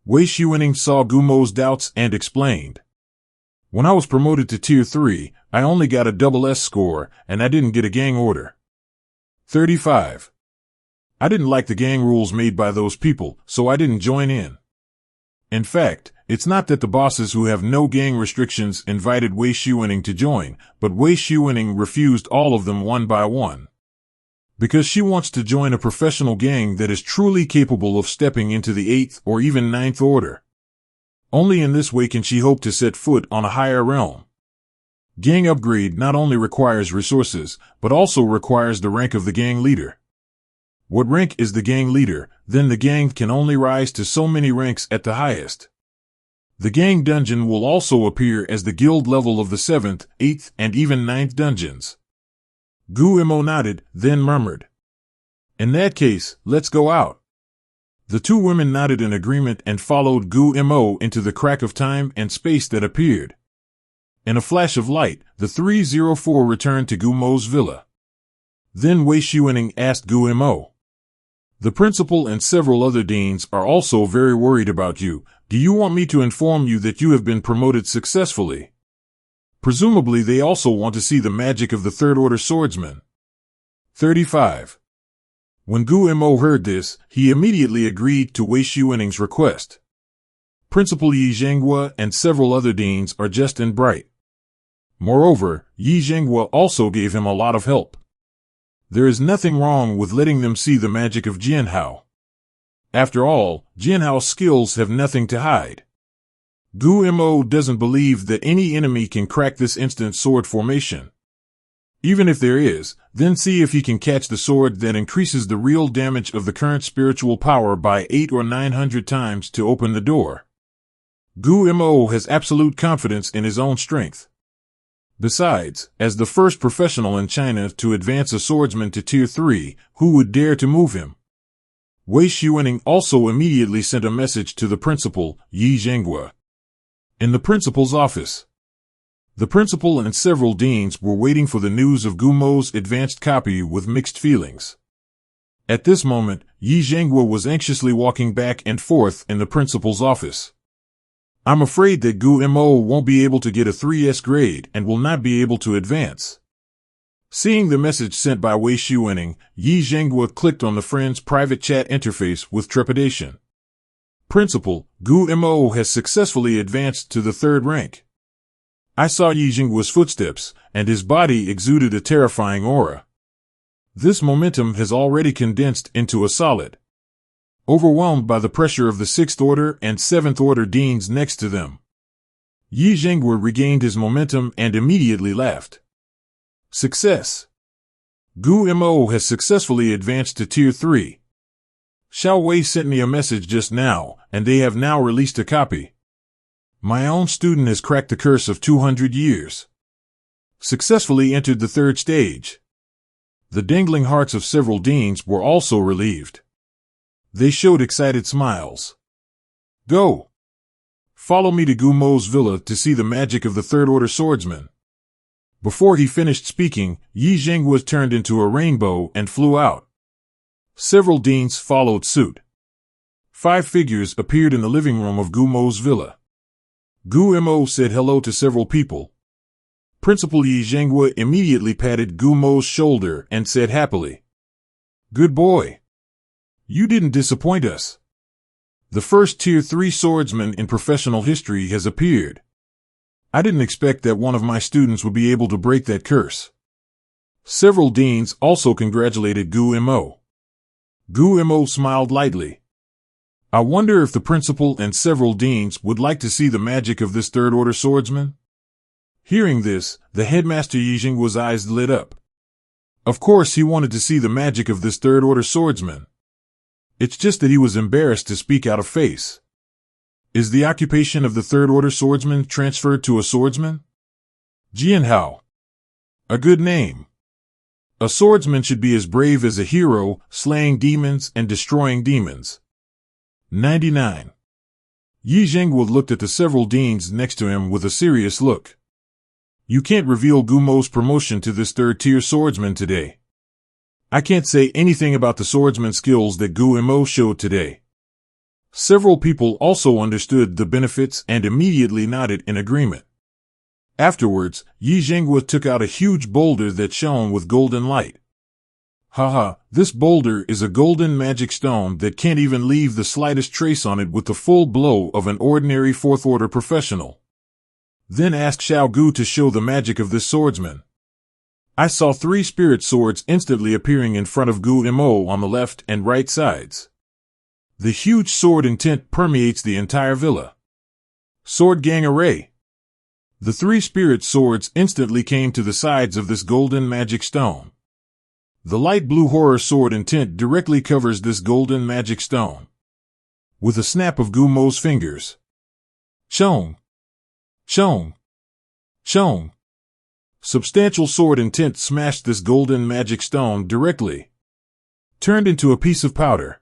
Wei Xuening saw Gumo's doubts and explained. When I was promoted to Tier 3, I only got a double S score, and I didn't get a gang order. 35. I didn't like the gang rules made by those people, so I didn't join in. In fact, it's not that the bosses who have no gang restrictions invited Wei Xuening to join, but Wei Xuening refused all of them one by one. Because she wants to join a professional gang that is truly capable of stepping into the 8th or even 9th order. Only in this way can she hope to set foot on a higher realm. Gang upgrade not only requires resources, but also requires the rank of the gang leader. What rank is the gang leader, then the gang can only rise to so many ranks at the highest. The gang dungeon will also appear as the guild level of the 7th, 8th, and even 9th dungeons. Gumo nodded, then murmured. In that case, let's go out. The two women nodded in agreement and followed Gumo into the crack of time and space that appeared. In a flash of light, the 304 returned to Gumo's villa. Then Wei Xuening asked Gumo. The principal and several other deans are also very worried about you. Do you want me to inform you that you have been promoted successfully? Presumably they also want to see the magic of the Third Order Swordsman. 35. When Gumo heard this, he immediately agreed to Wei Xuening's request. Principal Yi Zhenghua and several other deans are just and bright. Moreover, Yi Zhenghua also gave him a lot of help. There is nothing wrong with letting them see the magic of Jianhao. After all, Jianhao's skills have nothing to hide. Gumo doesn't believe that any enemy can crack this instant sword formation. Even if there is, then see if he can catch the sword that increases the real damage of the current spiritual power by 800 or 900 times to open the door. Gumo has absolute confidence in his own strength. Besides, as the first professional in China to advance a swordsman to Tier 3, who would dare to move him? Wei Xuening also immediately sent a message to the principal, Yi Zhenghua. In the principal's office, the principal and several deans were waiting for the news of Gumo's advanced copy with mixed feelings. At this moment, Yi Zhenghua was anxiously walking back and forth in the principal's office. I'm afraid that Gumo won't be able to get a 3S grade and will not be able to advance. Seeing the message sent by Wei Xuening, Yi Zhenghua clicked on the friend's private chat interface with trepidation. Principal, Gumo has successfully advanced to the 3rd rank. I saw Yi Zhenghua's footsteps, and his body exuded a terrifying aura. This momentum has already condensed into a solid. Overwhelmed by the pressure of the 6th Order and 7th Order deans next to them, Yi Zhenghua regained his momentum and immediately laughed. Success! Gumo has successfully advanced to Tier 3. Xiao Wei sent me a message just now, and they have now released a copy. My own student has cracked the curse of 200 years. Successfully entered the 3rd stage. The dangling hearts of several deans were also relieved. They showed excited smiles. Go! Follow me to Gumo's villa to see the magic of the 3rd Order Swordsman. Before he finished speaking, Yi Zhenghua turned into a rainbow and flew out. Several deans followed suit. 5 figures appeared in the living room of Gumo's villa. Gumo said hello to several people. Principal Yi Zhenghua immediately patted Gumo's shoulder and said happily, "Good boy. You didn't disappoint us. The first Tier 3 swordsman in professional history has appeared. I didn't expect that one of my students would be able to break that curse." Several deans also congratulated Gumo. Gumo smiled lightly. I wonder if the principal and several deans would like to see the magic of this 3rd Order Swordsman? Hearing this, the headmaster Yi Zhenghua's eyes lit up. Of course he wanted to see the magic of this 3rd Order Swordsman. It's just that he was embarrassed to speak out of face. Is the occupation of the 3rd Order Swordsman transferred to a swordsman? Jianhao. A good name. A swordsman should be as brave as a hero, slaying demons and destroying demons. 99. Yi Zhenghua looked at the several deans next to him with a serious look. You can't reveal Gumo's promotion to this 3rd tier swordsman today. I can't say anything about the swordsman skills that Gumo showed today. Several people also understood the benefits and immediately nodded in agreement. Afterwards, Yi Zhenghua took out a huge boulder that shone with golden light. Haha, this boulder is a golden magic stone that can't even leave the slightest trace on it with the full blow of an ordinary fourth-order professional. Then asked Xiao Gu to show the magic of this swordsman. I saw 3 spirit swords instantly appearing in front of Gu Mo on the left and right sides. The huge sword intent permeates the entire villa. Sword gang array. The 3 spirit swords instantly came to the sides of this golden magic stone. The light blue horror sword intent directly covers this golden magic stone. With a snap of Gu Mo's fingers. Chong! Chong! Chong! Substantial sword intent smashed this golden magic stone directly. Turned into a piece of powder.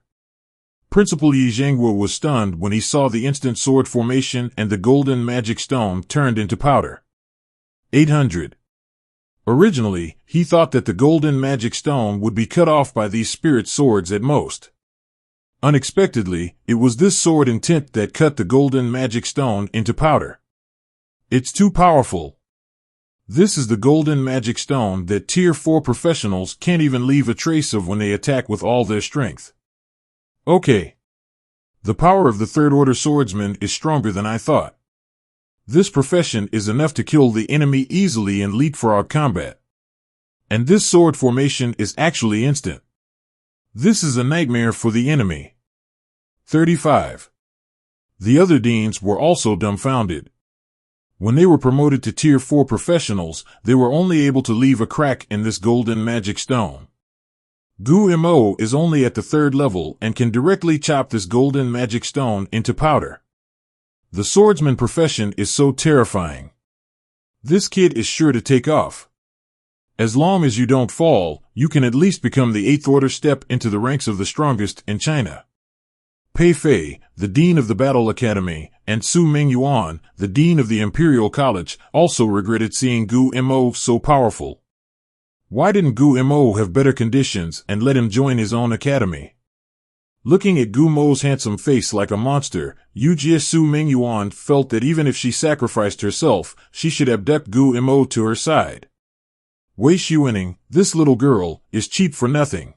Principal Yi Zhenghua was stunned when he saw the instant sword formation and the golden magic stone turned into powder. 800. Originally, he thought that the golden magic stone would be cut off by these spirit swords at most. Unexpectedly, it was this sword intent that cut the golden magic stone into powder. It's too powerful. This is the golden magic stone that Tier 4 professionals can't even leave a trace of when they attack with all their strength. Okay. The power of the third-order swordsman is stronger than I thought. This profession is enough to kill the enemy easily in leapfrog combat. And this sword formation is actually instant. This is a nightmare for the enemy. 35. The other deans were also dumbfounded. When they were promoted to Tier 4 professionals, they were only able to leave a crack in this golden magic stone. Gu Mo is only at the 3rd level and can directly chop this golden magic stone into powder. The swordsman profession is so terrifying. This kid is sure to take off. As long as you don't fall, you can at least become the 8th order step into the ranks of the strongest in China. Pei Fei, the dean of the Battle Academy, and Su Mingyuan, the dean of the Imperial College, also regretted seeing Gu Mo so powerful. Why didn't Gu Mo have better conditions and let him join his own academy? Looking at Gu Mo's handsome face like a monster, Yujie Su Mingyuan felt that even if she sacrificed herself, she should abduct Gu Mo to her side. Wei Xuening, this little girl, is cheap for nothing.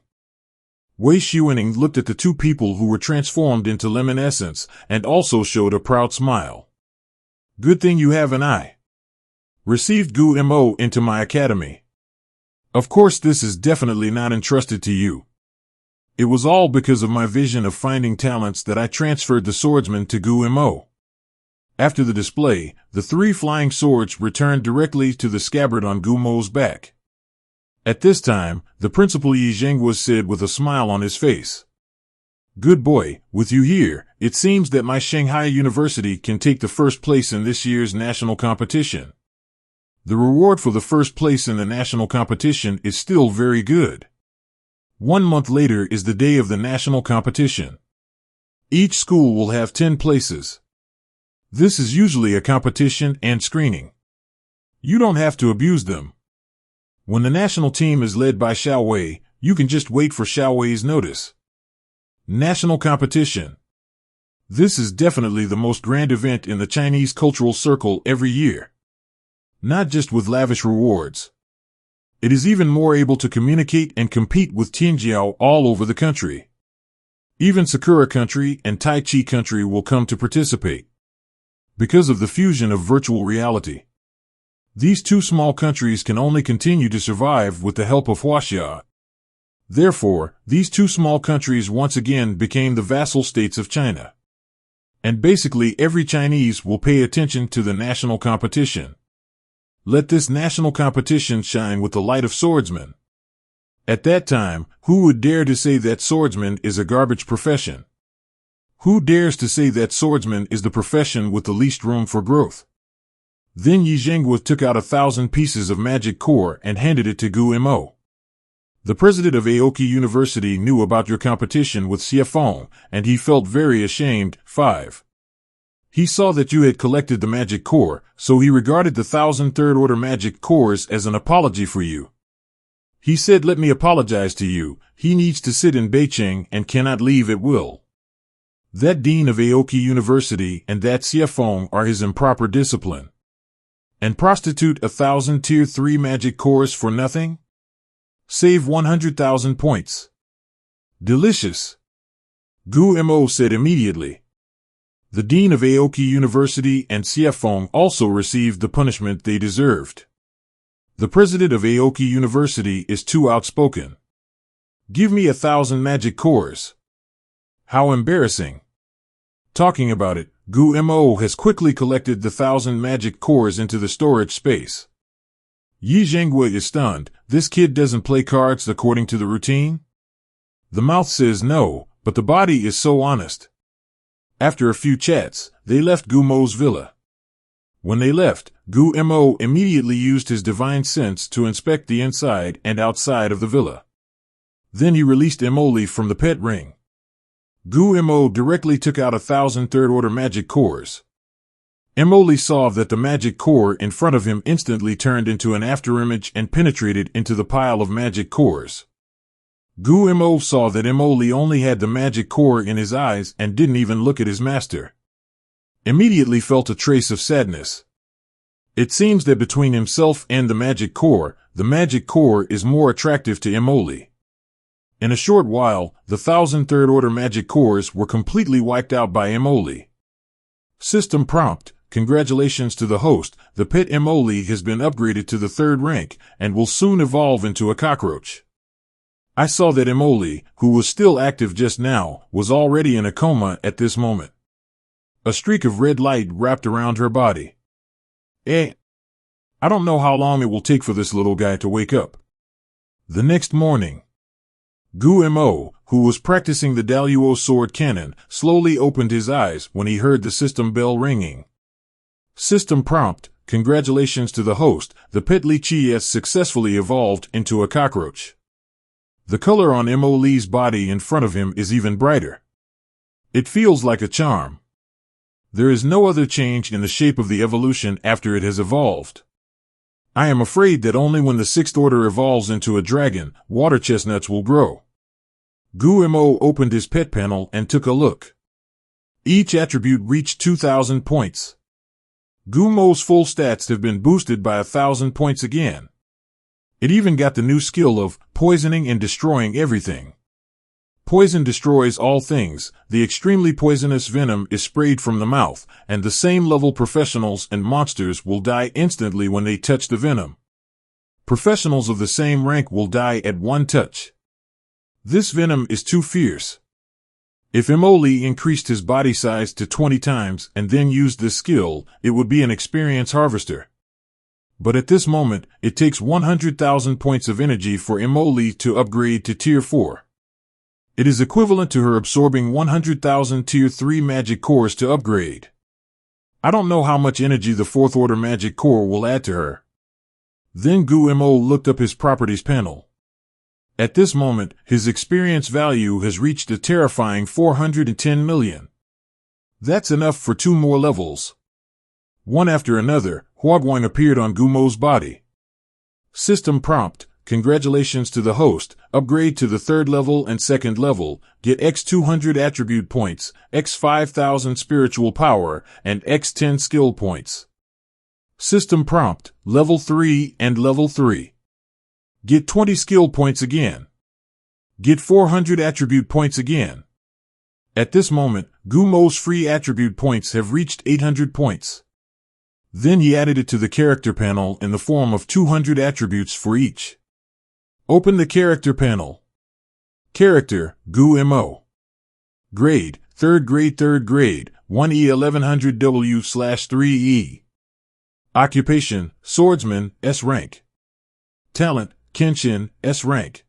Wei Xuening looked at the 2 people who were transformed into lemon essence and also showed a proud smile. Good thing you have an eye. Received Gu Mo into my academy. Of course this is definitely not entrusted to you. It was all because of my vision of finding talents that I transferred the swordsman to Gu Mo. After the display, the 3 flying swords returned directly to the scabbard on Gu Mo's back. At this time, the principal Yi Zhenghua said with a smile on his face. Good boy, with you here, it seems that my Shanghai University can take the 1st place in this year's national competition. The reward for the 1st place in the national competition is still very good. 1 month later is the day of the national competition. Each school will have 10 places. This is usually a competition and screening. You don't have to abuse them. When the national team is led by Xiao Wei, you can just wait for Xiao Wei's notice. National competition. This is definitely the most grand event in the Chinese cultural circle every year. Not just with lavish rewards. It is even more able to communicate and compete with Tianjiao all over the country. Even Sakura country and Tai Chi country will come to participate. Because of the fusion of virtual reality. These 2 small countries can only continue to survive with the help of Huaxia. Therefore, these 2 small countries once again became the vassal states of China. And basically every Chinese will pay attention to the national competition. Let this national competition shine with the light of swordsmen. At that time, who would dare to say that swordsman is a garbage profession? Who dares to say that swordsman is the profession with the least room for growth? Then Yi Zhenghua took out 1,000 pieces of magic core and handed it to Gu Mo. The president of Aoki University knew about your competition with Xiefeng, and he felt very ashamed. 5. He saw that you had collected the magic core, so he regarded the 1,000 third-order magic cores as an apology for you. He said, let me apologize to you, he needs to sit in Beicheng and cannot leave at will. That dean of Aoki University and that Xiefeng are his improper discipline. And prostitute 1,000 tier 3 magic cores for nothing? Save 100,000 points. Delicious. Gu Mo said immediately. The dean of Aoki University and Xiefeng also received the punishment they deserved. The president of Aoki University is too outspoken. Give me 1,000 magic cores. How embarrassing. Talking about it, Gu Mo has quickly collected the 1,000 magic cores into the storage space. Yi Zhenghua is stunned. This kid doesn't play cards according to the routine? The mouth says no, but the body is so honest. After a few chats, they left Gu Mo's villa. When they left, Gu Mo immediately used his divine sense to inspect the inside and outside of the villa. Then he released Emoli from the pet ring. Gu Mo directly took out 1,000 third-order magic cores. Emoli saw that the magic core in front of him instantly turned into an afterimage and penetrated into the pile of magic cores. Gu Mo saw that Emoli only had the magic core in his eyes and didn't even look at his master. Immediately felt a trace of sadness. It seems that between himself and the magic core is more attractive to Emoli. In a short while, the 1,000 third-order magic cores were completely wiped out by Emoli. System prompt: congratulations to the host, the pet Emoli has been upgraded to the 3rd rank and will soon evolve into a cockroach. I saw that Emoli, who was still active just now, was already in a coma at this moment. A streak of red light wrapped around her body. I don't know how long it will take for this little guy to wake up. The next morning, Gu Mo, who was practicing the Daluo sword cannon, slowly opened his eyes when he heard the system bell ringing. System prompt: congratulations to the host, the pet Lychee has successfully evolved into a cockroach. The color on Emoli's body in front of him is even brighter. It feels like a charm. There is no other change in the shape of the evolution after it has evolved. I am afraid that only when the 6th order evolves into a dragon, water chestnuts will grow. Gu Mo opened his pet panel and took a look. Each attribute reached 2,000 points. Gu Mo's full stats have been boosted by 1,000 points again. It even got the new skill of poisoning and destroying everything. Poison destroys all things. The extremely poisonous venom is sprayed from the mouth, and the same level professionals and monsters will die instantly when they touch the venom. Professionals of the same rank will die at one touch. This venom is too fierce. If Emoli increased his body size to 20 times and then used this skill, it would be an experience harvester. But at this moment, it takes 100,000 points of energy for Emoli to upgrade to Tier 4. It is equivalent to her absorbing 100,000 Tier 3 magic cores to upgrade. I don't know how much energy the 4th order magic core will add to her. Then Gu Mo looked up his properties panel. At this moment, his experience value has reached a terrifying 410 million. That's enough for 2 more levels. One after another, Huaxia appeared on Gu Mo's body. System prompt: congratulations to the host, upgrade to the 3rd level and 2nd level, get x 200 attribute points, x 5,000 spiritual power, and x 10 skill points. System prompt: level 3 and level 3. Get 20 skill points again. Get 400 attribute points again. At this moment, Gu Mo's free attribute points have reached 800 points. Then he added it to the character panel in the form of 200 attributes for each. Open the character panel. Character: Gu Mo. Grade: 3rd grade, 1E 1100W/3E. Occupation: swordsman, S rank. Talent: Jianxian, S rank.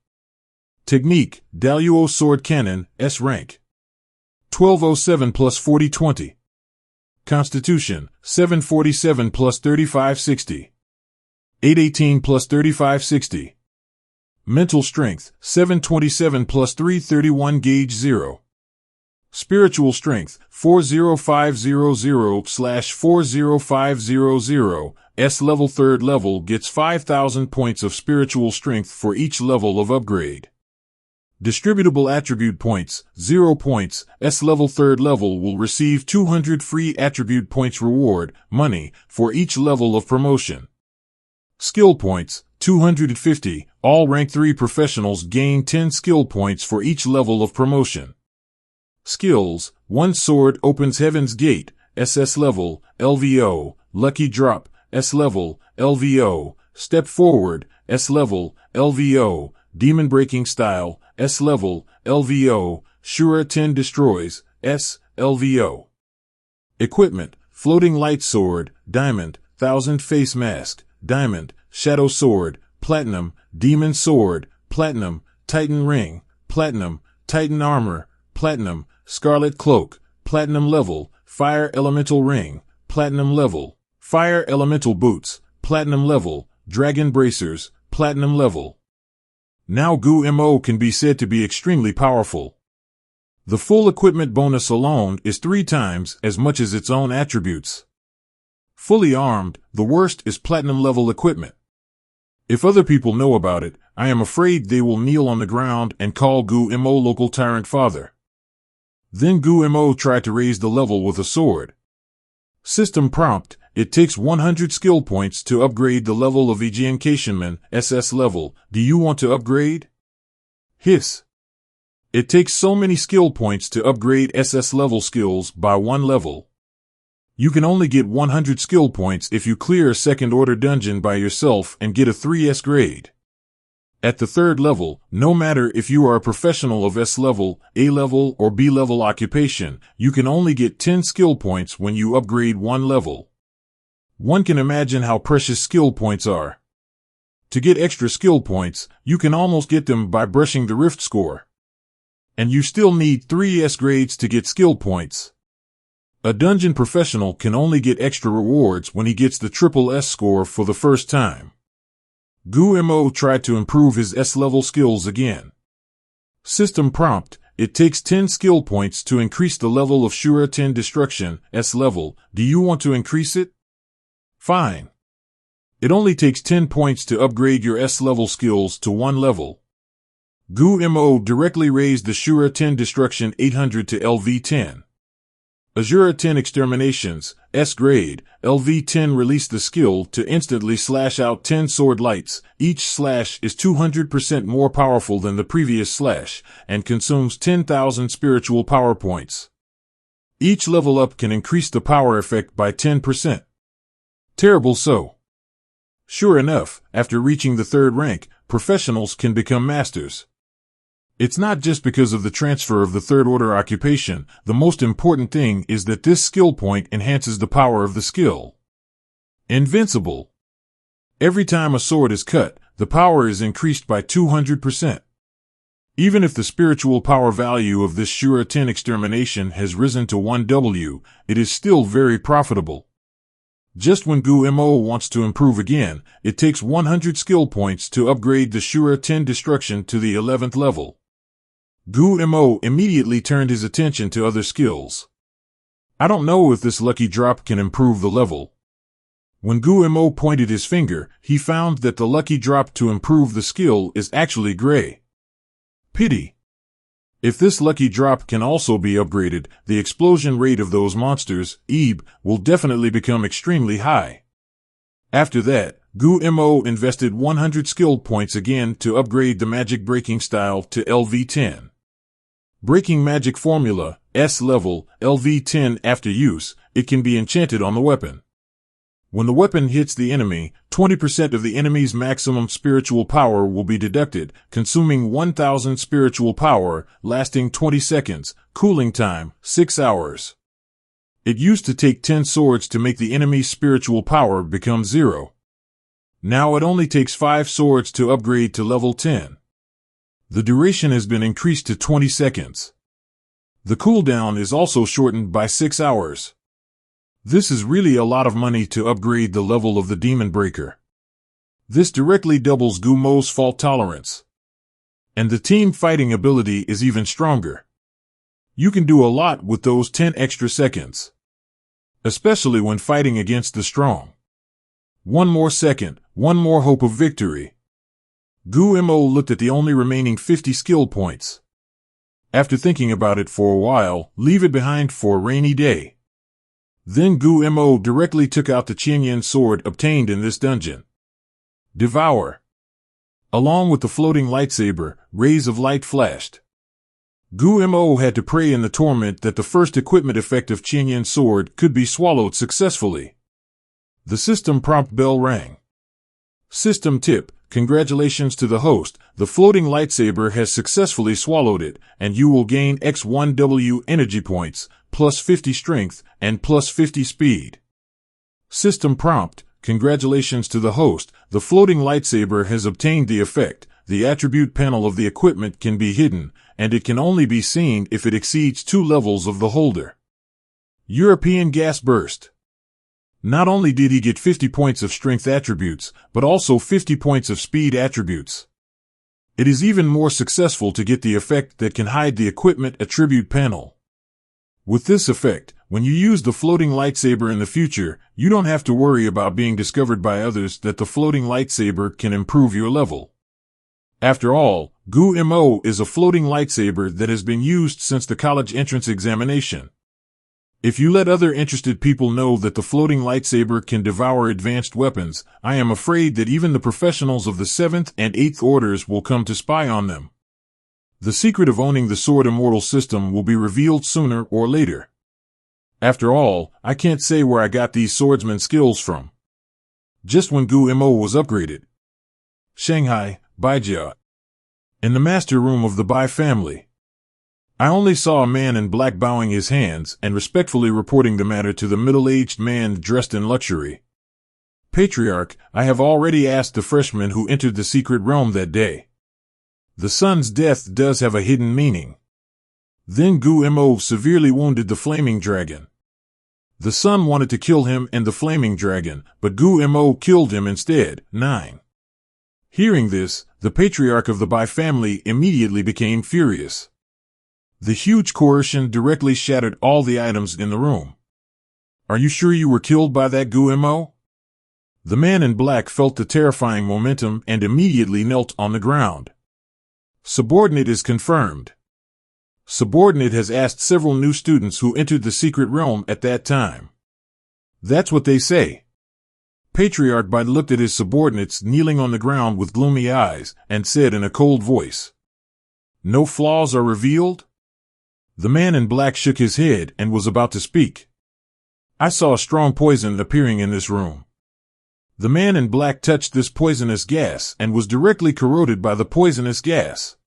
Technique: Daluo sword cannon, S rank. 1207 plus 4020. Constitution: 747 plus 3560. 818 plus 3560. Mental strength: 727 plus 331 gauge 0. Spiritual strength: 40500/40500. S level 3rd level gets 5,000 points of spiritual strength for each level of upgrade. Distributable attribute points, 0 points. S-level third level will receive 200 free attribute points reward, money, for each level of promotion. Skill points, 250. All rank 3 professionals gain 10 skill points for each level of promotion. Skills, 1 sword opens Heaven's Gate, SS level, LVO, Lucky Drop, S level, LVO, Step Forward, S level, LVO, Demon Breaking Style, S level, LVO, Shura 10 Destroys, S, LVO. Equipment, Floating Light Sword, Diamond, Thousand Face Mask, Diamond, Shadow Sword, Platinum, Demon Sword, Platinum, Titan Ring, Platinum, Titan Armor, Platinum, Scarlet Cloak, Platinum level, Fire Elemental Ring, Platinum level, Fire Elemental Boots, Platinum level, Dragon Bracers, Platinum level. Now GU-MO can be said to be extremely powerful. The full equipment bonus alone is 3 times as much as its own attributes. Fully armed, the worst is Platinum level equipment. If other people know about it, I am afraid they will kneel on the ground and call GU-MO local tyrant father. Then GU-MO try to raise the level with a sword. System prompt, it takes 100 skill points to upgrade the level of Jianxian SS level. Do you want to upgrade? Hiss. It takes so many skill points to upgrade SS level skills by 1 level. You can only get 100 skill points if you clear a second order dungeon by yourself and get a 3S grade. At the 3rd level, no matter if you are a professional of S level, A level, or B level occupation, you can only get 10 skill points when you upgrade 1 level. One can imagine how precious skill points are. To get extra skill points, you can almost get them by brushing the Rift score. And you still need 3S grades to get skill points. A dungeon professional can only get extra rewards when he gets the triple S score for the first time. GU-MO tried to improve his S-level skills again. System prompt, it takes 10 skill points to increase the level of Shura 10 Destruction, S level. Do you want to increase it? Fine. It only takes 10 points to upgrade your S-level skills to 1 level. GU-MO directly raised the Shura 10 Destruction 800 to LV10. Azura 10 Exterminations, S grade, LV10 released the skill to instantly slash out 10 sword lights. Each slash is 200% more powerful than the previous slash, and consumes 10,000 spiritual power points. Each level up can increase the power effect by 10%. Terrible so. Sure enough, after reaching the 3rd rank, professionals can become masters. It's not just because of the transfer of the 3rd order occupation. The most important thing is that this skill point enhances the power of the skill. Invincible. Every time a sword is cut, the power is increased by 200%. Even if the spiritual power value of this Shura 10 extermination has risen to 1W, it is still very profitable. Just when GU-MO wants to improve again, it takes 100 skill points to upgrade the Shura 10 Destruction to the 11th level. GU-MO immediately turned his attention to other skills. I don't know if this lucky drop can improve the level. When GU-MO pointed his finger, he found that the lucky drop to improve the skill is actually gray. Pity. If this lucky drop can also be upgraded, the explosion rate of those monsters, EB, will definitely become extremely high. After that, GU-MO invested 100 skill points again to upgrade the magic breaking style to LV10. Breaking magic formula, S level, LV10. After use, it can be enchanted on the weapon. When the weapon hits the enemy, 20% of the enemy's maximum spiritual power will be deducted, consuming 1000 spiritual power, lasting 20 seconds, cooling time, 6 hours. It used to take 10 swords to make the enemy's spiritual power become 0. Now it only takes 5 swords to upgrade to level 10. The duration has been increased to 20 seconds. The cooldown is also shortened by 6 hours. This is really a lot of money to upgrade the level of the Demon Breaker. This directly doubles GU-MO's fault tolerance. And the team fighting ability is even stronger. You can do a lot with those 10 extra seconds. Especially when fighting against the strong. One more second, one more hope of victory. Gu Mo looked at the only remaining 50 skill points. After thinking about it for a while, leave it behind for a rainy day. Then Gu Mo directly took out the Jianxian sword obtained in this dungeon. Devour. Along with the floating lightsaber, rays of light flashed. Gu Mo had to pray in the torment that the first equipment effect of Jianxian sword could be swallowed successfully. The system prompt bell rang. System tip: congratulations to the host, the floating lightsaber has successfully swallowed it, and you will gain X1W energy points, plus 50 strength, and plus 50 speed. System prompt: congratulations to the host, the floating lightsaber has obtained the effect. The attribute panel of the equipment can be hidden, and it can only be seen if it exceeds 2 levels of the holder. European gas burst. Not only did he get 50 points of strength attributes, but also 50 points of speed attributes. It is even more successful to get the effect that can hide the equipment attribute panel. With this effect, when you use the floating lightsaber in the future, you don't have to worry about being discovered by others that the floating lightsaber can improve your level. After all, Gu Mo is a floating lightsaber that has been used since the college entrance examination. If you let other interested people know that the floating lightsaber can devour advanced weapons, I am afraid that even the professionals of the 7th and 8th orders will come to spy on them. The secret of owning the Sword Immortal system will be revealed sooner or later. After all, I can't say where I got these swordsman skills from. Just when Gu Mo was upgraded. Shanghai, Baijia. In the master room of the Bai family. I only saw a man in black bowing his hands and respectfully reporting the matter to the middle-aged man dressed in luxury. Patriarch, I have already asked the freshman who entered the secret realm that day. The son's death does have a hidden meaning. Then Gu Mo severely wounded the flaming dragon. The son wanted to kill him and the flaming dragon, but Gu Mo killed him instead. 9. Hearing this, the patriarch of the Bai family immediately became furious. The huge coercion directly shattered all the items in the room. Are you sure you were killed by that Gu Mo? The man in black felt the terrifying momentum and immediately knelt on the ground. Subordinate is confirmed. Subordinate has asked several new students who entered the secret realm at that time. That's what they say. Patriarch Bai looked at his subordinates kneeling on the ground with gloomy eyes and said in a cold voice, "No flaws are revealed?" The man in black shook his head and was about to speak. I saw a strong poison appearing in this room. The man in black touched this poisonous gas and was directly corroded by the poisonous gas.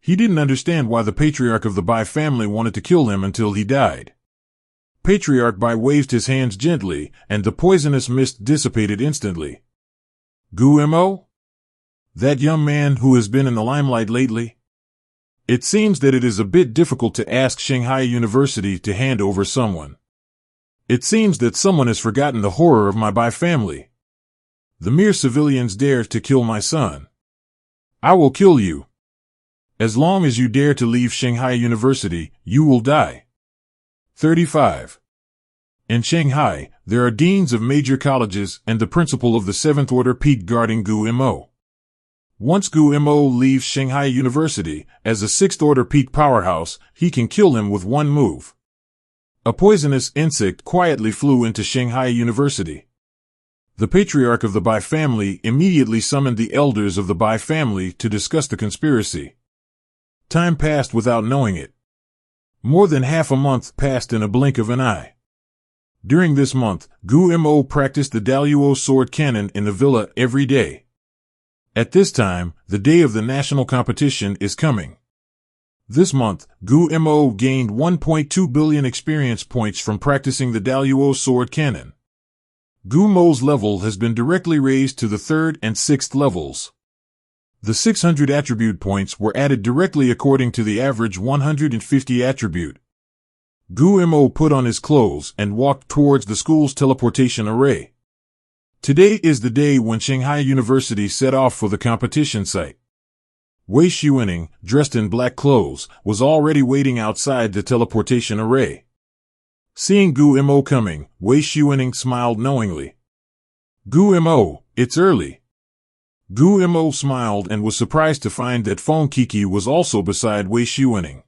He didn't understand why the patriarch of the Bai family wanted to kill him until he died. Patriarch Bai waved his hands gently, and the poisonous mist dissipated instantly. Gu Mo? That young man who has been in the limelight lately? It seems that it is a bit difficult to ask Shanghai University to hand over someone. It seems that someone has forgotten the horror of my Bai family. The mere civilians dare to kill my son. I will kill you. As long as you dare to leave Shanghai University, you will die. 35. In Shanghai, there are deans of major colleges and the principal of the 7th Order peak guarding Gu Mo. Once Gu Mo leaves Shanghai University, as a 6th Order peak powerhouse, he can kill him with one move. A poisonous insect quietly flew into Shanghai University. The patriarch of the Bai family immediately summoned the elders of the Bai family to discuss the conspiracy. Time passed without knowing it. More than half a month passed in a blink of an eye. During this month, Gu Mo practiced the Daluo sword cannon in the villa every day. At this time, the day of the national competition is coming. This month, Gu Mo gained 1.2 billion experience points from practicing the Daluo sword cannon. Gu Mo's level has been directly raised to the 3rd and 6th levels. The 600 attribute points were added directly according to the average 150 attribute. Gu Mo put on his clothes and walked towards the school's teleportation array. Today is the day when Shanghai University set off for the competition site. Wei Xuening, dressed in black clothes, was already waiting outside the teleportation array. Seeing Gu Mo coming, Wei Xuening smiled knowingly. Gu Mo, it's early. Gu Mo smiled and was surprised to find that Feng Kiki was also beside Wei Xuening.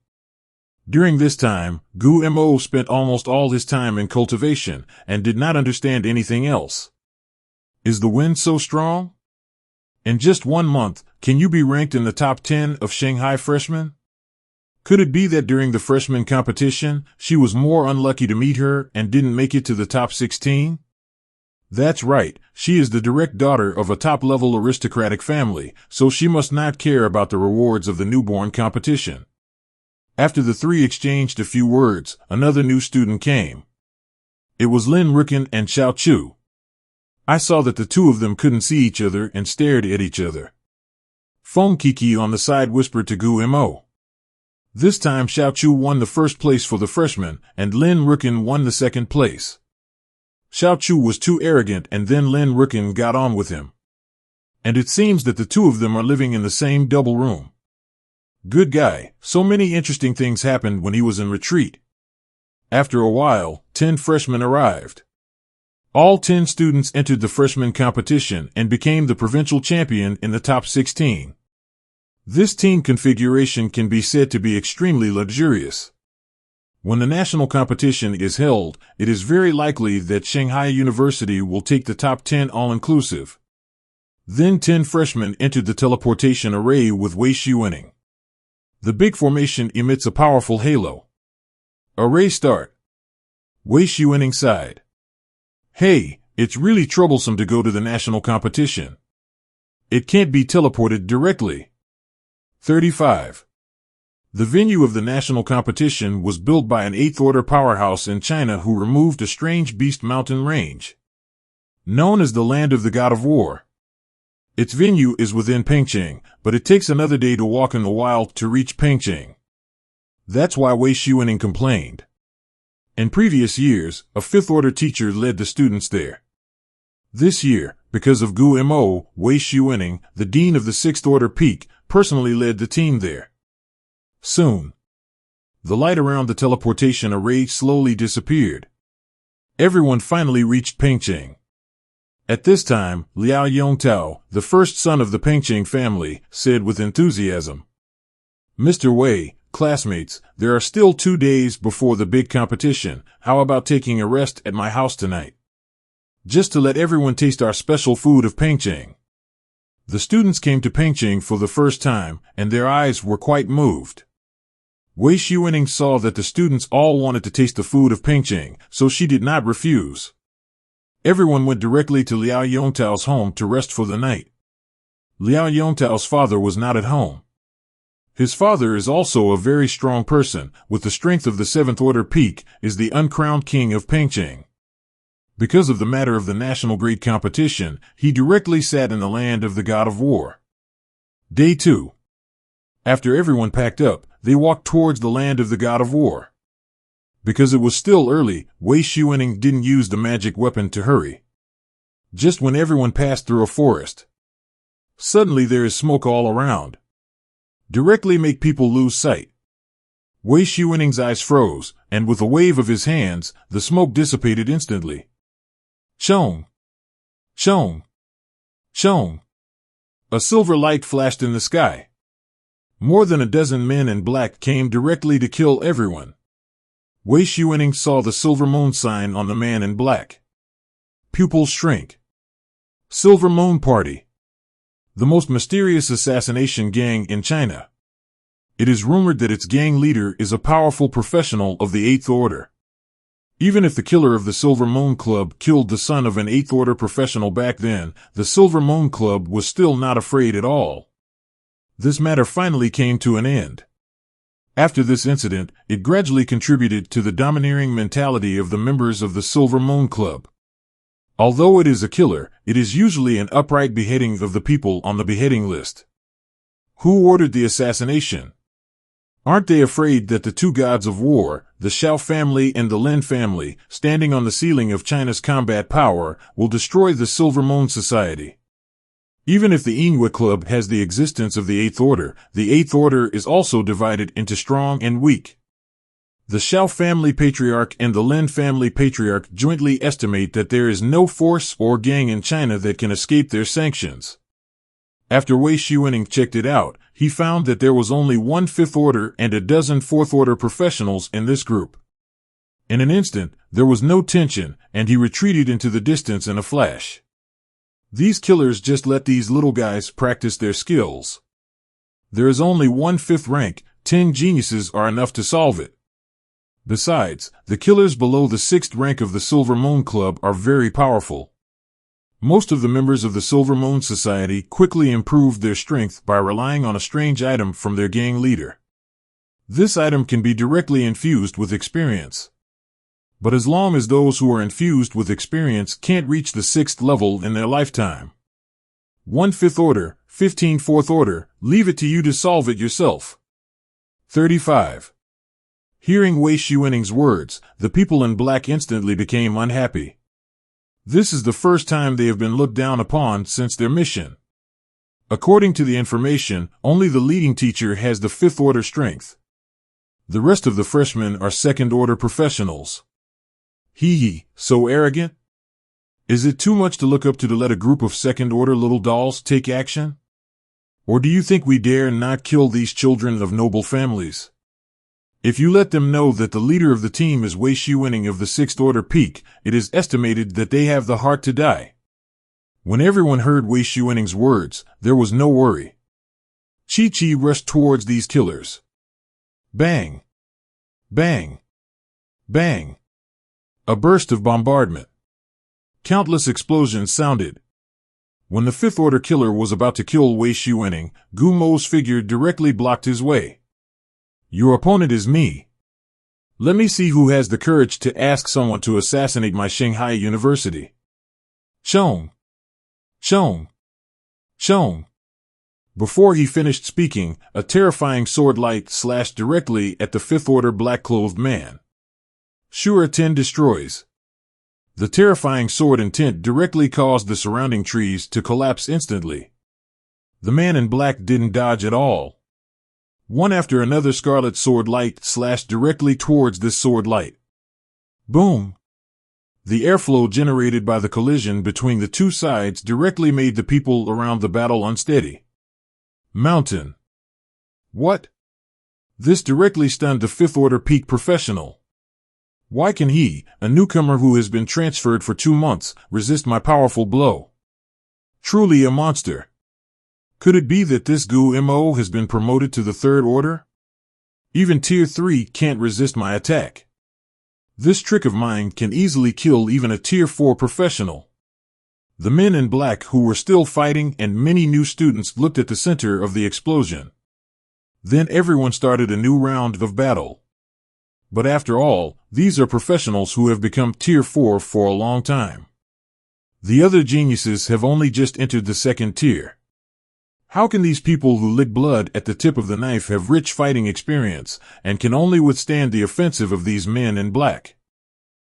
During this time, Gu Mo spent almost all his time in cultivation and did not understand anything else. Is the wind so strong? In just 1 month, can you be ranked in the top 10 of Shanghai freshmen? Could it be that during the freshman competition, she was more unlucky to meet her and didn't make it to the top 16? That's right, she is the direct daughter of a top-level aristocratic family, so she must not care about the rewards of the newborn competition. After the three exchanged a few words, another new student came. It was Lin Ricken and Xiao Chu. I saw that the two of them couldn't see each other and stared at each other. Feng Kiki on the side whispered to Gu Mo. This time Xiao Chu won the first place for the freshmen, and Lin Ricken won the second place. Xiao Chu was too arrogant, and then Lin Ricken got on with him. And it seems that the two of them are living in the same double room. Good guy, so many interesting things happened when he was in retreat. After a while, 10 freshmen arrived. All 10 students entered the freshman competition and became the provincial champion in the top 16. This team configuration can be said to be extremely luxurious. When the national competition is held, it is very likely that Shanghai University will take the top 10 all-inclusive. Then 10 freshmen entered the teleportation array with Wei Xuening. The big formation emits a powerful halo. Array start. Wei Xuening sighed. Hey, it's really troublesome to go to the national competition. It can't be teleported directly. 35. The venue of the national competition was built by an 8th-order powerhouse in China who removed a strange beast mountain range. Known as the Land of the God of War. Its venue is within Pengcheng, but it takes another day to walk in the wild to reach Pengcheng. That's why Wei Xuening complained. In previous years, a 5th-order teacher led the students there. This year, because of Gu Mo, Wei Xuening, the dean of the 6th-order peak, personally led the team there. Soon, the light around the teleportation array slowly disappeared. Everyone finally reached Pengcheng. At this time, Liao Yongtao, the first son of the Pengcheng family, said with enthusiasm, Mr. Wei, classmates, there are still 2 days before the big competition. How about taking a rest at my house tonight? Just to let everyone taste our special food of Pengcheng. The students came to Pengcheng for the first time, and their eyes were quite moved. Wei Xuening saw that the students all wanted to taste the food of Pengcheng, so she did not refuse. Everyone went directly to Liao Yongtao's home to rest for the night. Liao Yongtao's father was not at home. His father is also a very strong person, with the strength of the 7th-order peak, is the uncrowned king of Pengcheng. Because of the matter of the national grade competition, he directly sat in the Land of the God of War. Day 2. After everyone packed up, they walked towards the Land of the God of War. Because it was still early, Wei Xuening didn't use the magic weapon to hurry. Just when everyone passed through a forest, suddenly there is smoke all around. Directly make people lose sight. Wei Xuening's eyes froze, and with a wave of his hands, the smoke dissipated instantly. Chong! Chong! Chong! A silver light flashed in the sky. More than a dozen men in black came directly to kill everyone. Wei Xuening saw the silver moon sign on the man in black. Pupils shrink. Silver Moon Party. The most mysterious assassination gang in China. It is rumored that its gang leader is a powerful professional of the 8th Order. Even if the killer of the Silver Moon Club killed the son of an 8th Order professional back then, the Silver Moon Club was still not afraid at all. This matter finally came to an end. After this incident, it gradually contributed to the domineering mentality of the members of the Silver Moon Club. Although it is a killer, it is usually an upright beheading of the people on the beheading list. Who ordered the assassination? Aren't they afraid that the 2 gods of war, the Xiao family and the Lin family, standing on the ceiling of China's combat power, will destroy the Silver Moon Society? Even if the Yinhua Club has the existence of the 8th Order, the 8th Order is also divided into strong and weak. The Xiao family patriarch and the Lin family patriarch jointly estimate that there is no force or gang in China that can escape their sanctions. After Wei Shiuening checked it out, he found that there was only one fifth order and a dozen fourth order professionals in this group. In an instant, there was no tension, and he retreated into the distance in a flash. These killers just let these little guys practice their skills. There is only one fifth rank, 10 geniuses are enough to solve it. Besides, the killers below the 6th rank of the Silver Moon Club are very powerful. Most of the members of the Silver Moon Society quickly improved their strength by relying on a strange item from their gang leader. This item can be directly infused with experience. But as long as those who are infused with experience can't reach the 6th level in their lifetime. 1 fifth order, 15 fourth order, leave it to you to solve it yourself. 35. Hearing Wei Shiuening's words, the people in black instantly became unhappy. This is the first time they have been looked down upon since their mission. According to the information, only the leading teacher has the 5th order strength. The rest of the freshmen are 2nd order professionals. Hee, so arrogant? Is it too much to look up to let a group of 2nd order little dolls take action? Or do you think we dare not kill these children of noble families? If you let them know that the leader of the team is Wei Shiuening of the 6th order peak, it is estimated that they have the heart to die. When everyone heard Wei Shiuening's words, there was no worry. Chi-Chi rushed towards these killers. Bang! Bang! Bang! A burst of bombardment. Countless explosions sounded. When the 5th order killer was about to kill Wei Shiuening, Gu Mo's figure directly blocked his way. Your opponent is me. Let me see who has the courage to ask someone to assassinate my Shanghai University. Shong. Shong. Shong. Before he finished speaking, a terrifying sword light slashed directly at the 5th order black-clothed man. Shura 10 destroys. The terrifying sword intent directly caused the surrounding trees to collapse instantly. The man in black didn't dodge at all. One after another scarlet sword light slashed directly towards this sword light. Boom! The airflow generated by the collision between the two sides directly made the people around the battle unsteady. Mountain. What? This directly stunned the 5th order peak professional. Why can he, a newcomer who has been transferred for 2 months, resist my powerful blow? Truly a monster. Could it be that this Gu Mo has been promoted to the 3rd order? Even Tier 3 can't resist my attack. This trick of mine can easily kill even a Tier 4 professional. The men in black who were still fighting and many new students looked at the center of the explosion. Then everyone started a new round of battle. But after all, these are professionals who have become Tier 4 for a long time. The other geniuses have only just entered the 2nd tier. How can these people who lick blood at the tip of the knife have rich fighting experience and can only withstand the offensive of these men in black?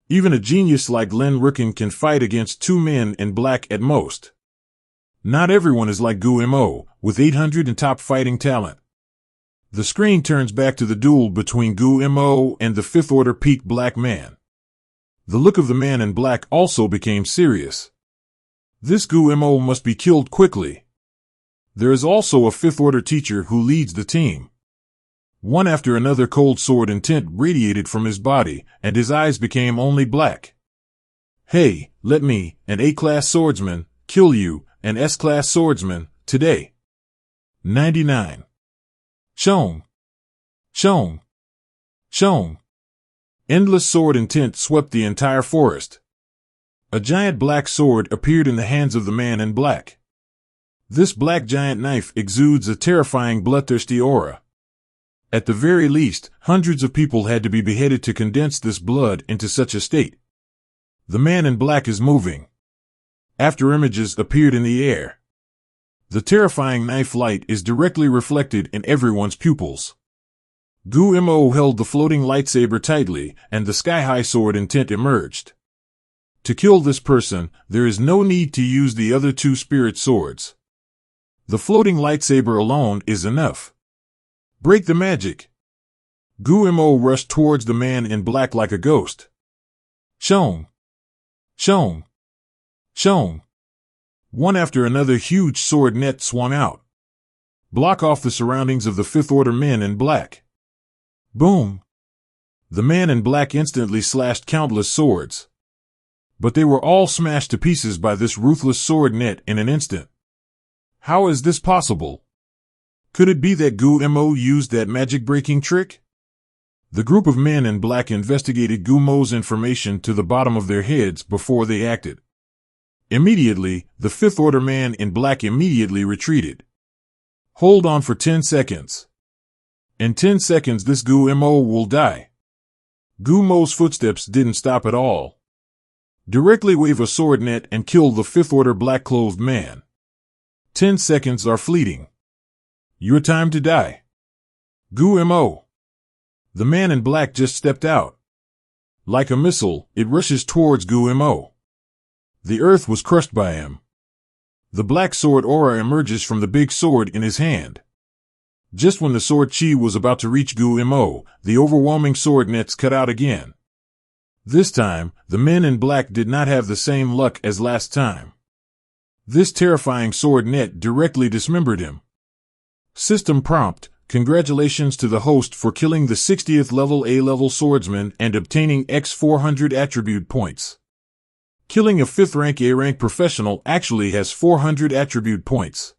Even a genius like Lin Rukin can fight against 2 men in black at most. Not everyone is like Gu Mo, with 800 in top fighting talent. The screen turns back to the duel between Gu Mo and the 5th order peak black man. The look of the man in black also became serious. This Gu Mo must be killed quickly. There is also a 5th order teacher who leads the team. One after another cold sword intent radiated from his body, and his eyes became only black. Hey, let me, an A-class swordsman, kill you, an S-class swordsman, today. 99. Shong. Shong. Shong. Endless sword intent swept the entire forest. A giant black sword appeared in the hands of the man in black. This black giant knife exudes a terrifying bloodthirsty aura. At the very least, hundreds of people had to be beheaded to condense this blood into such a state. The man in black is moving. After images appeared in the air. The terrifying knife light is directly reflected in everyone's pupils. Gu Mo held the floating lightsaber tightly, and the sky-high sword intent emerged. To kill this person, there is no need to use the other 2 spirit swords. The floating lightsaber alone is enough. Break the magic. Gu Mo rushed towards the man in black like a ghost. Shong. Shong. Shong. One after another huge sword net swung out. Block off the surroundings of the Fifth Order men in black. Boom! The man in black instantly slashed countless swords. But they were all smashed to pieces by this ruthless sword net in an instant. How is this possible? Could it be that Guo used that magic-breaking trick? The group of men in black investigated Gumo's information to the bottom of their heads before they acted. Immediately, the Fifth Order man in black immediately retreated. Hold on for 10 seconds. In 10 seconds this Guo will die. Gumo's footsteps didn't stop at all. Directly wave a sword net and kill the Fifth Order black-clothed man. 10 seconds are fleeting. Your time to die. Guo. The man in black just stepped out. Like a missile, it rushes towards Guo. The earth was crushed by him. The black sword aura emerges from the big sword in his hand. Just when the sword chi was about to reach Guo, the overwhelming sword nets cut out again. This time, the men in black did not have the same luck as last time. This terrifying sword net directly dismembered him. System prompt: congratulations to the host for killing the 60th level A-level swordsman and obtaining X400 attribute points. Killing a 5th rank A-rank professional actually has 400 attribute points.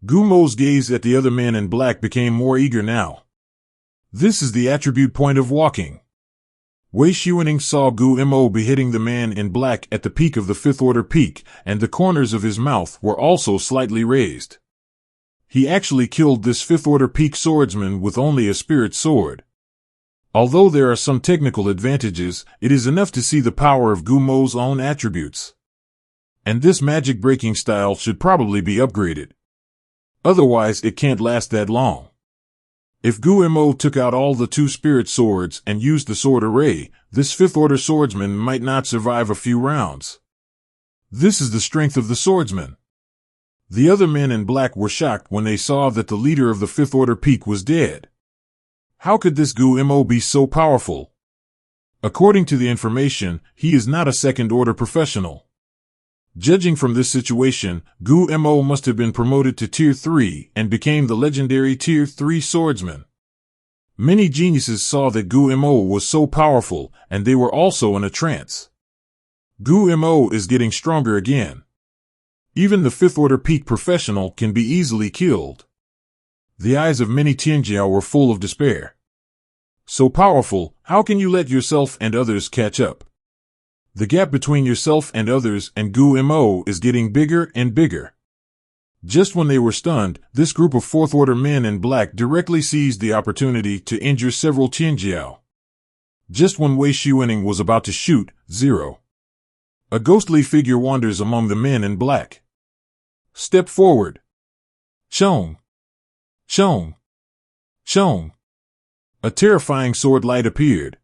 Gumo's gaze at the other men in black became more eager now. This is the attribute point of walking. Wei Shiuning saw Guo beheading the man in black at the peak of the Fifth Order peak, and the corners of his mouth were also slightly raised. He actually killed this Fifth Order peak swordsman with only a spirit sword. Although there are some technical advantages, it is enough to see the power of Gumo's own attributes. And this magic-breaking style should probably be upgraded. Otherwise it can't last that long. If Guo took out all the 2 spirit swords and used the sword array, this Fifth Order swordsman might not survive a few rounds. This is the strength of the swordsman. The other men in black were shocked when they saw that the leader of the Fifth Order peak was dead. How could this Guo be so powerful? According to the information, he is not a Second Order professional. Judging from this situation, Guo must have been promoted to Tier 3 and became the legendary Tier 3 swordsman. Many geniuses saw that Guo was so powerful, and they were also in a trance. Guo is getting stronger again. Even the Fifth Order peak professional can be easily killed. The eyes of many Tianjiao were full of despair. So powerful, how can you let yourself and others catch up? The gap between yourself and others and Guo is getting bigger and bigger. Just when they were stunned, this group of Fourth Order men in black directly seized the opportunity to injure several Tianjiao. Just when Wei Shiuning was about to shoot, 0. A ghostly figure wanders among the men in black. Step forward. Chong. Chong. Chong. A terrifying sword light appeared.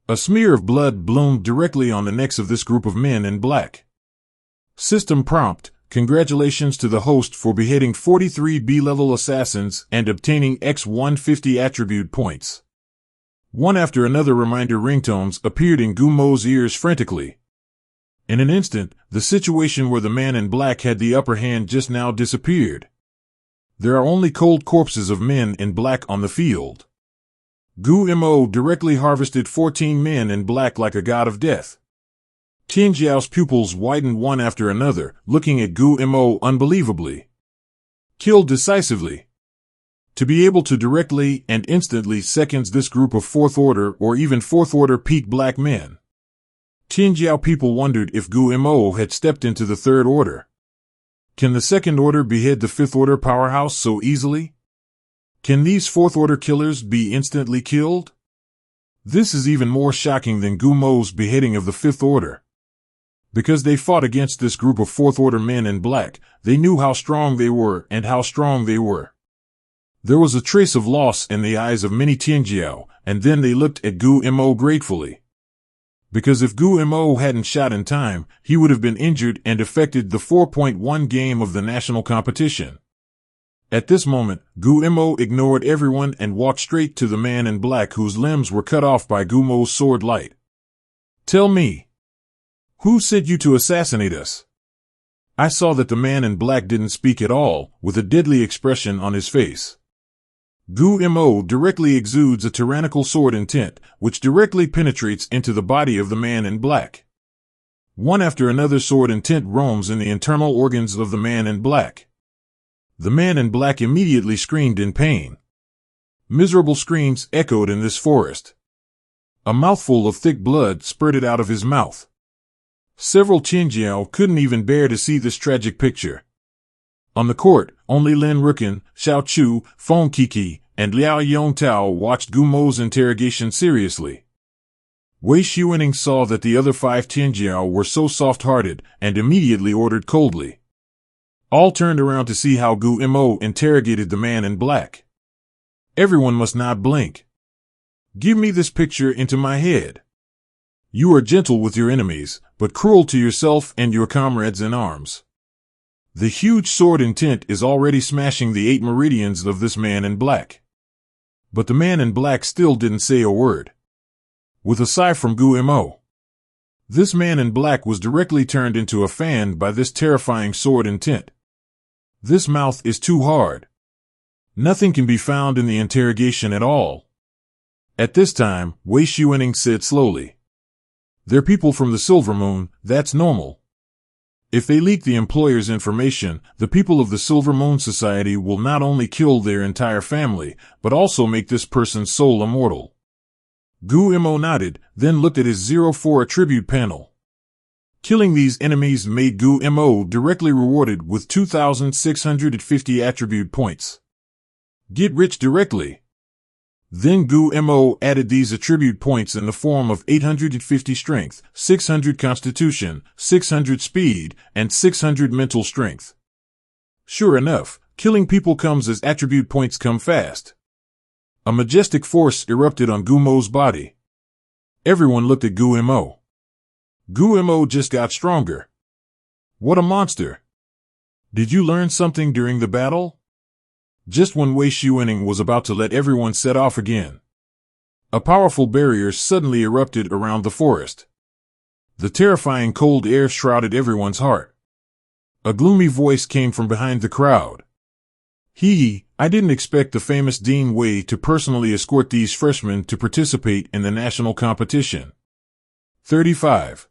A smear of blood bloomed directly on the necks of this group of men in black. System prompt: congratulations to the host for beheading 43 B-level assassins and obtaining X150 attribute points. One after another reminder ringtones appeared in Gumo's ears frantically. In an instant, the situation where the man in black had the upper hand just now disappeared. There are only cold corpses of men in black on the field. Guo directly harvested 14 men in black like a god of death. Tianjiao's pupils widened one after another, looking at Guo unbelievably. Killed decisively. To be able to directly and instantly seconds this group of Fourth Order or even Fourth Order peak black men. Tianjiao people wondered if Guo had stepped into the Third Order. Can the Second Order behead the Fifth Order powerhouse so easily? Can these Fourth Order killers be instantly killed? This is even more shocking than Gumo's beheading of the Fifth Order. Because they fought against this group of Fourth Order men in black, they knew how strong they were and how strong they were. There was a trace of loss in the eyes of many Tianjiao, and then they looked at Guo gratefully. Because if Guo hadn't shot in time, he would have been injured and affected the 4.1 game of the national competition. At this moment, Guo ignored everyone and walked straight to the man in black whose limbs were cut off by Gumo's sword light. Tell me. Who sent you to assassinate us? I saw that the man in black didn't speak at all, with a deadly expression on his face. Gu Mo directly exudes a tyrannical sword intent, which directly penetrates into the body of the man in black. One after another sword intent roams in the internal organs of the man in black. The man in black immediately screamed in pain. Miserable screams echoed in this forest. A mouthful of thick blood spurted out of his mouth. Several Jianxian couldn't even bear to see this tragic picture. On the court, only Lin Rukin, Xiao Chu, Feng Kiki, and Liao Yongtao watched Gu Mo's interrogation seriously. Wei Xuening saw that the other 5 Jianxian were so soft-hearted and immediately ordered coldly. All turned around to see how Gu Mo interrogated the man in black. Everyone must not blink. Give me this picture into my head. You are gentle with your enemies, but cruel to yourself and your comrades in arms. The huge sword intent is already smashing the 8 meridians of this man in black. But the man in black still didn't say a word. With a sigh from Gu Mo, this man in black was directly turned into a fan by this terrifying sword intent. This mouth is too hard. Nothing can be found in the interrogation at all. At this time, Wei Xuening said slowly, "They're people from the Silver Moon, that's normal. If they leak the employer's information, the people of the Silver Moon Society will not only kill their entire family, but also make this person's soul immortal." Gu Mo nodded, then looked at his 04 attribute panel. Killing these enemies made Gu Mo directly rewarded with 2,650 attribute points. Get rich directly. Then Gu Mo added these attribute points in the form of 850 strength, 600 constitution, 600 speed, and 600 mental strength. Sure enough, killing people comes as attribute points come fast. A majestic force erupted on Gu Mo's body. Everyone looked at Gu Mo. Gu Mo just got stronger. What a monster. Did you learn something during the battle? Just when Wei Xuening was about to let everyone set off again, a powerful barrier suddenly erupted around the forest. The terrifying cold air shrouded everyone's heart. A gloomy voice came from behind the crowd. I didn't expect the famous Dean Wei to personally escort these freshmen to participate in the national competition. 35.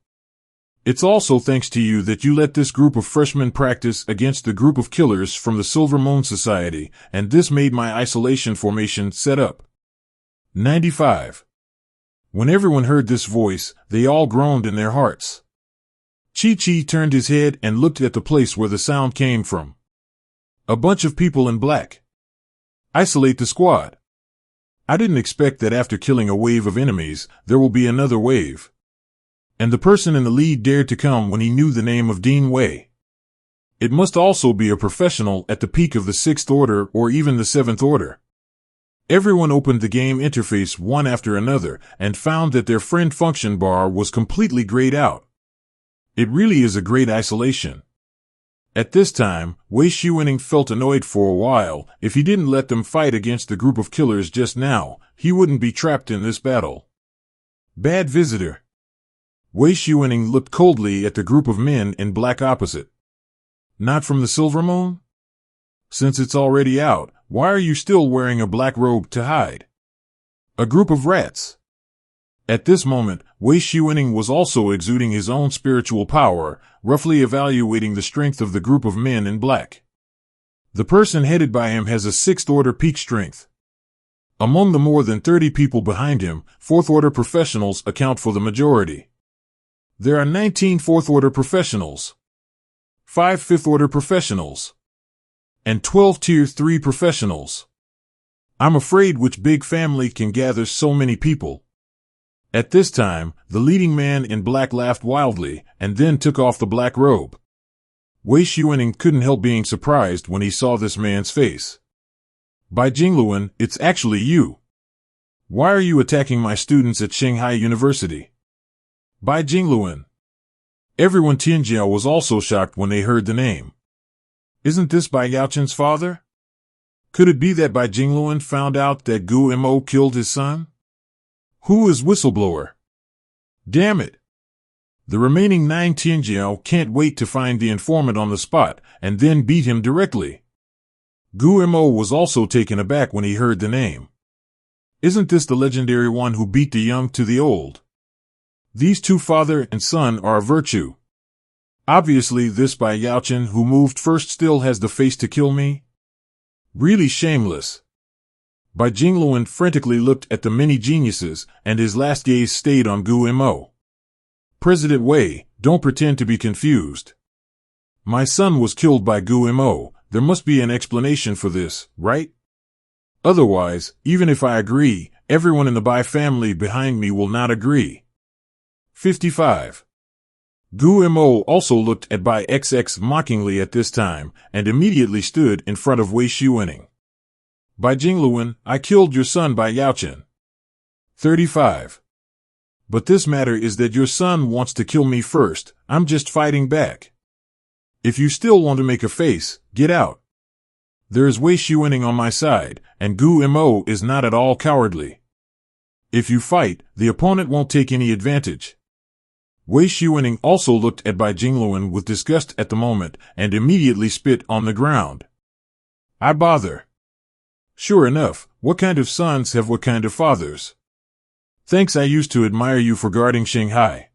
It's also thanks to you that you let this group of freshmen practice against the group of killers from the Silver Moon Society, and this made my isolation formation set up. 95. When everyone heard this voice, they all groaned in their hearts. Chi turned his head and looked at the place where the sound came from. A bunch of people in black. Isolate the squad. I didn't expect that after killing a wave of enemies, there will be another wave. And the person in the lead dared to come when he knew the name of Dean Wei. It must also be a professional at the peak of the 6th order or even the 7th order. Everyone opened the game interface one after another and found that their friend function bar was completely grayed out. It really is a great isolation. At this time, Wei Xuening felt annoyed for a while. If he didn't let them fight against the group of killers just now, he wouldn't be trapped in this battle. Bad visitor. Wei Xuening looked coldly at the group of men in black opposite. Not from the Silver Moon? Since it's already out, why are you still wearing a black robe to hide? A group of rats. At this moment, Wei Xuening was also exuding his own spiritual power, roughly evaluating the strength of the group of men in black. The person headed by him has a 6th order peak strength. Among the more than 30 people behind him, 4th order professionals account for the majority. There are 19 4th order professionals, 5 5th order professionals, and 12 tier 3 professionals. I'm afraid which big family can gather so many people. At this time, the leading man in black laughed wildly and then took off the black robe. Wei Xuening couldn't help being surprised when he saw this man's face. By Jingluan, it's actually you. Why are you attacking my students at Shanghai University? By Jingluan. Everyone Tianjia was also shocked when they heard the name. Isn't this Bai Yaoqin's father? Could it be that Bai Jingluan found out that Gu Mo killed his son? Who is whistleblower? Damn it! The remaining 9 Tianjiao can't wait to find the informant on the spot and then beat him directly. Gu Mo was also taken aback when he heard the name. Isn't this the legendary one who beat the young to the old? These two father and son are a virtue. Obviously this Bai Yaochen who moved first still has the face to kill me? Really shameless. Bai Jingluan frantically looked at the many geniuses, and his last gaze stayed on Gu Mo. President Wei, don't pretend to be confused. My son was killed by Gu Mo. There must be an explanation for this, right? Otherwise, even if I agree, everyone in the Bai family behind me will not agree. 55. Gu Mo also looked at Bai XX mockingly at this time, and immediately stood in front of Wei Shiwening. Bai Jingluan, I killed your son Bai Yaochen. 35. But this matter is that your son wants to kill me first. I'm just fighting back. If you still want to make a face, get out. There is Wei Shiwening on my side, and Gu Mo is not at all cowardly. If you fight, the opponent won't take any advantage. Wei Shiwening also looked at Bai Jingluan with disgust at the moment, and immediately spit on the ground. I bother. Sure enough, what kind of sons have what kind of fathers? Thanks, I used to admire you for guarding Shanghai.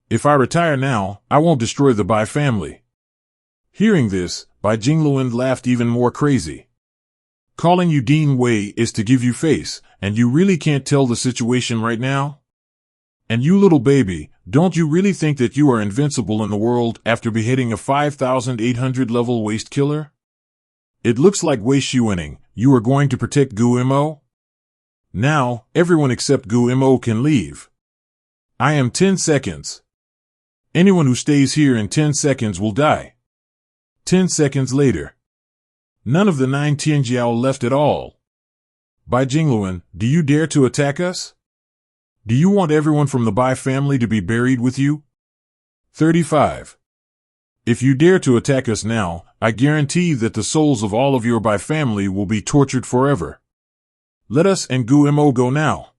If I retire now, I won't destroy the Bai family. Hearing this, Bai Jingluan laughed even more crazy. Calling you Dean Wei is to give you face, and you really can't tell the situation right now? And you little baby, don't you really think that you are invincible in the world after beheading a 5,800 level waste killer? It looks like Wei Shiwening, you are going to protect Gu Mo? Now, everyone except Gu Mo can leave. I am 10 seconds. Anyone who stays here in 10 seconds will die. 10 seconds later. None of the 9 Tianjiao left at all. Bai Jingluan, do you dare to attack us? Do you want everyone from the Bai family to be buried with you? 35. If you dare to attack us now, I guarantee that the souls of all of your Bai family will be tortured forever. Let us and Gu Mo go now.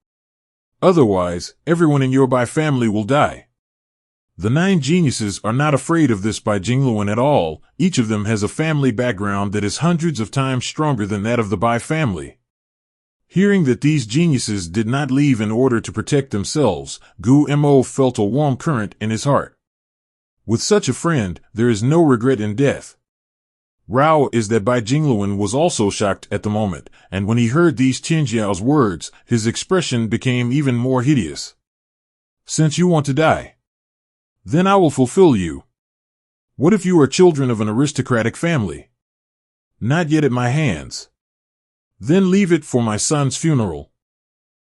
Otherwise, everyone in your Bai family will die. The 9 geniuses are not afraid of this Bai Jingluan at all. Each of them has a family background that is hundreds of times stronger than that of the Bai family. Hearing that these geniuses did not leave in order to protect themselves, Gu Mo felt a warm current in his heart. With such a friend, there is no regret in death. Rao is that Bai Jingluan was also shocked at the moment, and when he heard these Tianjiao's words, his expression became even more hideous. Since you want to die, then I will fulfill you. What if you are children of an aristocratic family? Not yet at my hands. Then leave it for my son's funeral.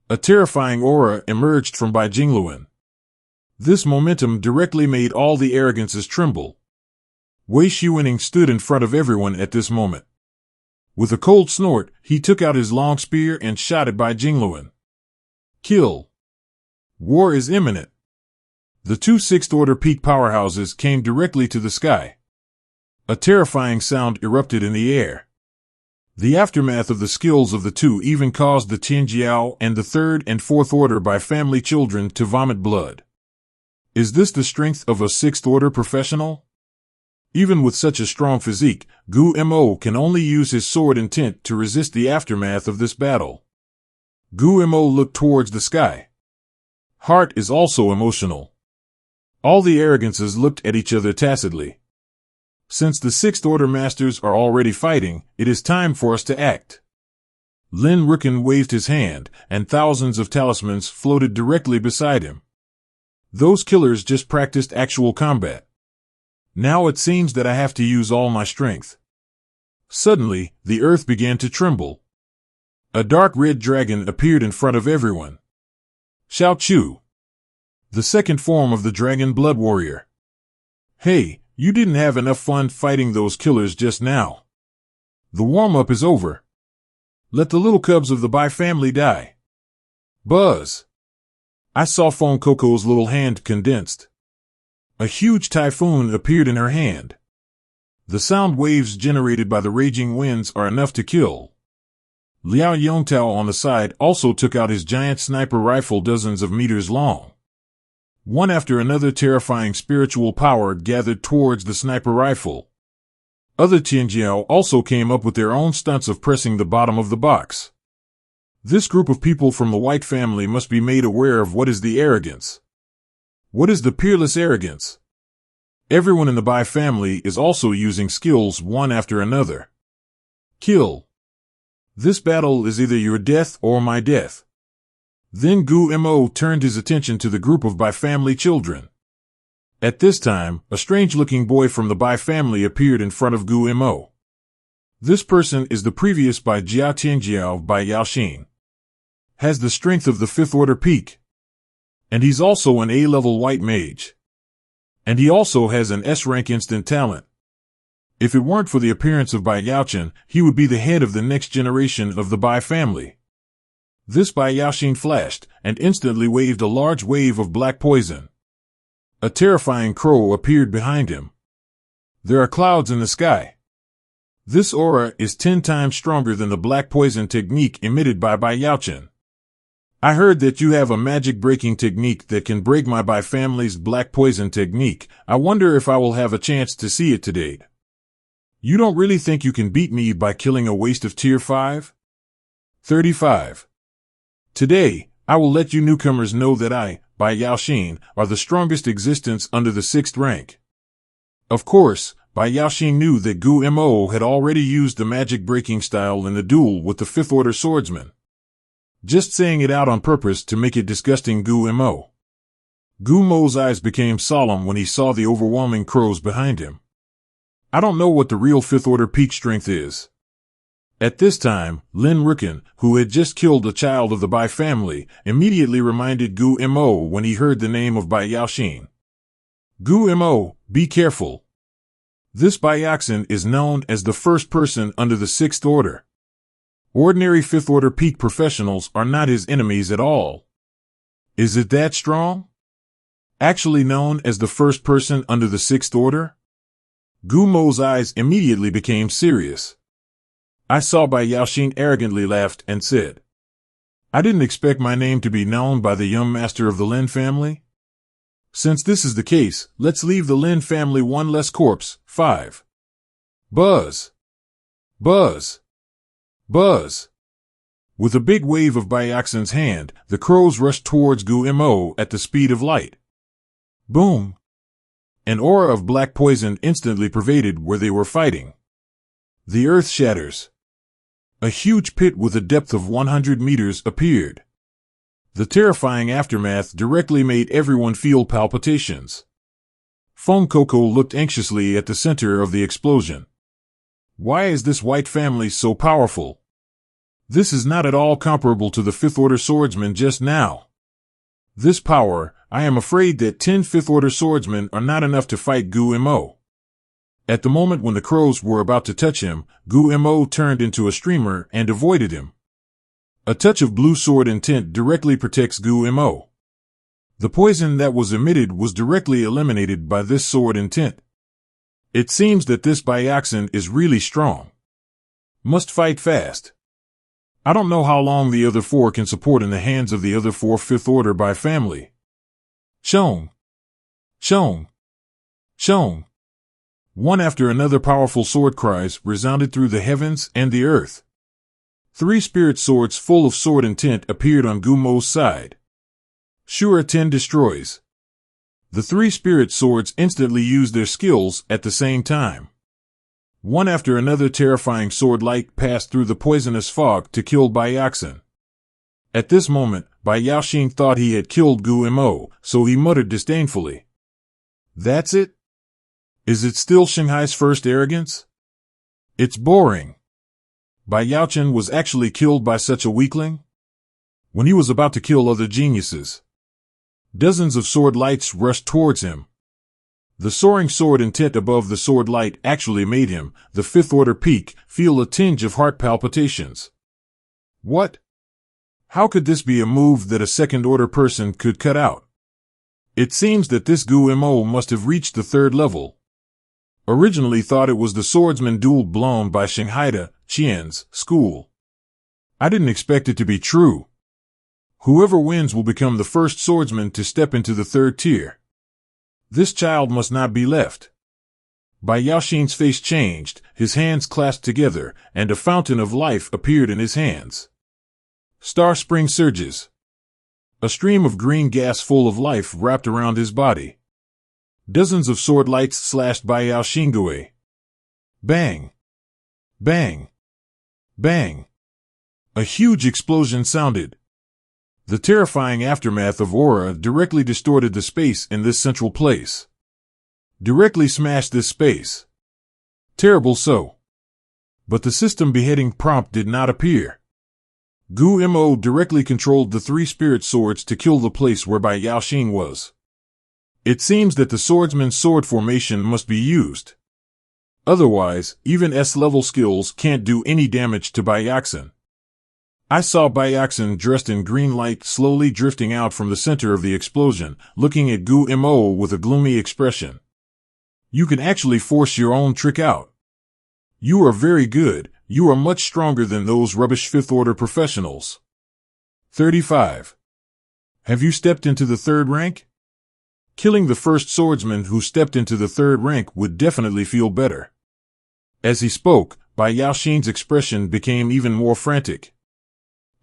A terrifying aura emerged from Bai Jingluan. This momentum directly made all the arrogances tremble. Wei Shiwening stood in front of everyone at this moment. With a cold snort, he took out his long spear and shot at Bai Jingluan. Kill. War is imminent. The 2 sixth-order peak powerhouses came directly to the sky. A terrifying sound erupted in the air. The aftermath of the skills of the two even caused the Tianjiao and the 3rd and 4th order Bai family children to vomit blood. Is this the strength of a 6th-order professional? Even with such a strong physique, Gu Mo can only use his sword intent to resist the aftermath of this battle. Gu Mo looked towards the sky. Heart is also emotional. All the arrogances looked at each other tacitly. Since the 6th order masters are already fighting, it is time for us to act. Lin Rukin waved his hand, and thousands of talismans floated directly beside him. Those killers just practiced actual combat. Now it seems that I have to use all my strength. Suddenly, the earth began to tremble. A dark red dragon appeared in front of everyone. Xiao Chu. The second form of the dragon blood warrior. Hey, you didn't have enough fun fighting those killers just now. The warm-up is over. Let the little cubs of the Bai family die. Buzz. I saw Fong Coco's little hand condensed. A huge typhoon appeared in her hand. The sound waves generated by the raging winds are enough to kill. Liao Yongtao on the side also took out his giant sniper rifle dozens of meters long. One after another terrifying spiritual power gathered towards the sniper rifle. Other Tianjiao also came up with their own stunts of pressing the bottom of the box. This group of people from the White family must be made aware of what is the arrogance. What is the peerless arrogance? Everyone in the Bai family is also using skills one after another. Kill. This battle is either your death or my death. Then Gu Mo turned his attention to the group of Bai family children. At this time, a strange-looking boy from the Bai family appeared in front of Gu Mo. This person is the previous Bai Jia Tianjiao Bai Yaoxin. Has the strength of the 5th order peak. And he's also an A-level white mage. And he also has an S-rank instant talent. If it weren't for the appearance of Bai Yaoxian, he would be the head of the next generation of the Bai family. This Bai Yaoxin flashed, and instantly waved a large wave of black poison. A terrifying crow appeared behind him. There are clouds in the sky. This aura is 10 times stronger than the black poison technique emitted by Bai Yaoxian. I heard that you have a magic breaking technique that can break my Bai family's black poison technique. I wonder if I will have a chance to see it today. You don't really think you can beat me by killing a waste of tier 5? 35. Today, I will let you newcomers know that I, Bai Yaoxin, are the strongest existence under the 6th rank. Of course, Bai Yaoxin knew that Gu Mo had already used the magic breaking style in the duel with the 5th order swordsman. Just saying it out on purpose to make it disgusting Gu Mo. Gu Mo's eyes became solemn when he saw the overwhelming crows behind him. I don't know what the real 5th order peak strength is. At this time, Lin Riken, who had just killed a child of the Bai family, immediately reminded Gu Mo when he heard the name of Bai Yaoxin. Gu Mo, be careful. This Bai Yaoxin is known as the first person under the 6th order. Ordinary 5th order peak professionals are not his enemies at all. Is it that strong? Actually known as the first person under the 6th order? Gu Mo's eyes immediately became serious. I saw Bai Yaoxin arrogantly laughed and said, I didn't expect my name to be known by the young master of the Lin family. Since this is the case, let's leave the Lin family one less corpse. 5. Buzz. Buzz. Buzz. With a big wave of Bai Yaoxin's hand, the crows rushed towards Gu Mo at the speed of light. Boom. An aura of black poison instantly pervaded where they were fighting. The earth shatters. A huge pit with a depth of 100 meters appeared. The terrifying aftermath directly made everyone feel palpitations. Feng Coco looked anxiously at the center of the explosion. Why is this white family so powerful? This is not at all comparable to the 5th order swordsman just now. This power, I am afraid that 10 5th order swordsmen are not enough to fight Gu Mo. At the moment when the crows were about to touch him, Gu Mo turned into a streamer and avoided him. A touch of blue sword intent directly protects Gu Mo. The poison that was emitted was directly eliminated by this sword intent. It seems that this Bai Yaoxin is really strong. Must fight fast. I don't know how long the other 4 can support in the hands of the other 4 5th order Bai family. Shong. Shong. Shong. One after another powerful sword cries resounded through the heavens and the earth. 3 spirit swords full of sword intent appeared on Gu Mo's side. Shura 10 destroys. The 3 spirit swords instantly used their skills at the same time. One after another terrifying sword light passed through the poisonous fog to kill Bai Yaoxin. At this moment, Bai Yaoxin thought he had killed Gu Mo, so he muttered disdainfully. That's it? Is it still Shanghai's first arrogance? It's boring. Bai Yaoxian was actually killed by such a weakling? When he was about to kill other geniuses. Dozens of sword lights rushed towards him. The soaring sword intent above the sword light actually made him, the 5th order peak, feel a tinge of heart palpitations. What? How could this be a move that a 2nd order person could cut out? It seems that this Gu Mo must have reached the 3rd level. Originally thought it was the swordsman duel blown by Shanghai Qian's school. I didn't expect it to be true. Whoever wins will become the first swordsman to step into the third tier. This child must not be left. Bai Yaoxin's face changed, his hands clasped together, and a fountain of life appeared in his hands. Star spring surges. A stream of green gas full of life wrapped around his body. Dozens of sword lights slashed Bai Yaoxin away. Bang! Bang! Bang! A huge explosion sounded. The terrifying aftermath of aura directly distorted the space in this central place. Directly smashed this space. Terrible so. But the system beheading prompt did not appear. Gu Mo directly controlled the three spirit swords to kill the place where Bai Yaoxin was. It seems that the swordsman's sword formation must be used. Otherwise, even S-level skills can't do any damage to Bai Yaoxin. I saw Bai Yaoxin dressed in green light slowly drifting out from the center of the explosion, looking at Gu Mo with a gloomy expression. You can actually force your own trick out. You are very good. You are much stronger than those rubbish fifth-order professionals. 35. Have you stepped into the third rank? Killing the first swordsman who stepped into the third rank would definitely feel better. As he spoke, Bai Yaoxin's expression became even more frantic.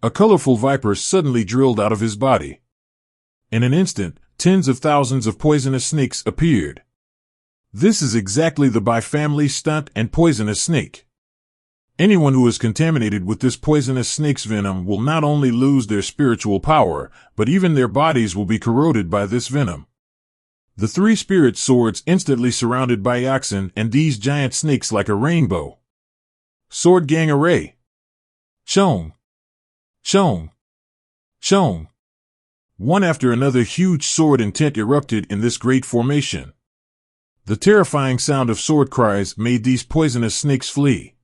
A colorful viper suddenly drilled out of his body. In an instant, tens of thousands of poisonous snakes appeared. This is exactly the Bai family stunt and poisonous snake. Anyone who is contaminated with this poisonous snake's venom will not only lose their spiritual power, but even their bodies will be corroded by this venom. The three spirit swords instantly surrounded Bai Yaoxin and these giant snakes like a rainbow. Sword gang array. Chong. Chong. Chong. One after another huge sword intent erupted in this great formation. The terrifying sound of sword cries made these poisonous snakes flee.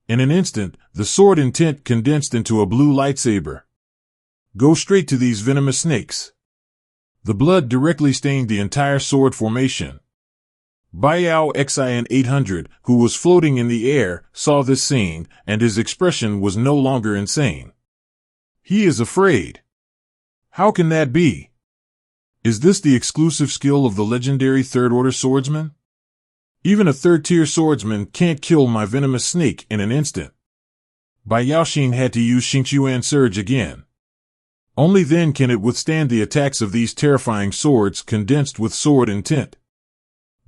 In an instant, the sword intent condensed into a blue lightsaber. Go straight to these venomous snakes. The blood directly stained the entire sword formation. Bai Yaoxin 800, who was floating in the air, saw this scene, and his expression was no longer insane. He is afraid. How can that be? Is this the exclusive skill of the legendary third-order swordsman? Even a third-tier swordsman can't kill my venomous snake in an instant. Bai Yaoxin had to use Xingqiuan Surge again. Only then can it withstand the attacks of these terrifying swords condensed with sword intent.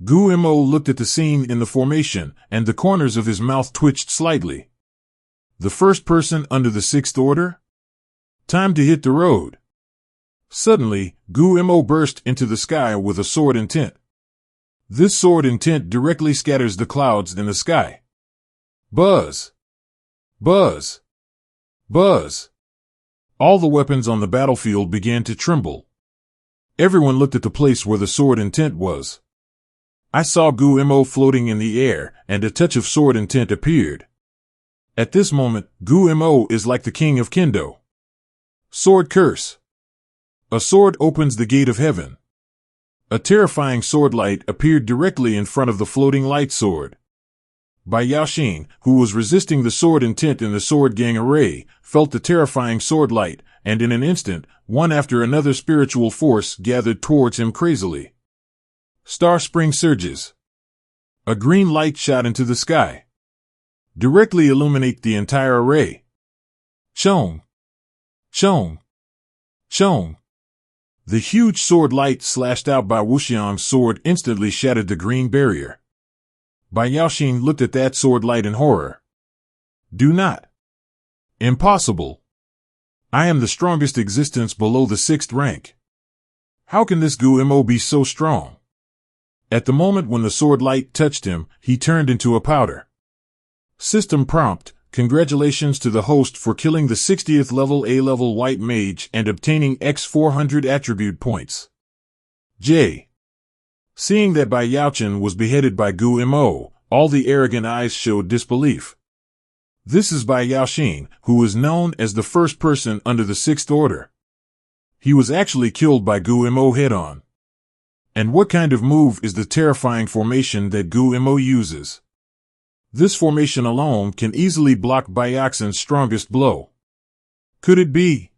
Gu Mo looked at the scene in the formation, and the corners of his mouth twitched slightly. The first person under the sixth order? Time to hit the road. Suddenly, Gu Mo burst into the sky with a sword intent. This sword intent directly scatters the clouds in the sky. Buzz! Buzz! Buzz! All the weapons on the battlefield began to tremble. Everyone looked at the place where the sword intent was. I saw Gu Mo floating in the air, and a touch of sword intent appeared. At this moment, Gu Mo is like the king of Kendo. Sword curse. A sword opens the gate of heaven. A terrifying sword light appeared directly in front of the floating light sword. Bai Yaoxin, who was resisting the sword intent in the sword gang array, felt the terrifying sword light, and in an instant, one after another spiritual force gathered towards him crazily. Star spring surges. A green light shot into the sky. Directly illuminate the entire array. Chong. Chong. Chong. The huge sword light slashed out by Wuxiang's sword instantly shattered the green barrier. Bai Yaoxin looked at that sword light in horror. Do not. Impossible. I am the strongest existence below the sixth rank. How can this Gu Mo be so strong? At the moment when the sword light touched him, he turned into a powder. System prompt: congratulations to the host for killing the 60th level A-level white mage and obtaining X400 attribute points. J. Seeing that Bai Yaoxin was beheaded by Gu Mo, all the arrogant eyes showed disbelief. This is Bai Yaoxin, who is known as the first person under the sixth order. He was actually killed by Gu Mo head-on. And what kind of move is the terrifying formation that Gu Mo uses? This formation alone can easily block Bai Yaoxin's strongest blow. Could it be?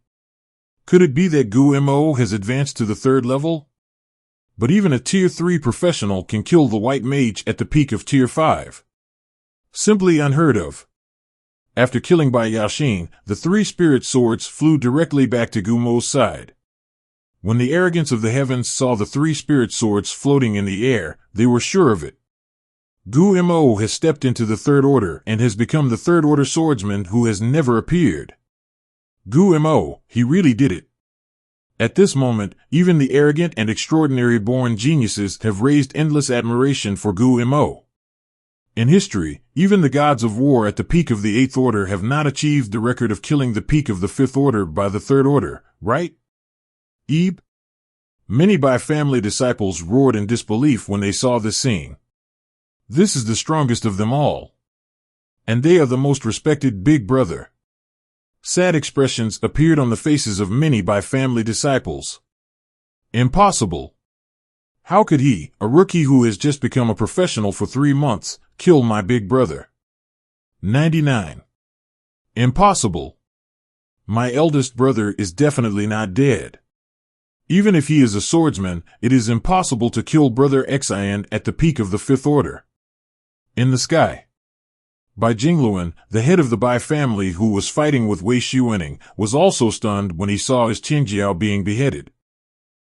Could it be that Gu Mo has advanced to the third level? But even a Tier 3 professional can kill the white mage at the peak of Tier 5. Simply unheard of. After killing by Jianxian, the 3 spirit swords flew directly back to Gu Mo's side. When the arrogance of the heavens saw the 3 spirit swords floating in the air, they were sure of it. Gu Mo has stepped into the Third Order and has become the Third Order swordsman who has never appeared. Gu Mo, he really did it. At this moment, even the arrogant and extraordinary-born geniuses have raised endless admiration for Gu Mo. In history, even the gods of war at the peak of the Eighth Order have not achieved the record of killing the peak of the Fifth Order by the Third Order, right? Ebe? Many Bai family disciples roared in disbelief when they saw this scene. This is the strongest of them all. And they are the most respected big brother. Sad expressions appeared on the faces of many Bai family disciples. Impossible. How could he, a rookie who has just become a professional for 3 months, kill my big brother? 99. Impossible. My eldest brother is definitely not dead. Even if he is a swordsman, it is impossible to kill Brother Jianxian at the peak of the Fifth Order. In the sky. Bai Jingluan, the head of the Bai family who was fighting with Wei Xuening, was also stunned when he saw his Qingjiao being beheaded.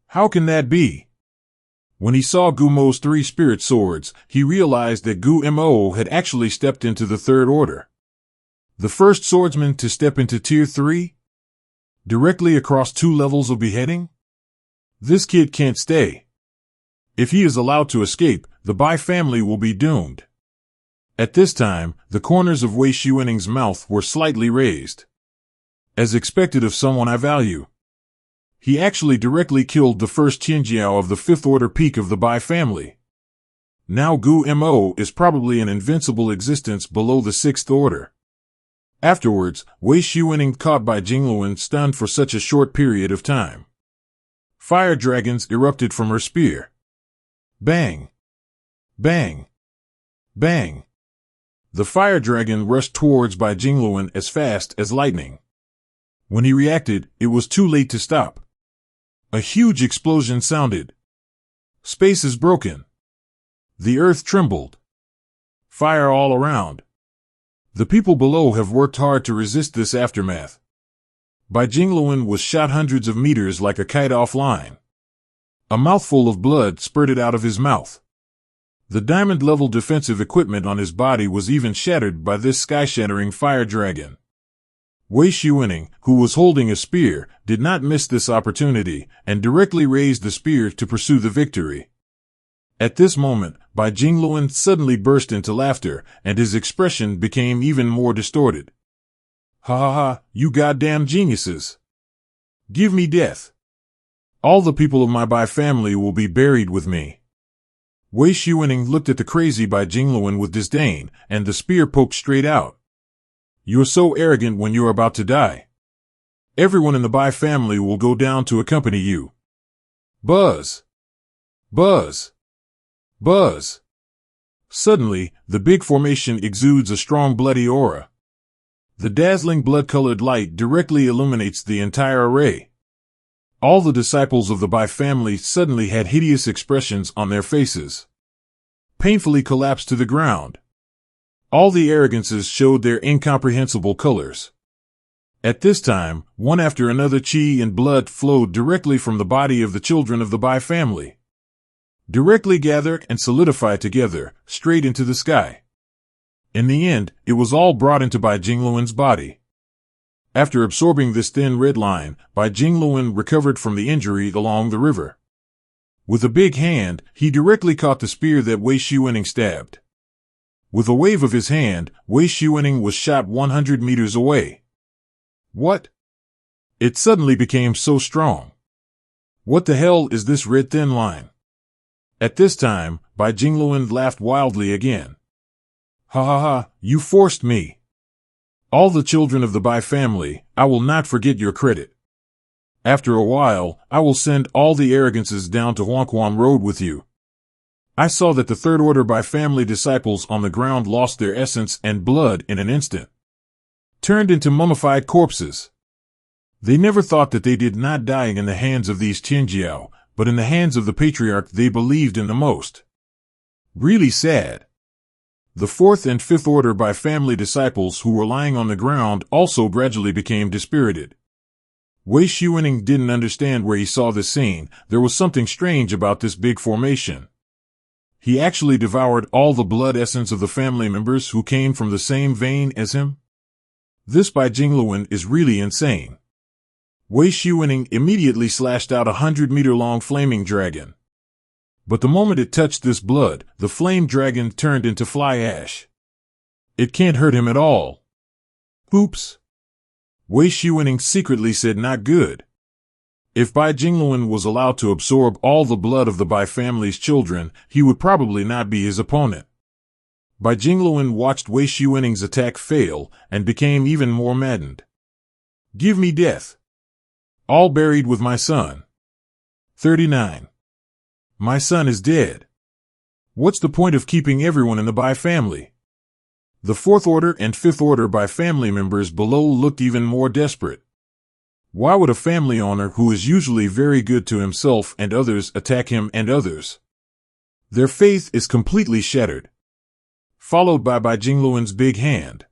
How can that be? When he saw Gu Mo's 3 spirit swords, he realized that Gu Mo had actually stepped into the Third Order. The first swordsman to step into Tier 3? Directly across 2 levels of beheading? This kid can't stay. If he is allowed to escape, the Bai family will be doomed. At this time, the corners of Wei Xuening's mouth were slightly raised. As expected of someone I value. He actually directly killed the first Qingjiao of the Fifth Order peak of the Bai family. Now Gu Mo is probably an invincible existence below the Sixth Order. Afterwards, Wei Xuening caught Bai Jingluan stunned for such a short period of time. Fire dragons erupted from her spear. Bang! Bang! Bang! The fire dragon rushed towards Bai Jingluan as fast as lightning. When he reacted, it was too late to stop. A huge explosion sounded. Space is broken. The earth trembled. Fire all around. The people below have worked hard to resist this aftermath. Bai Jingluan was shot hundreds of meters like a kite offline. A mouthful of blood spurted out of his mouth. The diamond-level defensive equipment on his body was even shattered by this sky-shattering fire dragon. Wei Xuening, who was holding a spear, did not miss this opportunity, and directly raised the spear to pursue the victory. At this moment, Bai Jingluan suddenly burst into laughter, and his expression became even more distorted. Ha ha ha, you goddamn geniuses! Give me death! All the people of my Bai family will be buried with me. Wei Xuening looked at the crazy Bai Jingluan with disdain, and the spear poked straight out. You're so arrogant when you're about to die. Everyone in the Bai family will go down to accompany you. Buzz! Buzz! Buzz! Suddenly, the big formation exudes a strong bloody aura. The dazzling blood-colored light directly illuminates the entire array. All the disciples of the Bai family suddenly had hideous expressions on their faces. Painfully collapsed to the ground. All the arrogances showed their incomprehensible colors. At this time, one after another qi and blood flowed directly from the body of the children of the Bai family. Directly gathered and solidified together, straight into the sky. In the end, it was all brought into Bai Jingluan's body. After absorbing this thin red line, Bai Jingluan recovered from the injury along the river. With a big hand, he directly caught the spear that Wei Xuening stabbed. With a wave of his hand, Wei Xuening was shot 100 meters away. What? It suddenly became so strong. What the hell is this red thin line? At this time, Bai Jingluan laughed wildly again. Ha ha ha, you forced me. All the children of the Bai family, I will not forget your credit. After a while, I will send all the arrogances down to Huaxia Road with you. I saw that the Third Order Bai family disciples on the ground lost their essence and blood in an instant. Turned into mummified corpses. They never thought that they did not die in the hands of these Tianjiao, but in the hands of the patriarch they believed in the most. Really sad. The fourth and fifth order by family disciples who were lying on the ground also gradually became dispirited. Wei Xuanning didn't understand where he saw this scene. There was something strange about this big formation. He actually devoured all the blood essence of the family members who came from the same vein as him. This Bai Jingluan is really insane. Wei Xuanning immediately slashed out 100-meter-long flaming dragon. But the moment it touched this blood, the flame dragon turned into fly ash. It can't hurt him at all. Oops. Wei Xuanning secretly said not good. If Bai Jingluan was allowed to absorb all the blood of the Bai family's children, he would probably not be his opponent. Bai Jingluan watched Wei Xuanning's attack fail and became even more maddened. Give me death. All buried with my son. 39. My son is dead. What's the point of keeping everyone in the Bai family? The fourth order and fifth order Bai family members below looked even more desperate. Why would a family owner who is usually very good to himself and others attack him and others? Their faith is completely shattered. Followed by Bai Jingluan's big hand.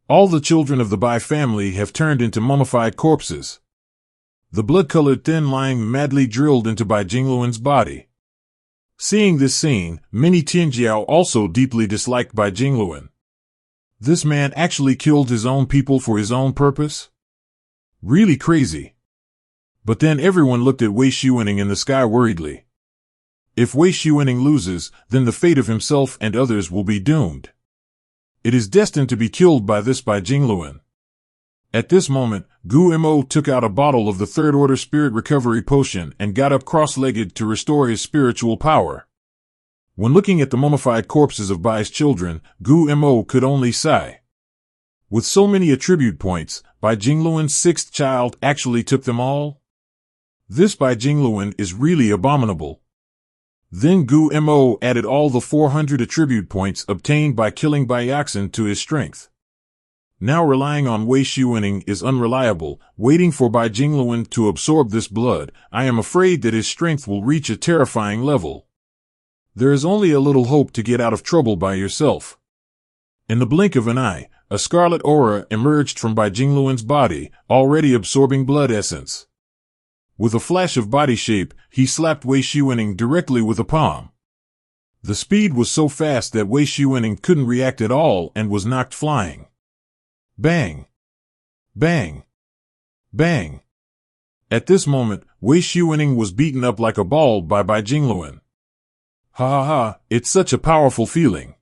All the children of the Bai family have turned into mummified corpses. The blood-colored thin line madly drilled into Bai Jingluan's body. Seeing this scene, many Tianjiao also deeply disliked Bai Jingluan. This man actually killed his own people for his own purpose? Really crazy. But then everyone looked at Wei Xuanning in the sky worriedly. If Wei Xuanning loses, then the fate of himself and others will be doomed. It is destined to be killed by this Bai Jingluan. At this moment, Gu Mo took out a bottle of the third order spirit recovery potion and got up cross-legged to restore his spiritual power. When looking at the mummified corpses of Bai's children, Gu Mo could only sigh. With so many attribute points, Bai Jingluan's sixth child actually took them all? This Bai Jingluan is really abominable. Then Gu Mo added all the 400 attribute points obtained by killing Bai Yaxin to his strength. Now relying on Wei Xuanning is unreliable. Waiting for Bai Jingluan to absorb this blood, I am afraid that his strength will reach a terrifying level. There is only a little hope to get out of trouble by yourself. In the blink of an eye, a scarlet aura emerged from Bai Jingluan's body, already absorbing blood essence. With a flash of body shape, he slapped Wei Xuanning directly with a palm. The speed was so fast that Wei Xuanning couldn't react at all and was knocked flying. Bang! Bang! Bang! At this moment, Wei Xuanning was beaten up like a ball by Bai Jingluan. Ha ha ha, it's such a powerful feeling.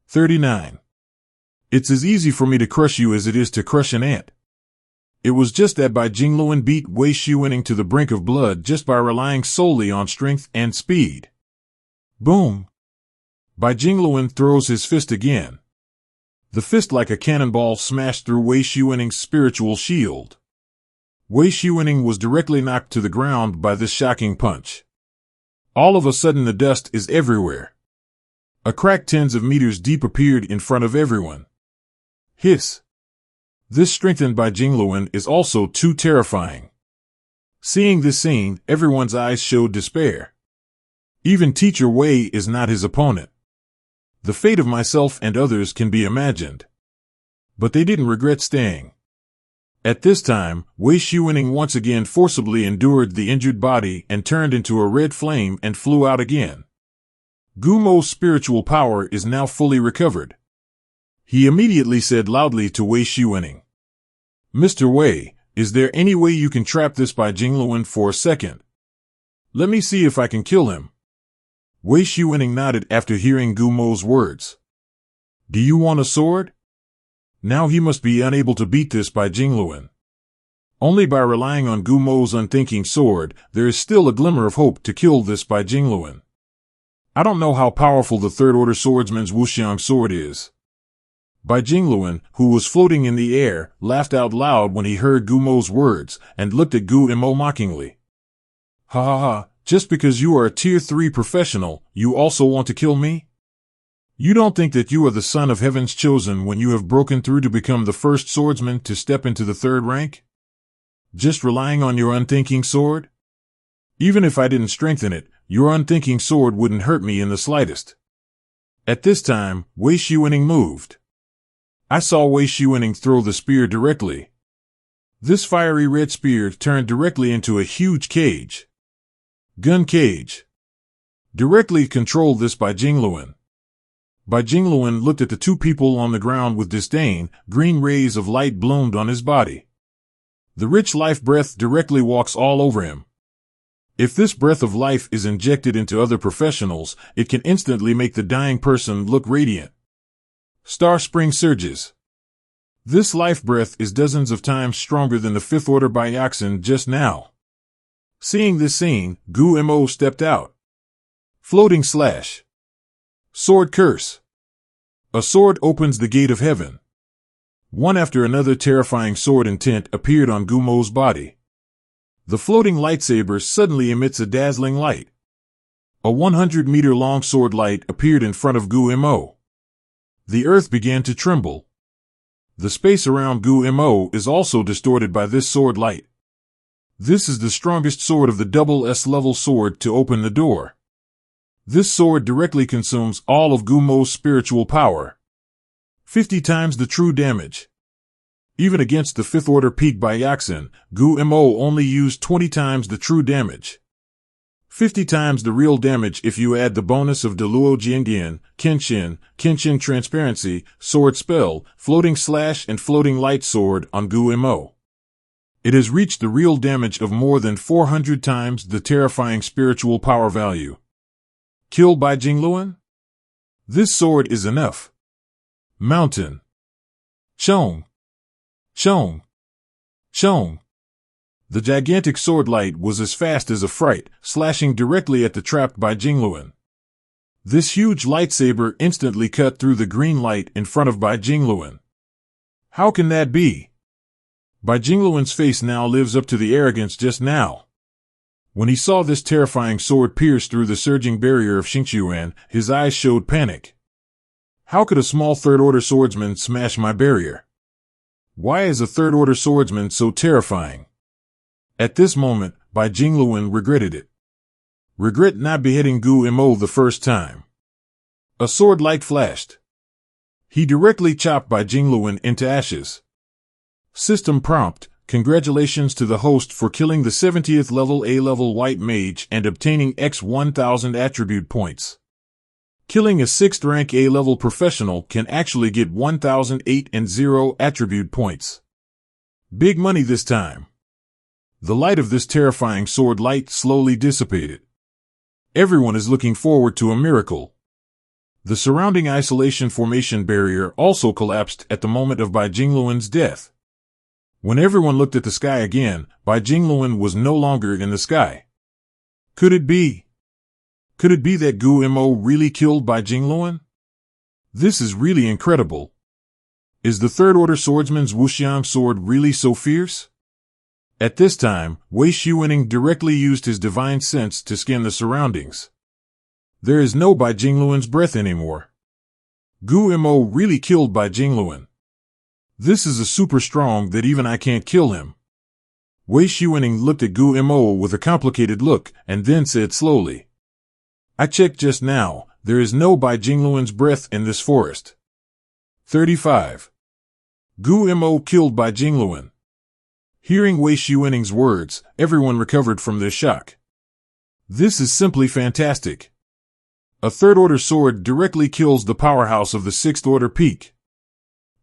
39. It's as easy for me to crush you as it is to crush an ant. It was just that Bai Jingluan beat Wei Xuanning to the brink of blood just by relying solely on strength and speed. Boom! Bai Jingluan throws his fist again. The fist like a cannonball smashed through Wei Xuanning's spiritual shield. Wei Xuanning was directly knocked to the ground by this shocking punch. All of a sudden the dust is everywhere. A crack tens of meters deep appeared in front of everyone. Hiss! This strengthened Bai Jingluan is also too terrifying. Seeing this scene, everyone's eyes showed despair. Even Teacher Wei is not his opponent. The fate of myself and others can be imagined. But they didn't regret staying. At this time, Wei Xuanning once again forcibly endured the injured body and turned into a red flame and flew out again. Gu Mo's spiritual power is now fully recovered. He immediately said loudly to Wei Xuanning, Mr. Wei, is there any way you can trap this Bai Jingluan for a second? Let me see if I can kill him. Wei Xuanning nodded after hearing Gu Mo's words. Do you want a sword? Now he must be unable to beat this Bai Jingluan. Only by relying on Gu Mo's unthinking sword, there is still a glimmer of hope to kill this Bai Jingluan. I don't know how powerful the third order swordsman's wuxiang sword is. Bai Jingluan, who was floating in the air, laughed out loud when he heard Gu Mo's words and looked at Gu Mo mockingly. Ha ha ha, just because you are a tier 3 professional, you also want to kill me? You don't think that you are the son of heaven's chosen when you have broken through to become the first swordsman to step into the third rank? Just relying on your unthinking sword? Even if I didn't strengthen it, your unthinking sword wouldn't hurt me in the slightest. At this time, Wei Shiwening moved. I saw Wei Shiwening throw the spear directly. This fiery red spear turned directly into a huge cage. Gun cage. Directly controlled this by Jingluan. Bai Jingluan looked at the two people on the ground with disdain. Green rays of light bloomed on his body. The rich life breath directly walks all over him. If this breath of life is injected into other professionals, it can instantly make the dying person look radiant. Star Spring surges. This life breath is dozens of times stronger than the fifth order Jianxian just now. Seeing this scene, Gu Mo stepped out. Floating slash. Sword curse. A sword opens the gate of heaven. One after another terrifying sword intent appeared on Gu Mo's body. The floating lightsaber suddenly emits a dazzling light. A 100-meter-long sword light appeared in front of Gu Mo. The earth began to tremble. The space around Gu Mo is also distorted by this sword light. This is the strongest sword of the double S-level sword to open the door. This sword directly consumes all of Gu Mo's spiritual power. 50 times the true damage. Even against the fifth order peak by Jianxian, Gu Mo only used 20 times the true damage. 50 times the real damage if you add the bonus of Deluo Jianxian, Kenshin Transparency, Sword Spell, Floating Slash and Floating Light Sword on Gu Mo. It has reached the real damage of more than 400 times the terrifying spiritual power value. Killed by Jingluan? This sword is enough. Mountain. Chong. Chong. Chong. The gigantic sword light was as fast as a fright, slashing directly at the trapped by Jingluan. This huge lightsaber instantly cut through the green light in front of Bai Jingluan. How can that be? Bai Jingluan's face now lives up to the arrogance just now. When he saw this terrifying sword pierce through the surging barrier of Xingqiuan, his eyes showed panic. How could a small third-order swordsman smash my barrier? Why is a third-order swordsman so terrifying? At this moment, Bai Jingluan regretted it. Regret not beheading Gu Mo the first time. A sword light flashed. He directly chopped Bai Jingluan into ashes. System prompt: congratulations to the host for killing the 70th level A-level white mage and obtaining X 1000 attribute points. Killing a 6th rank A-level professional can actually get 1008 and 0 attribute points. Big money this time. The light of this terrifying sword light slowly dissipated. Everyone is looking forward to a miracle. The surrounding isolation formation barrier also collapsed at the moment of Bai Jingluan's death. When everyone looked at the sky again, Bai Jingluan was no longer in the sky. Could it be? Could it be that Gu Mo really killed Bai Jingluan? This is really incredible. Is the third-order swordsman's Wuxiang sword really so fierce? At this time, Wei Shiwening directly used his divine sense to scan the surroundings. There is no Bai Jingluan's breath anymore. Gu Mo really killed Bai Jingluan. This is a super strong that even I can't kill him. Wei Shiwening looked at Gu Mo with a complicated look and then said slowly, I checked just now, there is no Bai Jingluan's breath in this forest. 35. Gu Mo killed Bai Jingluan. Hearing Wei Shiwening's words, everyone recovered from their shock. This is simply fantastic. A third-order sword directly kills the powerhouse of the 6th order peak.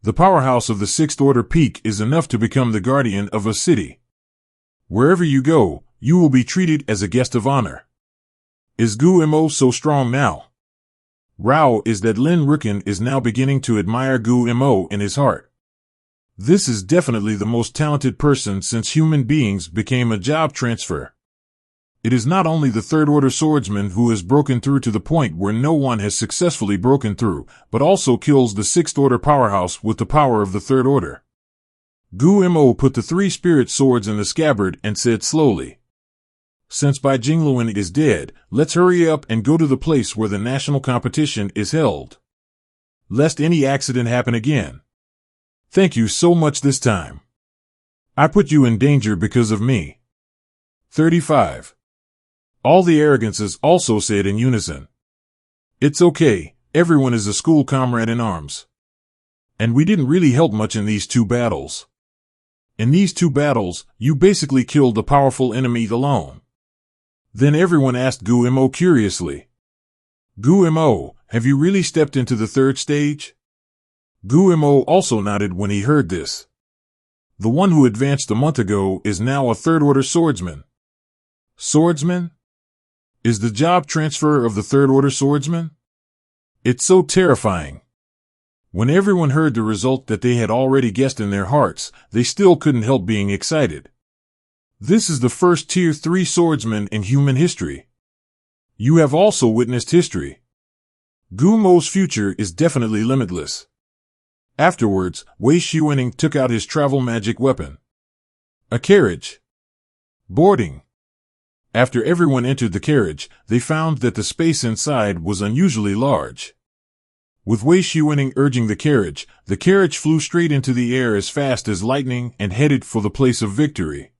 The powerhouse of the 6th order peak is enough to become the guardian of a city. Wherever you go, you will be treated as a guest of honor. Is Gu Mo so strong now? Rao is that Lin Rukin is now beginning to admire Gu Mo in his heart. This is definitely the most talented person since human beings became a job transfer. It is not only the third-order swordsman who has broken through to the point where no one has successfully broken through, but also kills the 6th order powerhouse with the power of the third order. Gu Mo put the 3 spirit swords in the scabbard and said slowly, Since Bai Jingluan is dead, let's hurry up and go to the place where the national competition is held. Lest any accident happen again. Thank you so much this time. I put you in danger because of me. 35. All the arrogances also said in unison. It's okay, everyone is a school comrade in arms. And we didn't really help much in these two battles. In these two battles, you basically killed the powerful enemy alone. Then everyone asked Gu Mo curiously. Gu Mo, have you really stepped into the third stage? Gu Mo also nodded when he heard this. The one who advanced a month ago is now a third-order swordsman. Swordsman? Is the job transfer of the third-order swordsman? It's so terrifying. When everyone heard the result that they had already guessed in their hearts, they still couldn't help being excited. This is the first Tier 3 swordsman in human history. You have also witnessed history. Gu Mo's future is definitely limitless. Afterwards, Wei Shiwening took out his travel magic weapon. A carriage. Boarding. After everyone entered the carriage, they found that the space inside was unusually large. With Wei Shiwening urging the carriage flew straight into the air as fast as lightning and headed for the place of victory.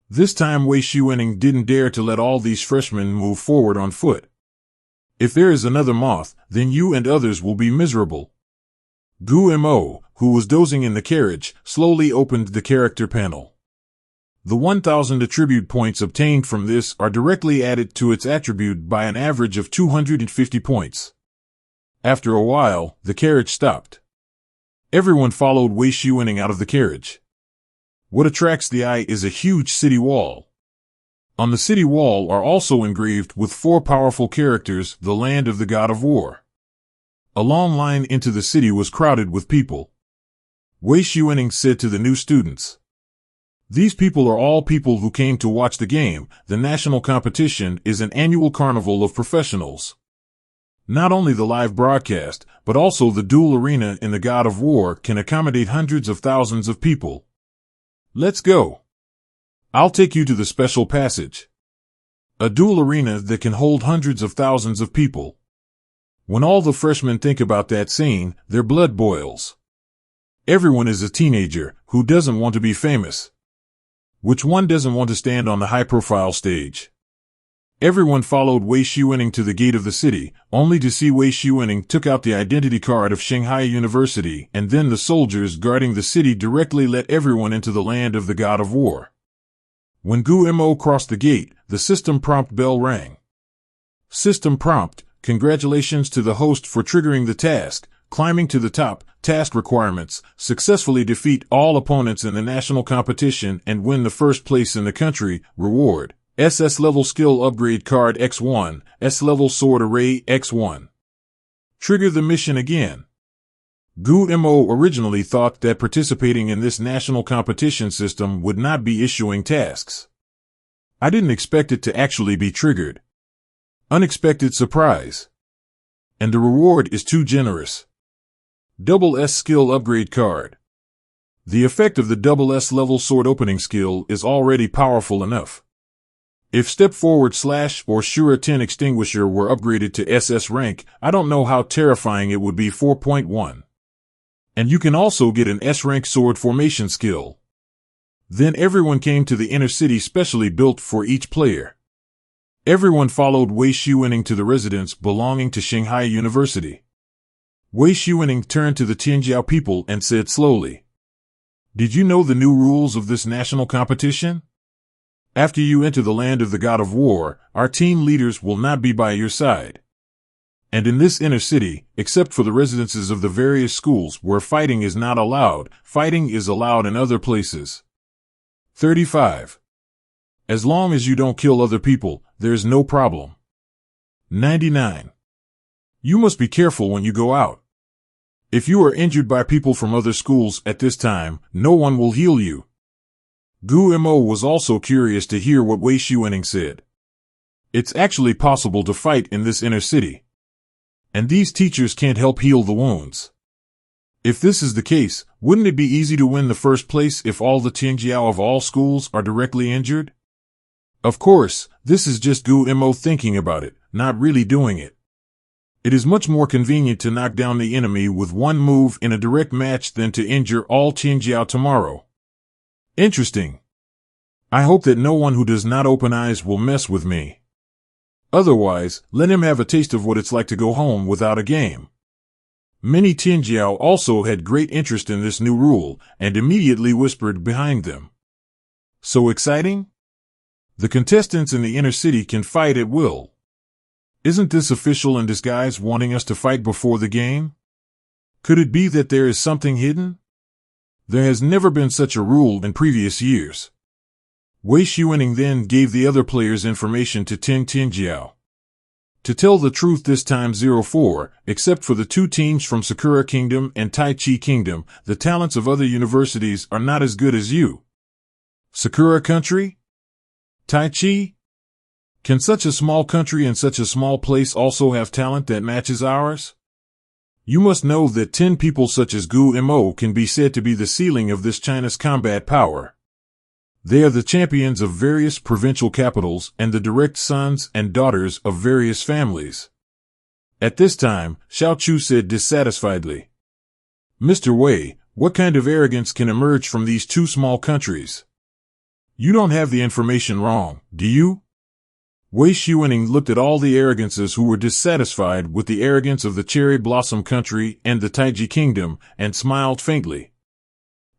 This time Wei Shiwening didn't dare to let all these freshmen move forward on foot. If there is another moth, then you and others will be miserable. Gu Mo, who was dozing in the carriage, slowly opened the character panel. The 1,000 attribute points obtained from this are directly added to its attribute by an average of 250 points. After a while, the carriage stopped. Everyone followed Wei Shiwening out of the carriage. What attracts the eye is a huge city wall. On the city wall are also engraved with 4 powerful characters, the land of the god of war. A long line into the city was crowded with people. Wei Shiwening said to the new students, "These people are all people who came to watch the game. The national competition is an annual carnival of professionals. Not only the live broadcast, but also the duel arena in the God of War can accommodate hundreds of thousands of people. Let's go. I'll take you to the special passage. A duel arena that can hold hundreds of thousands of people." When all the freshmen think about that scene, their blood boils. Everyone is a teenager who doesn't want to be famous. Which one doesn't want to stand on the high-profile stage? Everyone followed Wei Shiwening to the gate of the city, only to see Wei Shiwening took out the identity card of Shanghai University, and then the soldiers guarding the city directly let everyone into the land of the God of War. When Gu Mo crossed the gate, the system prompt bell rang. System prompt, congratulations to the host for triggering the task, climbing to the top, task requirements, successfully defeat all opponents in the national competition and win the first place in the country, reward. SS level skill upgrade card X1, S level sword array X1. Trigger the mission again. Gu Mo originally thought that participating in this national competition system would not be issuing tasks. I didn't expect it to actually be triggered. Unexpected surprise. And the reward is too generous. Double S skill upgrade card. The effect of the double S level sword opening skill is already powerful enough. If Step Forward / or Shura 10 Extinguisher were upgraded to SS rank, I don't know how terrifying it would be. 4.1. And you can also get an S rank sword formation skill. Then everyone came to the inner city specially built for each player. Everyone followed Wei Shiwening to the residence belonging to Shanghai University. Wei Shiwening turned to the Tianjiao people and said slowly, "Did you know the new rules of this national competition? After you enter the land of the God of War, our team leaders will not be by your side. And in this inner city, except for the residences of the various schools where fighting is not allowed, fighting is allowed in other places." 35. As long as you don't kill other people, there's no problem. 99. You must be careful when you go out. If you are injured by people from other schools at this time, no one will heal you. Gu Mo was also curious to hear what Wei Shiwening said. It's actually possible to fight in this inner city. And these teachers can't help heal the wounds. If this is the case, wouldn't it be easy to win the first place if all the Tianjiao of all schools are directly injured? Of course, this is just Gu Mo thinking about it, not really doing it. It is much more convenient to knock down the enemy with one move in a direct match than to injure all Tianjiao tomorrow. Interesting. I hope that no one who does not open eyes will mess with me. Otherwise, let him have a taste of what it's like to go home without a game. Many Tianjiao also had great interest in this new rule, and immediately whispered behind them. So exciting? The contestants in the inner city can fight at will. Isn't this official in disguise wanting us to fight before the game? Could it be that there is something hidden? There has never been such a rule in previous years. Wei Xuening then gave the other players information to Tianjiao. To tell the truth, this time 04, except for the two teams from Sakura Kingdom and Tai Chi Kingdom, the talents of other universities are not as good as you. Sakura Country? Tai Chi? Can such a small country and such a small place also have talent that matches ours? You must know that 10 people such as Gu Mo can be said to be the ceiling of this China's combat power. They are the champions of various provincial capitals and the direct sons and daughters of various families. At this time, Xiao Chu said dissatisfiedly, Mr. Wei, what kind of arrogance can emerge from these two small countries? You don't have the information wrong, do you? Wei Xuening looked at all the arrogances who were dissatisfied with the arrogance of the Cherry Blossom Country and the Taiji Kingdom, and smiled faintly.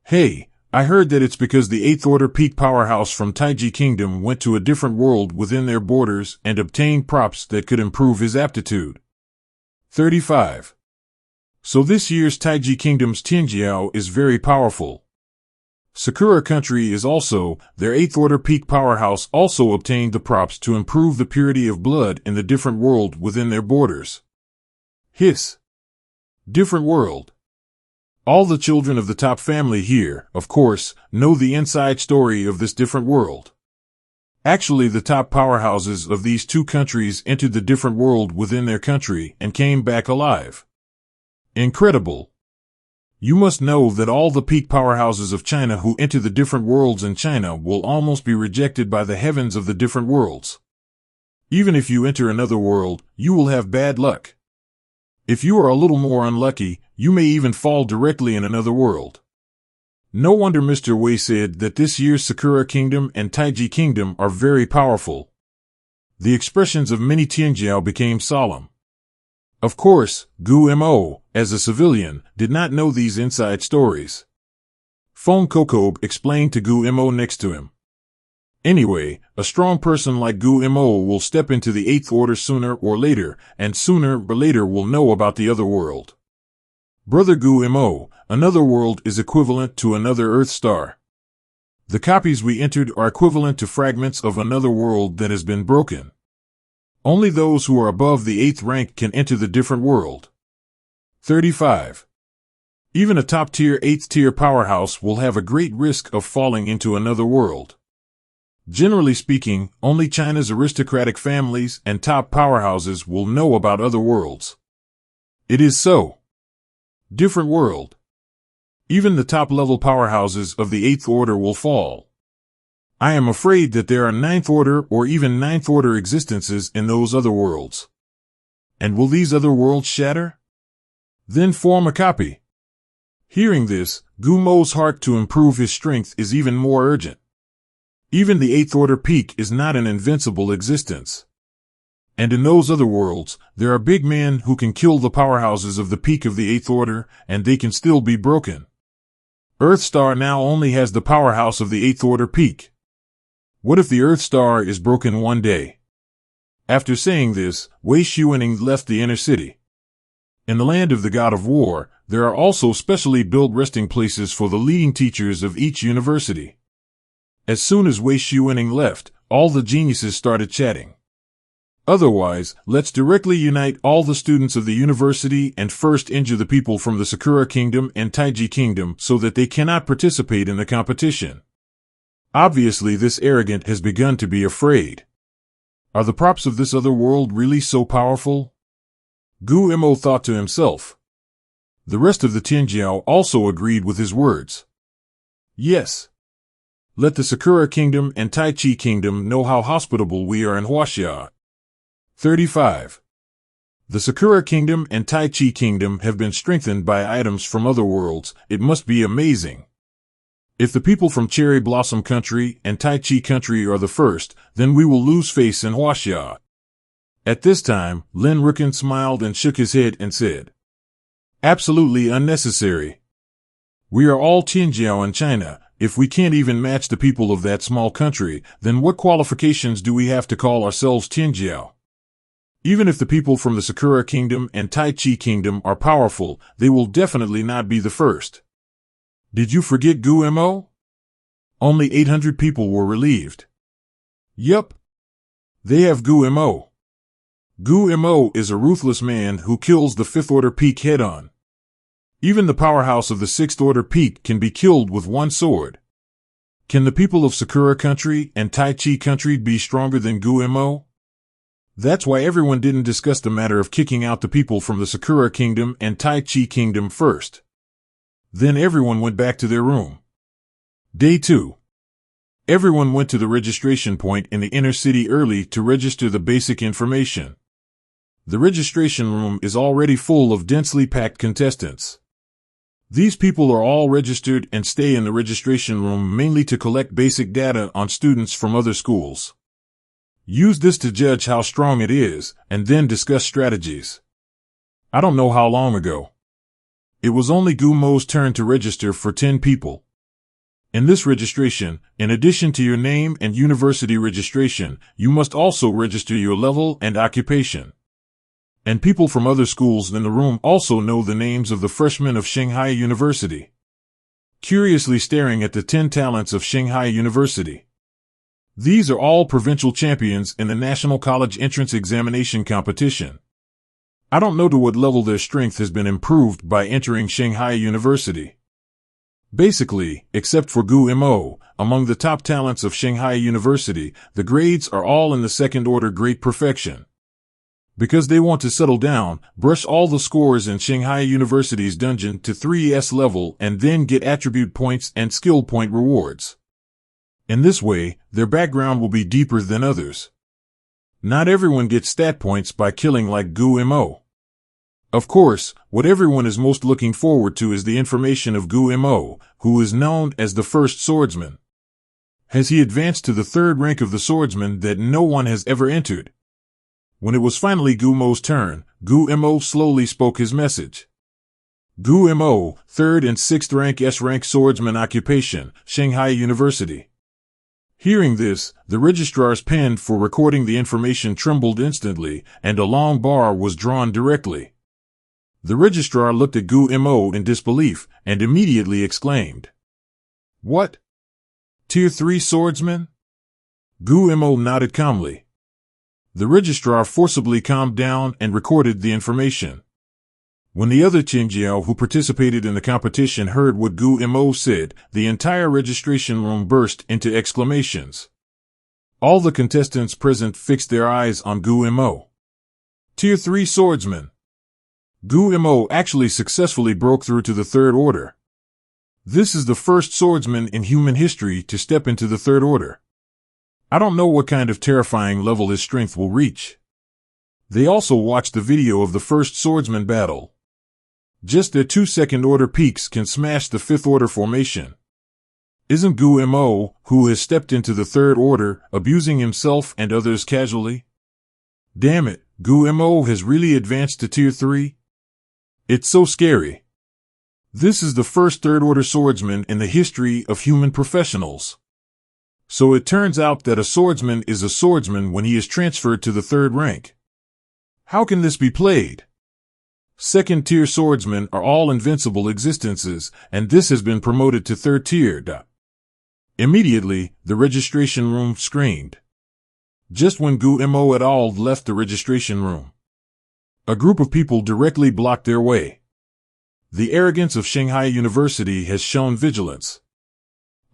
Hey, I heard that it's because the 8th Order peak powerhouse from Taiji Kingdom went to a different world within their borders and obtained props that could improve his aptitude. 35. So this year's Taiji Kingdom's Tianjiao is very powerful. Sakura Country is also, their 8th Order peak powerhouse also obtained the props to improve the purity of blood in the different world within their borders. Hiss. Different world. All the children of the top family here, of course, know the inside story of this different world. Actually, the top powerhouses of these two countries entered the different world within their country and came back alive. Incredible. You must know that all the peak powerhouses of China who enter the different worlds in China will almost be rejected by the heavens of the different worlds. Even if you enter another world, you will have bad luck. If you are a little more unlucky, you may even fall directly in another world. No wonder Mr. Wei said that this year's Sakura Kingdom and Taiji Kingdom are very powerful. The expressions of many Tianjiao became solemn. Of course, Gu Mo, as a civilian, did not know these inside stories. Feng Kokob explained to Gu Mo next to him. Anyway, a strong person like Gu Mo will step into the 8th Order sooner or later, and sooner or later will know about the other world. Brother Gu Mo, another world is equivalent to another Earth star. The copies we entered are equivalent to fragments of another world that has been broken. Only those who are above the 8th rank can enter the different world. 35. Even a top-tier 8th-tier powerhouse will have a great risk of falling into another world. Generally speaking, only China's aristocratic families and top powerhouses will know about other worlds. It is so. Different world. Even the top-level powerhouses of the 8th Order will fall. I am afraid that there are 9th Order or even 9th Order existences in those other worlds. And will these other worlds shatter? Then form a copy. Hearing this, Gu Mo's heart to improve his strength is even more urgent. Even the 8th Order peak is not an invincible existence. And in those other worlds, there are big men who can kill the powerhouses of the peak of the 8th Order, and they can still be broken. Earthstar now only has the powerhouse of the 8th Order peak. What if the Earthstar is broken one day? After saying this, Wei Xuening left the inner city. In the land of the God of War, there are also specially built resting places for the leading teachers of each university. As soon as Wei Xuening left, all the geniuses started chatting. Otherwise, let's directly unite all the students of the university and first injure the people from the Sakura Kingdom and Taiji Kingdom so that they cannot participate in the competition. Obviously, this arrogant has begun to be afraid. Are the props of this other world really so powerful? Gu Mo thought to himself. The rest of the Tianjiao also agreed with his words. Yes. Let the Sakura Kingdom and Tai Chi Kingdom know how hospitable we are in Huaxia. 35. The Sakura Kingdom and Tai Chi Kingdom have been strengthened by items from other worlds. It must be amazing. If the people from Cherry Blossom Country and Tai Chi Country are the first, then we will lose face in Huaxia. At this time, Lin Rukin smiled and shook his head and said, absolutely unnecessary. We are all Tianjiao in China. If we can't even match the people of that small country, then what qualifications do we have to call ourselves Tianjiao? Even if the people from the Sakura Kingdom and Tai Chi Kingdom are powerful, they will definitely not be the first. Did you forget Gu Mo? Only 800 people were relieved. Yup. They have Gu Mo. Gu Mo is a ruthless man who kills the Fifth Order Peak head-on. Even the powerhouse of the Sixth Order Peak can be killed with one sword. Can the people of Sakura Country and Tai Chi Country be stronger than Gu Mo? That's why everyone didn't discuss the matter of kicking out the people from the Sakura Kingdom and Tai Chi Kingdom first. Then everyone went back to their room. Day 2. Everyone went to the registration point in the inner city early to register the basic information. The registration room is already full of densely packed contestants. These people are all registered and stay in the registration room mainly to collect basic data on students from other schools. Use this to judge how strong it is, and then discuss strategies. I don't know how long ago. It was only Gu Mo's turn to register for 10 people. In this registration, in addition to your name and university registration, you must also register your level and occupation. And people from other schools in the room also know the names of the freshmen of Shanghai University. Curiously staring at the 10 talents of Shanghai University. These are all provincial champions in the National College Entrance Examination competition. I don't know to what level their strength has been improved by entering Shanghai University. Basically, except for Gu Mo, among the top talents of Shanghai University, the grades are all in the second order great perfection. Because they want to settle down, brush all the scores in Shanghai University's dungeon to 3S level and then get attribute points and skill point rewards. In this way, their background will be deeper than others. Not everyone gets stat points by killing like Gu Mo. Of course, what everyone is most looking forward to is the information of Gu Mo, who is known as the first swordsman. Has he advanced to the third rank of the swordsman that no one has ever entered? When it was finally Gu Mo's turn, Gu Mo slowly spoke his message. Gu Mo, 3rd and 6th rank S-rank swordsman occupation, Shanghai University. Hearing this, the registrar's pen for recording the information trembled instantly, and a long bar was drawn directly. The registrar looked at Gu Mo in disbelief, and immediately exclaimed, "What? Tier 3 swordsman?" Gu Mo nodded calmly. The registrar forcibly calmed down and recorded the information. When the other Tianjiao who participated in the competition heard what Gu Mo said, the entire registration room burst into exclamations. All the contestants present fixed their eyes on Gu Mo. Tier 3 swordsman. Gu Mo actually successfully broke through to the third order. This is the first swordsman in human history to step into the third order. I don't know what kind of terrifying level his strength will reach. They also watched the video of the first swordsman battle. Just their 2 second-order peaks can smash the 5th order formation. Isn't Gu Mo, who has stepped into the 3rd order, abusing himself and others casually? Damn it, Gu Mo has really advanced to Tier 3? It's so scary. This is the first 3rd order swordsman in the history of human professionals. So it turns out that a swordsman is a swordsman when he is transferred to the 3rd rank. How can this be played? Second-tier swordsmen are all invincible existences, and this has been promoted to 3rd tier. Immediately, the registration room screamed. Just when Gu Mo et al. Left the registration room, a group of people directly blocked their way. The arrogance of Shanghai University has shown vigilance.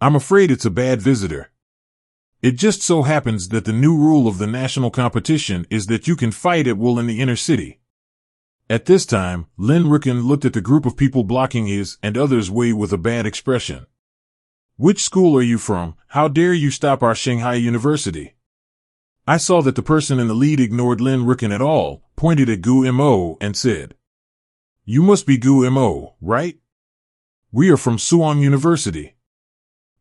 I'm afraid it's a bad visitor. It just so happens that the new rule of the national competition is that you can fight at will in the inner city. At this time, Lin Rukin looked at the group of people blocking his and others' way with a bad expression. Which school are you from? How dare you stop our Shanghai University? I saw that the person in the lead ignored Lin Rukin at all, pointed at Gu Mo and said, "You must be Gu Mo, right? We are from Suwon University."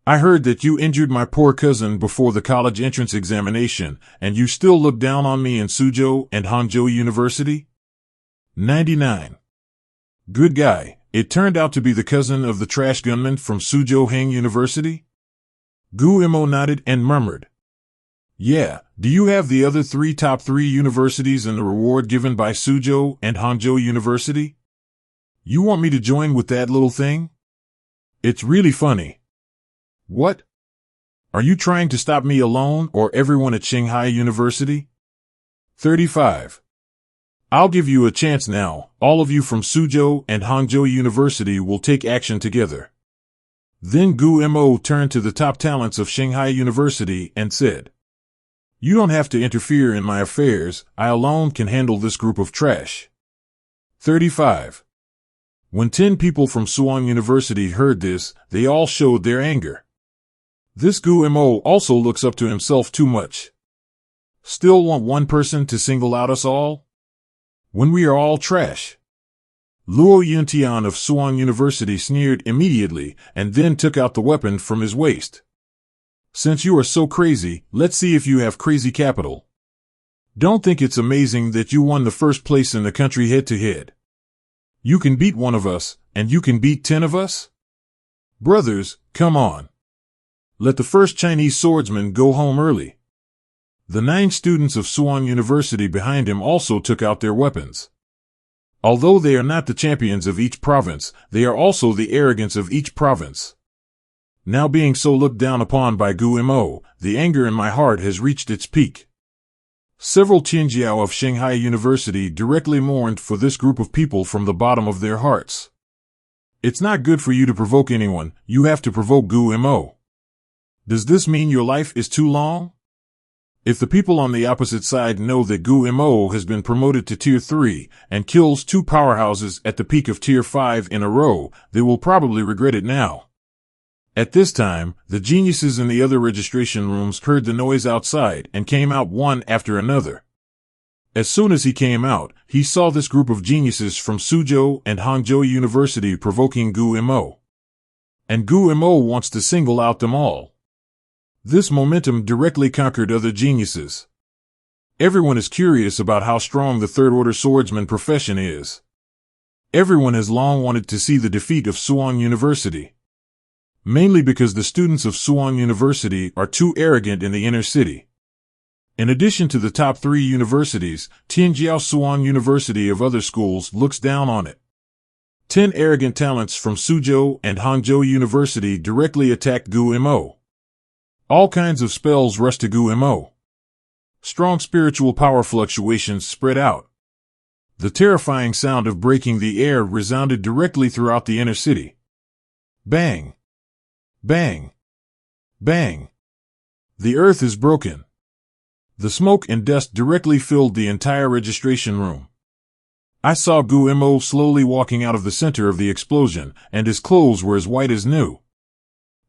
I heard that you injured my poor cousin before the college entrance examination, and you still look down on me in Suzhou and Hangzhou University? 99. Good guy. It turned out to be the cousin of the trash gunman from Suzhou Hang University? Gu Mo nodded and murmured. Yeah, do you have the other top three universities and the reward given by Suzhou and Hangzhou University? You want me to join with that little thing? It's really funny. What? Are you trying to stop me alone or everyone at Shanghai University? 35. I'll give you a chance now. All of you from Suzhou and Hangzhou University will take action together. Then Gu Mo turned to the top talents of Shanghai University and said, You don't have to interfere in my affairs. I alone can handle this group of trash. 35. When 10 people from Suwon University heard this, they all showed their anger. This Gu Mo also looks up to himself too much. Still want one person to single out us all? When we are all trash. Luo Yuntian of Suwon University sneered immediately and then took out the weapon from his waist. Since you are so crazy, let's see if you have crazy capital. Don't think it's amazing that you won the first place in the country head-to-head. You can beat one of us, and you can beat 10 of us? Brothers, come on. Let the first Chinese swordsman go home early. The 9 students of Suwon University behind him also took out their weapons. Although they are not the champions of each province, they are also the arrogance of each province. Now being so looked down upon by Gu Mo, the anger in my heart has reached its peak. Several Tianjiao of Shanghai University directly mourned for this group of people from the bottom of their hearts. It's not good for you to provoke anyone, you have to provoke Gu Mo. Does this mean your life is too long? If the people on the opposite side know that Gu Mo has been promoted to Tier 3 and kills 2 powerhouses at the peak of Tier 5 in a row, they will probably regret it now. At this time, the geniuses in the other registration rooms heard the noise outside and came out one after another. As soon as he came out, he saw this group of geniuses from Suzhou and Hangzhou University provoking Gu Mo. And Gu Mo wants to single out them all. This momentum directly conquered other geniuses. Everyone is curious about how strong the third-order swordsman profession is. Everyone has long wanted to see the defeat of Suwon University. Mainly because the students of Suwon University are too arrogant in the inner city. In addition to the top 3 universities, Tianjiao Suwon University of other schools looks down on it. 10 arrogant talents from Suzhou and Hangzhou University directly attacked Gu Mo. All kinds of spells rushed to Gu Mo. Strong spiritual power fluctuations spread out. The terrifying sound of breaking the air resounded directly throughout the inner city. Bang! Bang! Bang! The earth is broken. The smoke and dust directly filled the entire registration room. I saw Gu Mo slowly walking out of the center of the explosion, and his clothes were as white as new.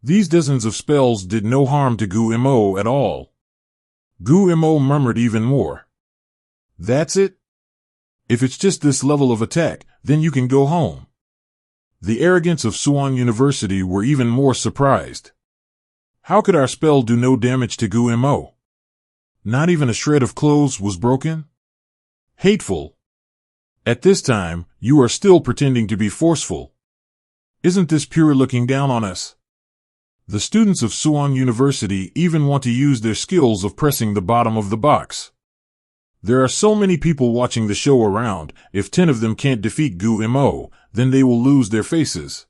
These dozens of spells did no harm to Gu Mo at all. Gu Mo murmured even more. That's it? If it's just this level of attack, then you can go home. The arrogance of Suwon University were even more surprised. How could our spell do no damage to Gu Mo? Not even a shred of clothes was broken? Hateful. At this time, you are still pretending to be forceful. Isn't this pure looking down on us? The students of Suwon University even want to use their skills of pressing the bottom of the box. There are so many people watching the show around, if 10 of them can't defeat Gu Mo, then they will lose their faces.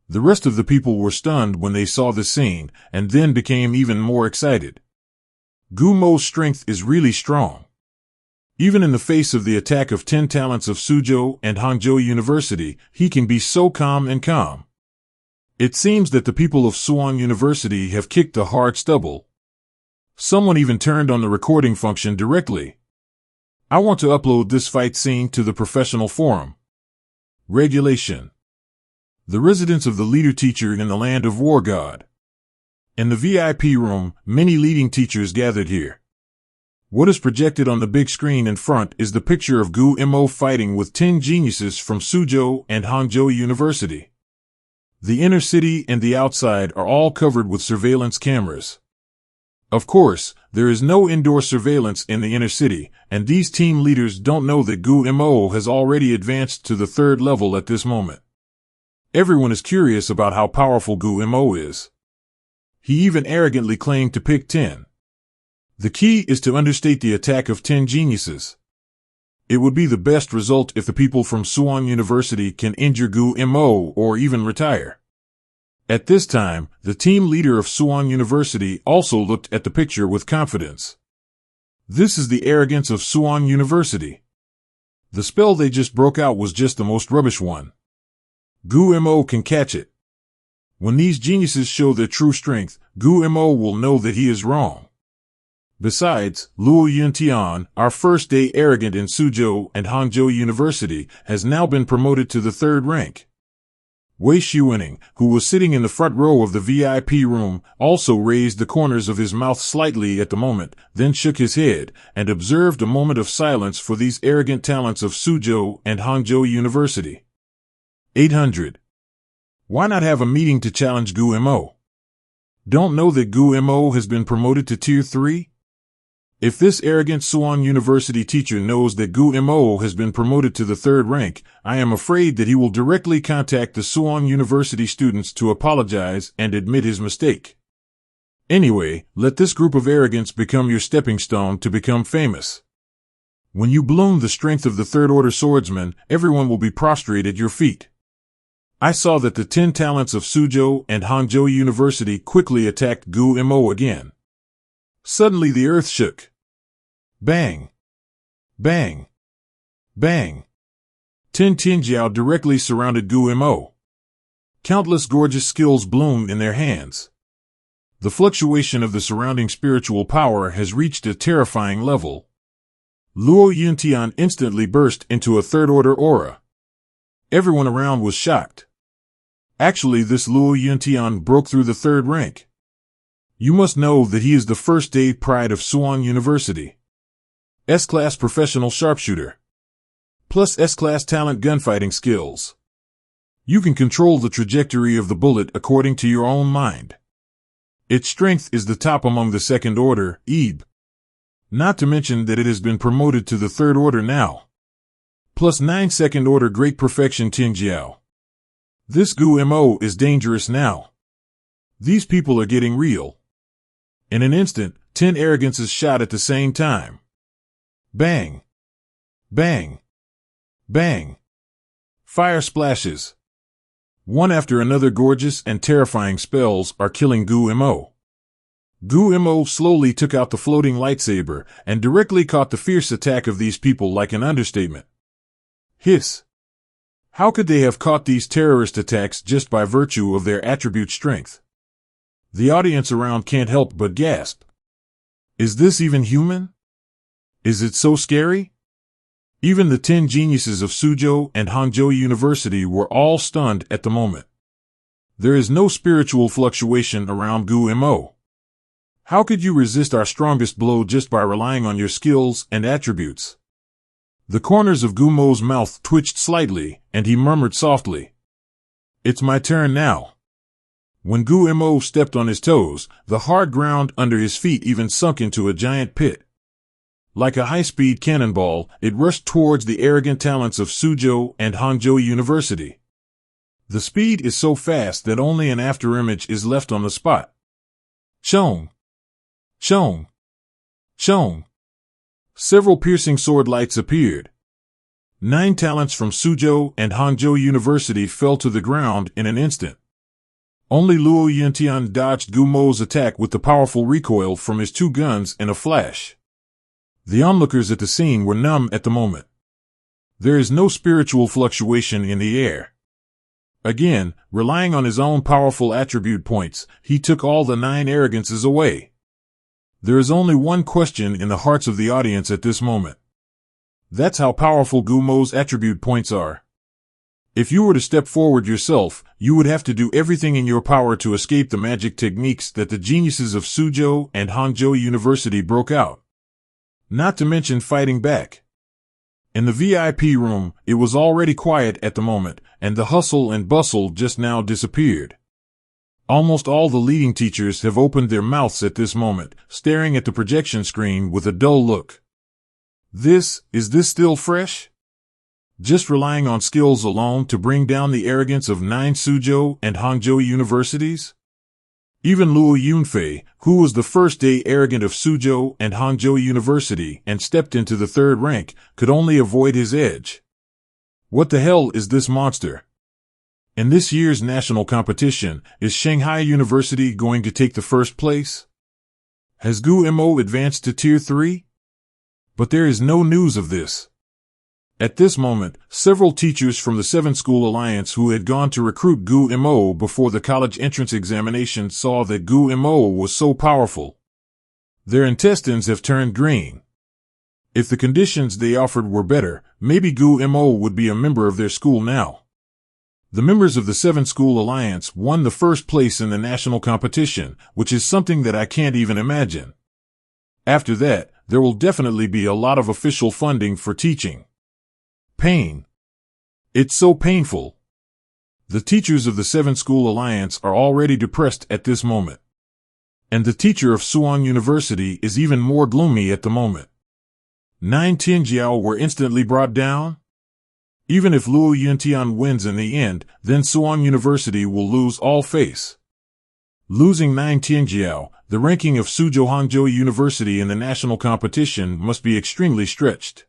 The rest of the people were stunned when they saw the scene, and then became even more excited. Gu Mo's strength is really strong. Even in the face of the attack of 10 talents of Suzhou and Hangzhou University, he can be so calm and calm. It seems that the people of Suwon University have kicked a hard stubble. Someone even turned on the recording function directly. I want to upload this fight scene to the professional forum. Regulation. The residence of the leader teacher in the land of War God. In the VIP room, many leading teachers gathered here. What is projected on the big screen in front is the picture of Gu Mo fighting with 10 geniuses from Suzhou and Hangzhou University. The inner city and the outside are all covered with surveillance cameras. Of course, there is no indoor surveillance in the inner city, and these team leaders don't know that Gu Mo has already advanced to the 3rd level at this moment. Everyone is curious about how powerful Gu Mo is. He even arrogantly claimed to pick 10. The key is to understate the attack of 10 geniuses. It would be the best result if the people from Suan University can injure Gu Mo or even retire. At this time, the team leader of Suan University also looked at the picture with confidence. This is the arrogance of Suan University. The spell they just broke out was just the most rubbish one. Gu Mo can catch it. When these geniuses show their true strength, Gu Mo will know that he is wrong. Besides, Luo Yuntian, our first-day arrogant in Suzhou and Hangzhou University, has now been promoted to the 3rd rank. Wei Shiwening, who was sitting in the front row of the VIP room, also raised the corners of his mouth slightly at the moment, then shook his head, and observed a moment of silence for these arrogant talents of Suzhou and Hangzhou University. 800. Why not have a meeting to challenge Gu Mo? Don't know that Gu Mo has been promoted to Tier 3? If this arrogant Suan University teacher knows that Gu Mo has been promoted to the 3rd rank, I am afraid that he will directly contact the Suan University students to apologize and admit his mistake. Anyway, let this group of arrogants become your stepping stone to become famous. When you bloom the strength of the 3rd order swordsman, everyone will be prostrate at your feet. I saw that the 10 talents of Suzhou and Hangzhou University quickly attacked Gu Mo again. Suddenly the earth shook. Bang! Bang! Bang! 10 Tianjiao directly surrounded Gu Mo. Countless gorgeous skills bloomed in their hands. The fluctuation of the surrounding spiritual power has reached a terrifying level. Luo Yuntian instantly burst into a 3rd order aura. Everyone around was shocked. Actually, this Luo Yuntian broke through the 3rd rank. You must know that he is the first-day pride of Suan University. S-class professional sharpshooter. Plus S-class talent gunfighting skills. You can control the trajectory of the bullet according to your own mind. Its strength is the top among the 2nd order, EB. Not to mention that it has been promoted to the 3rd order now. Plus 9 2nd order great perfection Tianjiao. This Gu Mo is dangerous now. These people are getting real. In an instant, 10 arrogances shot at the same time. Bang! Bang! Bang! Fire splashes. One after another gorgeous and terrifying spells are killing Gu Mo. Gu Mo slowly took out the floating lightsaber and directly caught the fierce attack of these people like an understatement. Hiss! How could they have caught these terrorist attacks just by virtue of their attribute strength? The audience around can't help but gasp. Is this even human? Is it so scary? Even the 10 geniuses of Suzhou and Hangzhou University were all stunned at the moment. There is no spiritual fluctuation around Gu Mo. How could you resist our strongest blow just by relying on your skills and attributes? The corners of Gu Mo's mouth twitched slightly, and he murmured softly. It's my turn now. When Gu Mo stepped on his toes, the hard ground under his feet even sunk into a giant pit. Like a high-speed cannonball, it rushed towards the arrogant talents of Suzhou and Hangzhou University. The speed is so fast that only an afterimage is left on the spot. Chong! Chong! Chong! Several piercing sword lights appeared. 9 talents from Suzhou and Hangzhou University fell to the ground in an instant. Only Luo Yuntian dodged Gu Mo's attack with the powerful recoil from his 2 guns in a flash. The onlookers at the scene were numb at the moment. There is no spiritual fluctuation in the air. Again, relying on his own powerful attribute points, he took all the 9 arrogances away. There is only one question in the hearts of the audience at this moment. That's how powerful Gu Mo's attribute points are. If you were to step forward yourself, you would have to do everything in your power to escape the magic techniques that the geniuses of Suzhou and Hangzhou University broke out. Not to mention fighting back. In the VIP room, it was already quiet at the moment, and the hustle and bustle just now disappeared. Almost all the leading teachers have opened their mouths at this moment, staring at the projection screen with a dull look. Is this still fresh? Just relying on skills alone to bring down the arrogance of 9 Suzhou and Hangzhou universities? Even Luo Yunfei, who was the first day arrogant of Suzhou and Hangzhou University and stepped into the 3rd rank, could only avoid his edge. What the hell is this monster? In this year's national competition, is Shanghai University going to take the 1st place? Has Gu Mo advanced to Tier 3? But there is no news of this. At this moment, several teachers from the 7-School Alliance who had gone to recruit Gu Mo before the college entrance examination saw that Gu Mo was so powerful. Their intestines have turned green. If the conditions they offered were better, maybe Gu Mo would be a member of their school now. The members of the 7-School Alliance won the 1st place in the national competition, which is something that I can't even imagine. After that, there will definitely be a lot of official funding for teaching. Pain. It's so painful. The teachers of the 7-School Alliance are already depressed at this moment. And the teacher of Suwon University is even more gloomy at the moment. 9 Tinjiao were instantly brought down? Even if Luo Yuntian wins in the end, then Suwon University will lose all face. Losing 9 Tinjiao, the ranking of Suzhou Hangzhou University in the national competition must be extremely stretched.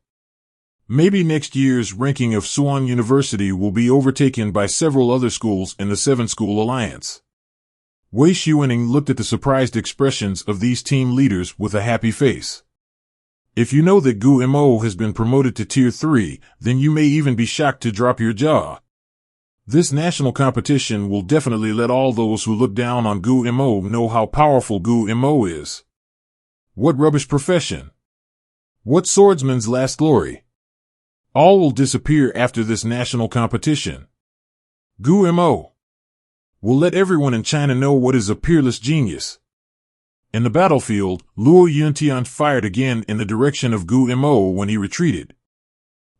Maybe next year's ranking of Suwon University will be overtaken by several other schools in the 7-School Alliance. Wei Xuening looked at the surprised expressions of these team leaders with a happy face. If you know that Gu Mo has been promoted to Tier 3, then you may even be shocked to drop your jaw. This national competition will definitely let all those who look down on Gu Mo know how powerful Gu Mo is. What rubbish profession! What swordsman's last glory! All will disappear after this national competition. Gu Mo will let everyone in China know what is a peerless genius. In the battlefield, Luo Yuntian fired again in the direction of Gu Mo when he retreated.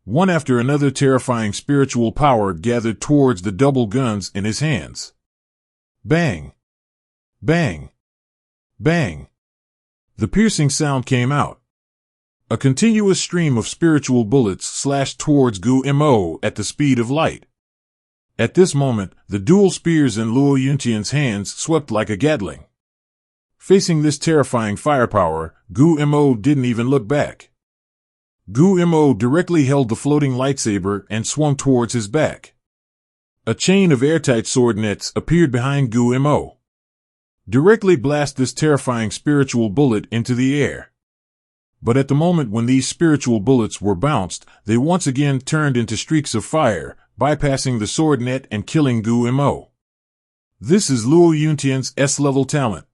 One after another terrifying spiritual power gathered towards the double guns in his hands. Bang! Bang! Bang! The piercing sound came out. A continuous stream of spiritual bullets slashed towards Gu Mo at the speed of light. At this moment, the dual spears in Luo Yuntian's hands swept like a gatling. Facing this terrifying firepower, Gu Mo didn't even look back. Gu Mo directly held the floating lightsaber and swung towards his back. A chain of airtight sword nets appeared behind Gu Mo. Directly blast this terrifying spiritual bullet into the air. But at the moment when these spiritual bullets were bounced, they once again turned into streaks of fire, bypassing the sword net and killing Gu Mo. This is Luo Yuntian's S-level talent.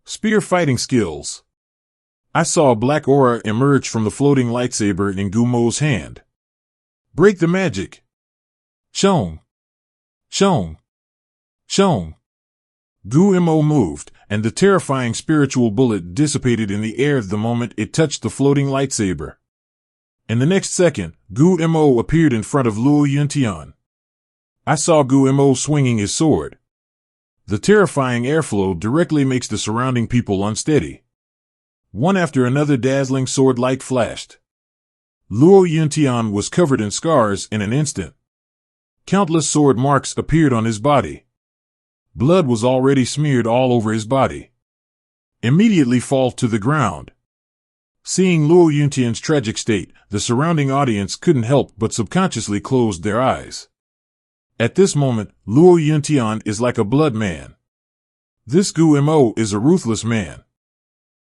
Spear fighting skills. I saw a black aura emerge from the floating lightsaber in Gu Mo's hand. Break the magic. Chong. Chong. Chong. Gu Mo moved, and the terrifying spiritual bullet dissipated in the air the moment it touched the floating lightsaber. In the next second, Gu Mo appeared in front of Luo Yuntian. I saw Gu Mo swinging his sword. The terrifying airflow directly makes the surrounding people unsteady. One after another dazzling sword light flashed. Luo Yuntian was covered in scars in an instant. Countless sword marks appeared on his body. Blood was already smeared all over his body. Immediately fall to the ground. Seeing Luo Yuntian's tragic state, the surrounding audience couldn't help but subconsciously closed their eyes. At this moment, Luo Yuntian is like a blood man. This Gu Mo is a ruthless man.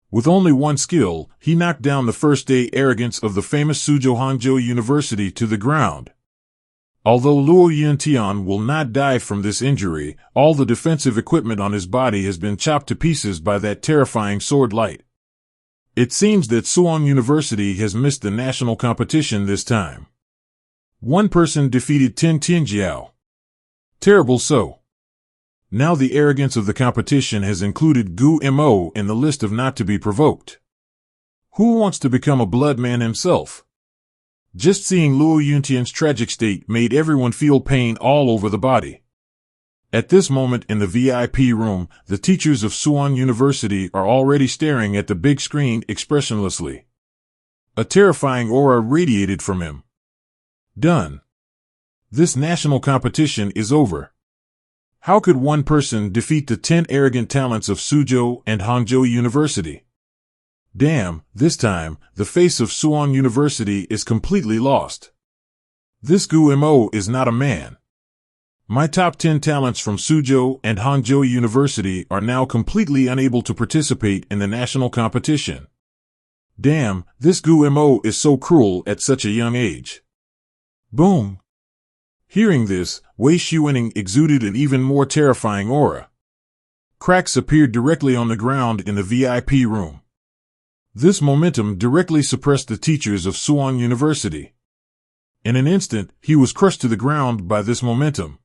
With only one skill, he knocked down the first-day arrogance of the famous Suzhou Hangzhou University to the ground. Although Luo Yuntian will not die from this injury, all the defensive equipment on his body has been chopped to pieces by that terrifying sword light. It seems that Suwon University has missed the national competition this time. One person defeated 10 Tinjiao. Terrible so. Now the arrogance of the competition has included Gu Mo in the list of not to be provoked. Who wants to become a blood man himself? Just seeing Luo Yuntian's tragic state made everyone feel pain all over the body. At this moment in the VIP room, the teachers of Suan University are already staring at the big screen expressionlessly. A terrifying aura radiated from him. Done. This national competition is over. How could one person defeat the 10 arrogant talents of Suzhou and Hangzhou University? Damn, this time, the face of Suan University is completely lost. This Gu Mo is not a man. My top 10 talents from Suzhou and Hangzhou University are now completely unable to participate in the national competition. Damn, this Gu Mo is so cruel at such a young age. Boom. Hearing this, Wei Shiwening exuded an even more terrifying aura. Cracks appeared directly on the ground in the VIP room. This momentum directly suppressed the teachers of Suan University. In an instant, he was crushed to the ground by this momentum.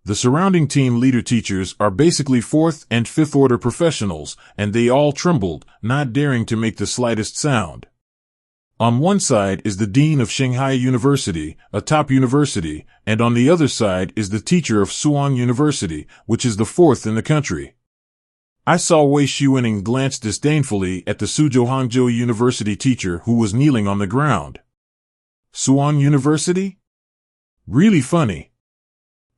The surrounding team leader teachers are basically 4th and 5th order professionals, and they all trembled, not daring to make the slightest sound. On one side is the dean of Shanghai University, a top university, and on the other side is the teacher of Suan University, which is the 4th in the country. I saw Wei Shiwening glance disdainfully at the Suzhou Hangzhou University teacher who was kneeling on the ground. Suan University? Really funny.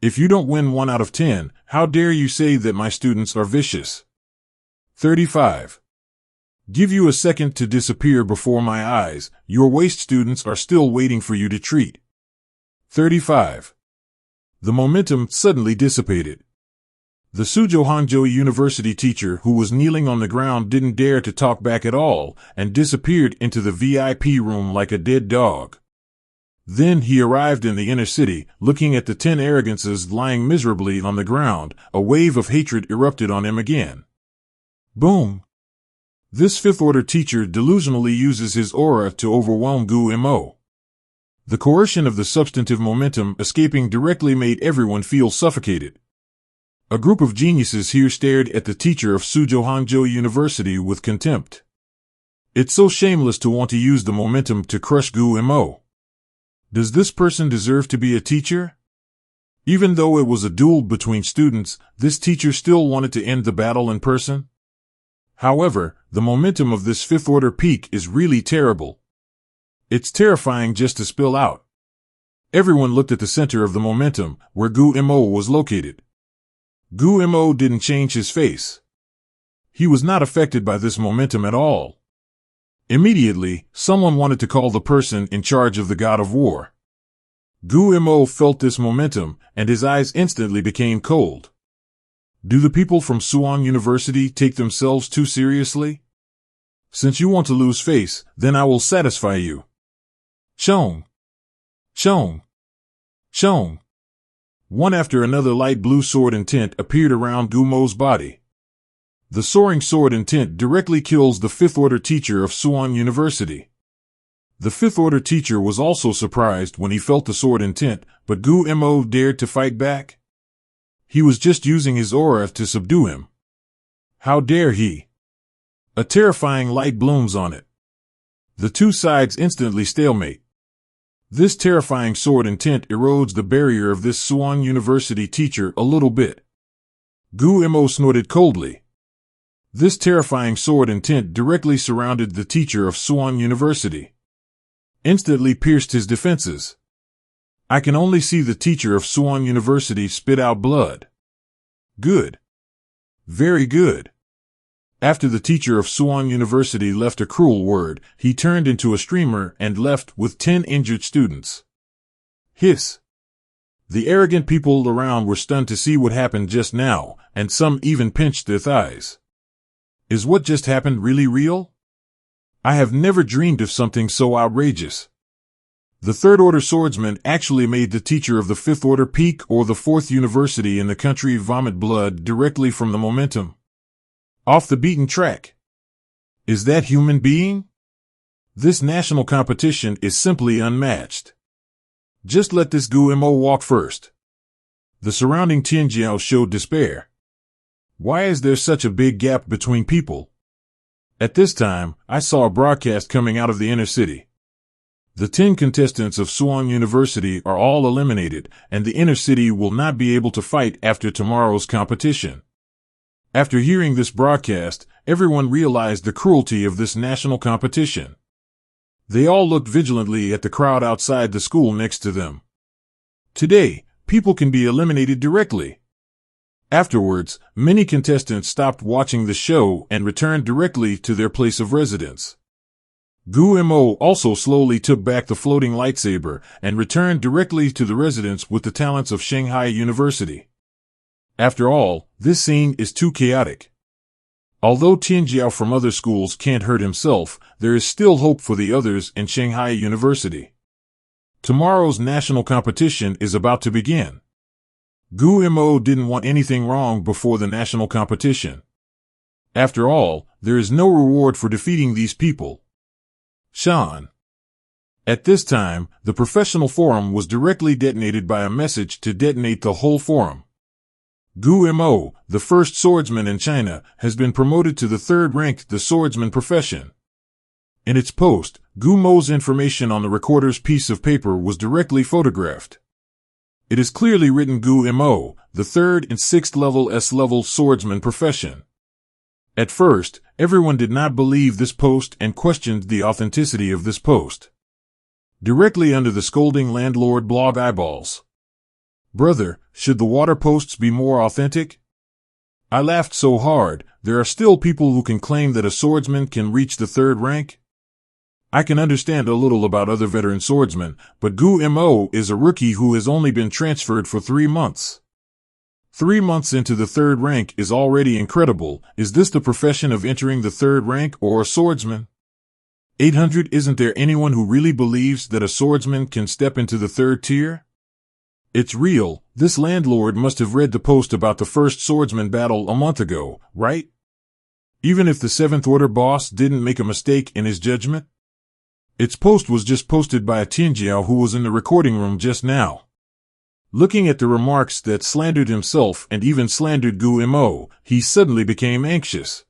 If you don't win 1 out of 10, how dare you say that my students are vicious? 35. Give you a second to disappear before my eyes. Your waste students are still waiting for you to treat. 35. The momentum suddenly dissipated. The Suzhou Hangzhou University teacher who was kneeling on the ground didn't dare to talk back at all and disappeared into the VIP room like a dead dog. Then he arrived in the inner city, looking at the 10 arrogances lying miserably on the ground. A wave of hatred erupted on him again. Boom! This 5th order teacher delusionally uses his aura to overwhelm Gu Mo. The coercion of the substantive momentum escaping directly made everyone feel suffocated. A group of geniuses here stared at the teacher of Suzhou Hangzhou University with contempt. It's so shameless to want to use the momentum to crush Gu Mo. Does this person deserve to be a teacher? Even though it was a duel between students, this teacher still wanted to end the battle in person. However, the momentum of this 5th order peak is really terrible. It's terrifying just to spill out. Everyone looked at the center of the momentum, where Gu Mo was located. Gu Mo didn't change his face. He was not affected by this momentum at all. Immediately, someone wanted to call the person in charge of the god of war. Gu Mo felt this momentum, and his eyes instantly became cold. Do the people from Suan University take themselves too seriously? Since you want to lose face, then I will satisfy you. Chong! Chong! Chong! One after another light blue sword intent appeared around Gu Mo's body. The soaring sword intent directly kills the 5th order teacher of Suan University. The 5th order teacher was also surprised when he felt the sword intent, but Gu Mo dared to fight back. He was just using his aura to subdue him. How dare he? A terrifying light blooms on it. The two sides instantly stalemate. This terrifying sword intent erodes the barrier of this Suan University teacher a little bit. Gu Mo snorted coldly. This terrifying sword intent directly surrounded the teacher of Suan University. Instantly pierced his defenses. I can only see the teacher of Suan University spit out blood. Good. Very good. After the teacher of Suan University left a cruel word, he turned into a streamer and left with 10 injured students. Hiss. The arrogant people around were stunned to see what happened just now, and some even pinched their thighs. Is what just happened really real? I have never dreamed of something so outrageous. The 3rd order swordsman actually made the teacher of the 5th order peak or the 4th university in the country vomit blood directly from the momentum. Off the beaten track. Is that human being? This national competition is simply unmatched. Just let this Gu Mo walk first. The surrounding Tianjiao showed despair. Why is there such a big gap between people? At this time, I saw a broadcast coming out of the inner city. The 10 contestants of Suwon University are all eliminated, and the inner city will not be able to fight after tomorrow's competition. After hearing this broadcast, everyone realized the cruelty of this national competition. They all looked vigilantly at the crowd outside the school next to them. Today, people can be eliminated directly. Afterwards, many contestants stopped watching the show and returned directly to their place of residence. Gu Mo also slowly took back the floating lightsaber and returned directly to the residence with the talents of Shanghai University. After all, this scene is too chaotic. Although Tianjiao from other schools can't hurt himself, there is still hope for the others in Shanghai University. Tomorrow's national competition is about to begin. Gu Mo didn't want anything wrong before the national competition. After all, there is no reward for defeating these people. Shan. At this time, the professional forum was directly detonated by a message to detonate the whole forum. Gu Mo, the first swordsman in China, has been promoted to the third rank, the swordsman profession. In its post, Gu Mo's information on the recorder's piece of paper was directly photographed. It is clearly written Gu Mo, the third and sixth level S-level swordsman profession. At first, everyone did not believe this post and questioned the authenticity of this post. Directly under the scolding landlord blog eyeballs. Brother, should the water posts be more authentic? I laughed so hard, there are still people who can claim that a swordsman can reach the third rank? I can understand a little about other veteran swordsmen, but Gu Mo is a rookie who has only been transferred for 3 months. 3 months into the third rank is already incredible. Is this the profession of entering the third rank or a swordsman? 800. Isn't there anyone who really believes that a swordsman can step into the third tier? It's real. This landlord must have read the post about the first swordsman battle a month ago, right? Even if the 7th order boss didn't make a mistake in his judgment? Its post was just posted by a Tianjiao who was in the recording room just now. Looking at the remarks that slandered himself and even slandered Gu Mo, he suddenly became anxious.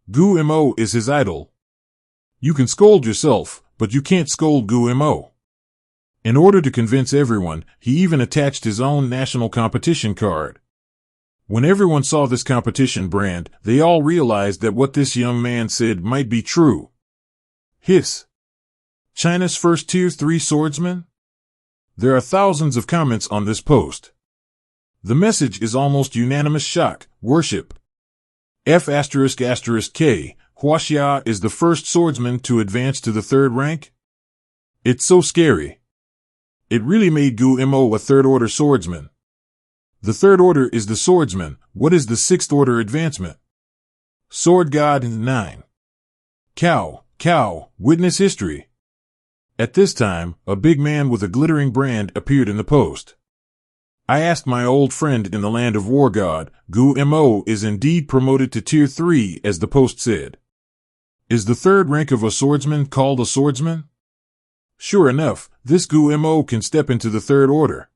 Gu Mo is his idol. You can scold yourself, but you can't scold Gu Mo. In order to convince everyone, he even attached his own national competition card. When everyone saw this competition brand, they all realized that what this young man said might be true. Hiss. China's first tier 3 swordsman? There are thousands of comments on this post. The message is almost unanimous shock, worship. F***K, Huaxia is the first swordsman to advance to the third rank? It's so scary. It really made Gu Mo a third order swordsman. The third order is the swordsman. What is the 6th order advancement? Sword God 9. Cow, witness history. At this time, a big man with a glittering brand appeared in the post. I asked my old friend in the land of War God, Gu Mo is indeed promoted to tier 3 as the post said. Is the third rank of a swordsman called a swordsman? Sure enough, this Gu Mo can step into the third order.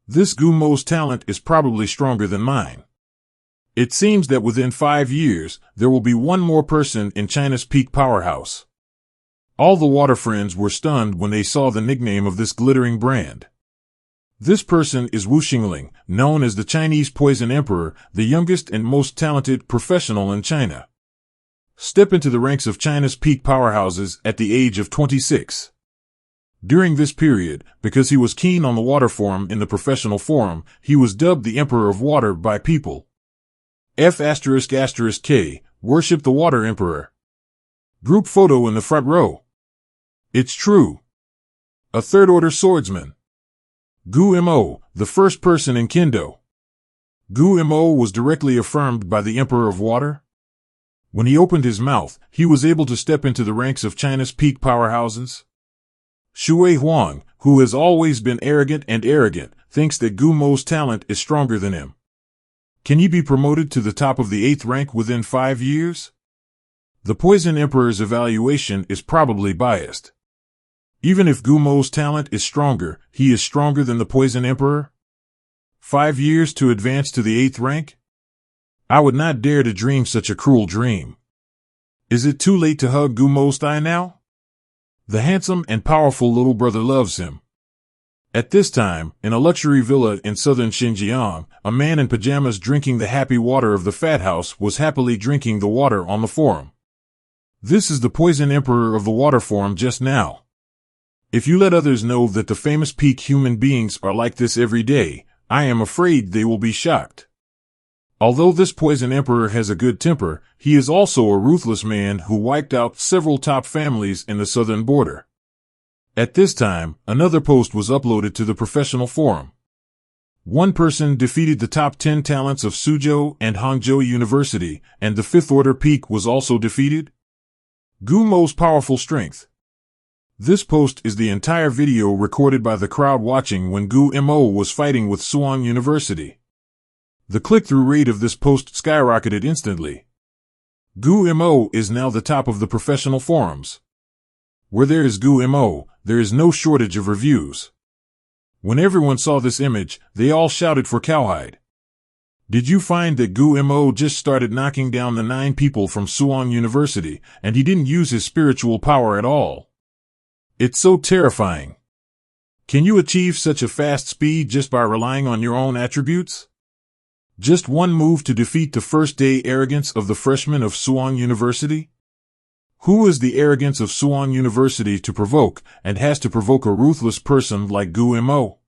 This Gu Mo's talent is probably stronger than mine. It seems that within 5 years, there will be one more person in China's peak powerhouse. All the water friends were stunned when they saw the nickname of this glittering brand. This person is Wu Xingling, known as the Chinese Poison Emperor, the youngest and most talented professional in China. Step into the ranks of China's peak powerhouses at the age of 26. During this period, because he was keen on the water form in the professional forum, he was dubbed the Emperor of Water by people. F***K, worship the Water Emperor. Group photo in the front row. It's true. A third order swordsman. Gu Mo, the first person in Kendo. Gu Mo was directly affirmed by the Emperor of Water. When he opened his mouth, he was able to step into the ranks of China's peak powerhouses. Shui Huang, who has always been arrogant, thinks that Gu Mo's talent is stronger than him. Can he be promoted to the top of the 8th rank within 5 years? The Poison Emperor's evaluation is probably biased. Even if Gu Mo's talent is stronger, he is stronger than the Poison Emperor? 5 years to advance to the 8th rank? I would not dare to dream such a cruel dream. Is it too late to hug Gu Mo's thigh now? The handsome and powerful little brother loves him. At this time, in a luxury villa in southern Xinjiang, a man in pajamas drinking the happy water of the fat house was happily drinking the water on the forum. This is the poison emperor of the water forum just now. If you let others know that the famous peak human beings are like this every day, I am afraid they will be shocked. Although this poison emperor has a good temper, he is also a ruthless man who wiped out several top families in the southern border. At this time, another post was uploaded to the professional forum. One person defeated the top 10 talents of Suzhou and Hangzhou University, and the fifth order peak was also defeated. Gu Mo's powerful strength. This post is the entire video recorded by the crowd watching when Gu Mo was fighting with Suan University. The click-through rate of this post skyrocketed instantly. Gu Mo is now the top of the professional forums. Where there is Gu Mo, there is no shortage of reviews. When everyone saw this image, they all shouted for cowhide. Did you find that Gu Mo just started knocking down the 9 people from Suan University, and he didn't use his spiritual power at all? It's so terrifying. Can you achieve such a fast speed just by relying on your own attributes? Just one move to defeat the first-day arrogance of the freshmen of Suan University? Who is the arrogance of Suan University to provoke, and has to provoke a ruthless person like Gu Mo?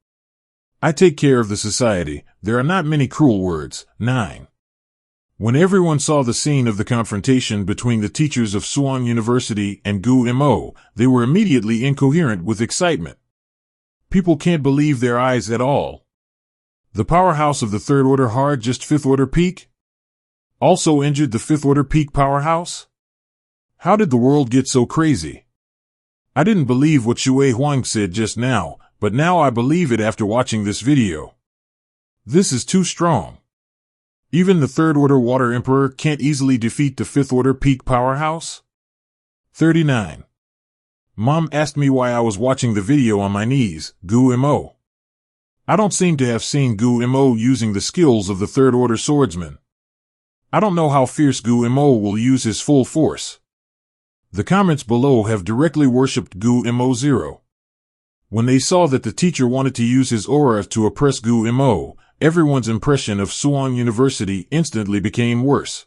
I take care of the society, there are not many cruel words. 9. When everyone saw the scene of the confrontation between the teachers of Suan University and Gu Mo, they were immediately incoherent with excitement. People can't believe their eyes at all. The powerhouse of the third order hard just fifth order peak? Also injured the fifth order peak powerhouse? How did the world get so crazy? I didn't believe what Shui Huang said just now, but now I believe it after watching this video. This is too strong. Even the third order water emperor can't easily defeat the fifth order peak powerhouse? 39. Mom asked me why I was watching the video on my knees. Gu Mo. I don't seem to have seen Gu Mo using the skills of the third order swordsman. I don't know how fierce Gu Mo will use his full force. The comments below have directly worshipped Gu Mo 0. When they saw that the teacher wanted to use his aura to oppress Gu Mo, everyone's impression of Suan University instantly became worse.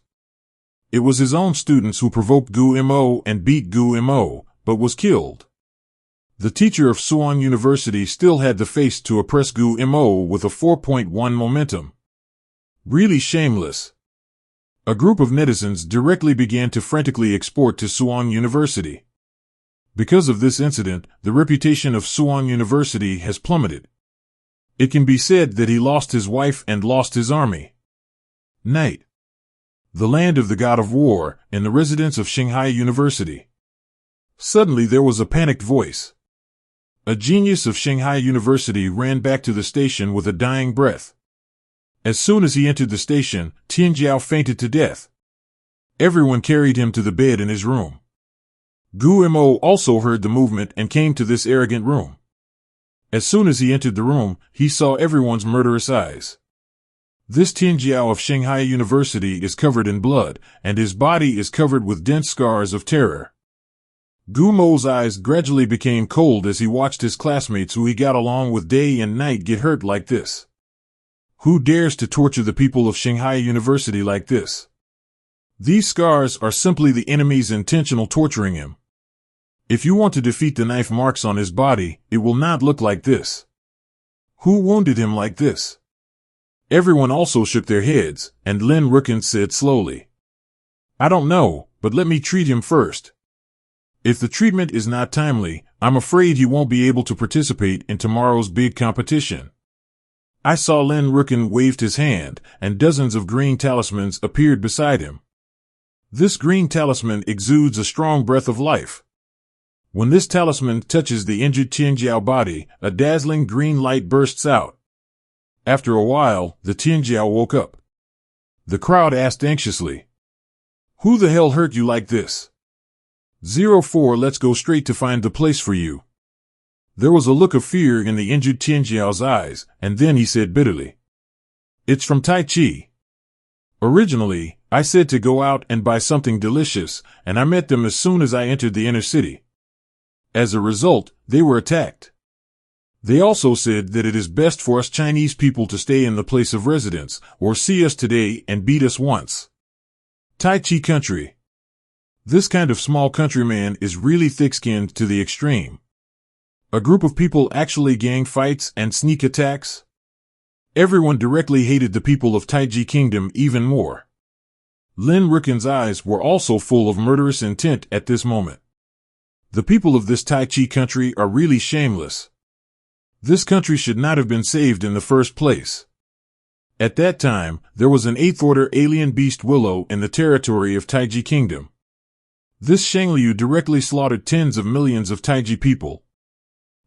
It was his own students who provoked Gu Mo and beat Gu Mo, but was killed. The teacher of Suan University still had the face to oppress Gu Mo with a 4.1 momentum. Really shameless. A group of netizens directly began to frantically export to Suan University. Because of this incident, the reputation of Suan University has plummeted. It can be said that he lost his wife and lost his army. Night. The land of the god of war, in the residence of Shanghai University. Suddenly there was a panicked voice. A genius of Shanghai University ran back to the station with a dying breath. As soon as he entered the station, Tianjiao fainted to death. Everyone carried him to the bed in his room. Gu Mo also heard the movement and came to this arrogant room. As soon as he entered the room, he saw everyone's murderous eyes. This Tianjiao of Shanghai University is covered in blood, and his body is covered with dense scars of terror. Gu Mo's eyes gradually became cold as he watched his classmates who he got along with day and night get hurt like this. Who dares to torture the people of Shanghai University like this? These scars are simply the enemy's intentional torturing him. If you want to defeat the knife marks on his body, it will not look like this. Who wounded him like this? Everyone also shook their heads, and Lin Rukin said slowly, I don't know, but let me treat him first. If the treatment is not timely, I'm afraid he won't be able to participate in tomorrow's big competition. I saw Lin Rukin waved his hand, and dozens of green talismans appeared beside him. This green talisman exudes a strong breath of life. When this talisman touches the injured Tianjiao body, a dazzling green light bursts out. After a while, the Tianjiao woke up. The crowd asked anxiously, Who the hell hurt you like this? 04 Let's go straight to find the place for you. There was a look of fear in the injured Tianjiao's eyes, and then he said bitterly, It's from Tai Chi. Originally, I said to go out and buy something delicious, and I met them as soon as I entered the inner city. As a result, they were attacked. They also said that it is best for us Chinese people to stay in the place of residence, or see us today and beat us once. Tai Chi country. This kind of small countryman is really thick-skinned to the extreme. A group of people actually gang fights and sneak attacks? Everyone directly hated the people of Taiji Kingdom even more. Lin Riken's eyes were also full of murderous intent at this moment. The people of this Tai Chi country are really shameless. This country should not have been saved in the first place. At that time, there was an 8th order alien beast Willow in the territory of Taiji Kingdom. This Shangliu directly slaughtered tens of millions of Taiji people.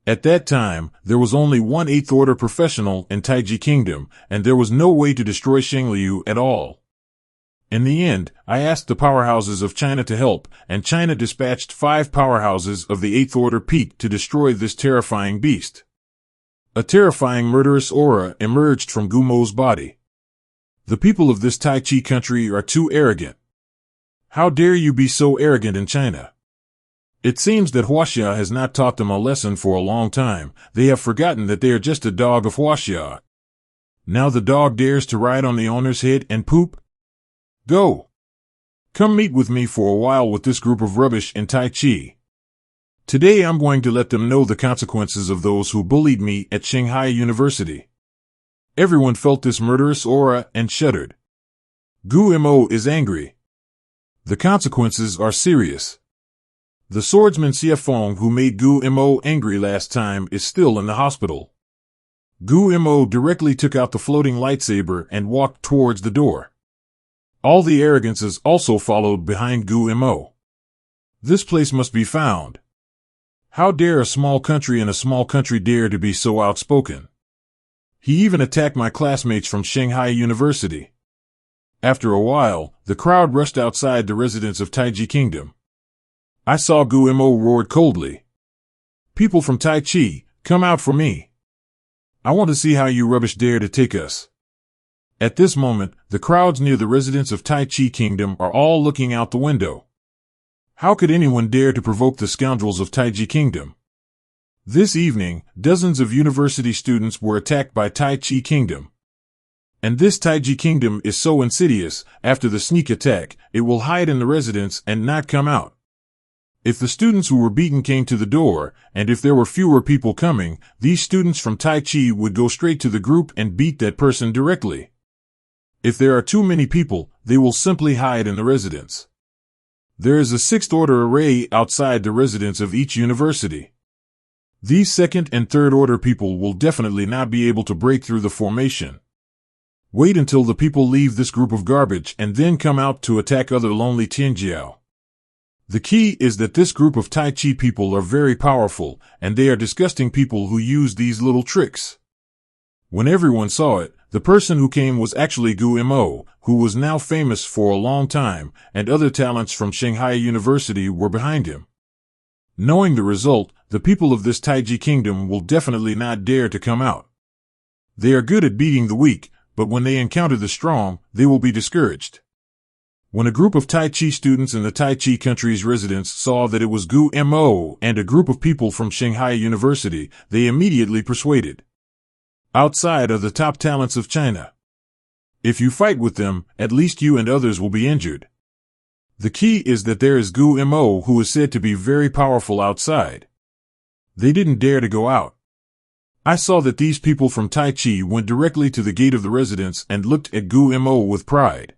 At that time, there was only one 8th order professional in Taiji Kingdom, and there was no way to destroy Shangliu at all. In the end, I asked the powerhouses of China to help, and China dispatched 5 powerhouses of the 8th order peak to destroy this terrifying beast. A terrifying murderous aura emerged from Gumo's body. The people of this Tai Chi country are too arrogant. How dare you be so arrogant in China? It seems that Huaxia has not taught them a lesson for a long time. They have forgotten that they are just a dog of Huaxia. Now the dog dares to ride on the owner's head and poop? Go! Come meet with me for a while with this group of rubbish in Tai Chi. Today I'm going to let them know the consequences of those who bullied me at Shanghai University. Everyone felt this murderous aura and shuddered. Gu Mo is angry. The consequences are serious. The swordsman Xie Feng who made Gu Mo angry last time is still in the hospital. Gu Mo directly took out the floating lightsaber and walked towards the door. All the arrogances also followed behind Gu Mo. This place must be found. How dare a small country in a small country dare to be so outspoken? He even attacked my classmates from Shanghai University. After a while, the crowd rushed outside the residence of Taiji Kingdom. I saw Gu Mo roared coldly. People from Tai Chi, come out for me. I want to see how you rubbish dare to take us. At this moment, the crowds near the residence of Tai Chi Kingdom are all looking out the window. How could anyone dare to provoke the scoundrels of Taiji Kingdom? This evening, dozens of university students were attacked by Tai Chi Kingdom. And this Taiji Kingdom is so insidious, after the sneak attack, it will hide in the residence and not come out. If the students who were beaten came to the door, and if there were fewer people coming, these students from Tai Chi would go straight to the group and beat that person directly. If there are too many people, they will simply hide in the residence. There is a 6th order array outside the residence of each university. These 2nd and 3rd order people will definitely not be able to break through the formation. Wait until the people leave this group of garbage and then come out to attack other lonely Tianjiao. The key is that this group of Tai Chi people are very powerful, and they are disgusting people who use these little tricks. When everyone saw it, the person who came was actually Gu Mo, who was now famous for a long time, and other talents from Shanghai University were behind him. Knowing the result, the people of this Taiji Kingdom will definitely not dare to come out. They are good at beating the weak, but when they encounter the strong, they will be discouraged. When a group of Tai Chi students in the Tai Chi country's residence saw that it was Gu Mo and a group of people from Shanghai University, they immediately persuaded. Outside are the top talents of China. If you fight with them, at least you and others will be injured. The key is that there is Gu Mo who is said to be very powerful outside. They didn't dare to go out. I saw that these people from Tai Chi went directly to the gate of the residence and looked at Gu Mo with pride.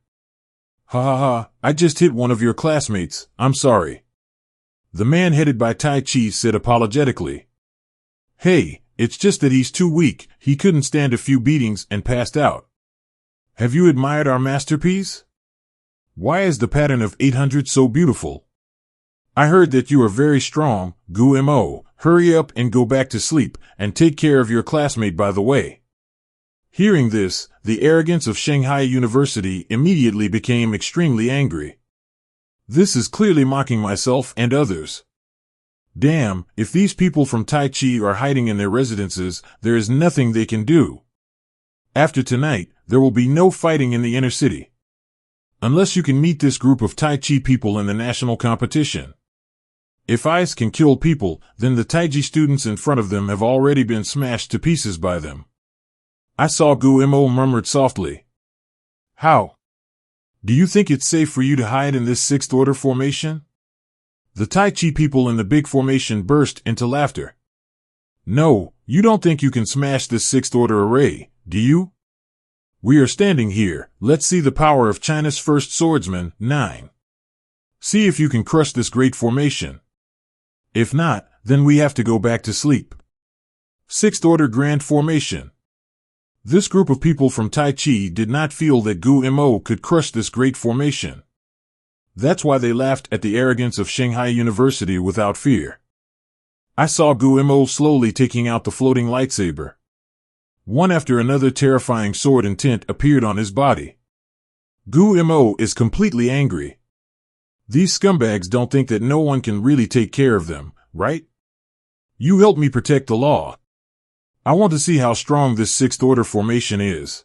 Ha ha ha, I just hit one of your classmates, I'm sorry. The man headed by Tai Chi said apologetically. Hey, it's just that he's too weak, he couldn't stand a few beatings and passed out. Have you admired our masterpiece? Why is the pattern of 800 so beautiful? I heard that you are very strong, Gu Mo. Hurry up and go back to sleep, and take care of your classmate by the way. Hearing this, the arrogance of Shanghai University immediately became extremely angry. This is clearly mocking myself and others. Damn, if these people from Tai Chi are hiding in their residences, there is nothing they can do. After tonight, there will be no fighting in the inner city. Unless you can meet this group of Tai Chi people in the national competition. If ice can kill people, then the Taiji students in front of them have already been smashed to pieces by them. I saw Guimo murmured softly. How? Do you think it's safe for you to hide in this sixth order formation? The Tai Chi people in the big formation burst into laughter. No, you don't think you can smash this sixth order array, do you? We are standing here, let's see the power of China's first swordsman, 9. See if you can crush this great formation. If not, then we have to go back to sleep. Sixth order grand formation. This group of people from Tai Chi did not feel that Guimo could crush this great formation. That's why they laughed at the arrogance of Shanghai University without fear. I saw Guimo slowly taking out the floating lightsaber. One after another terrifying sword and tint appeared on his body. Guimo is completely angry. These scumbags don't think that no one can really take care of them, right? You helped me protect the law. I want to see how strong this sixth order formation is.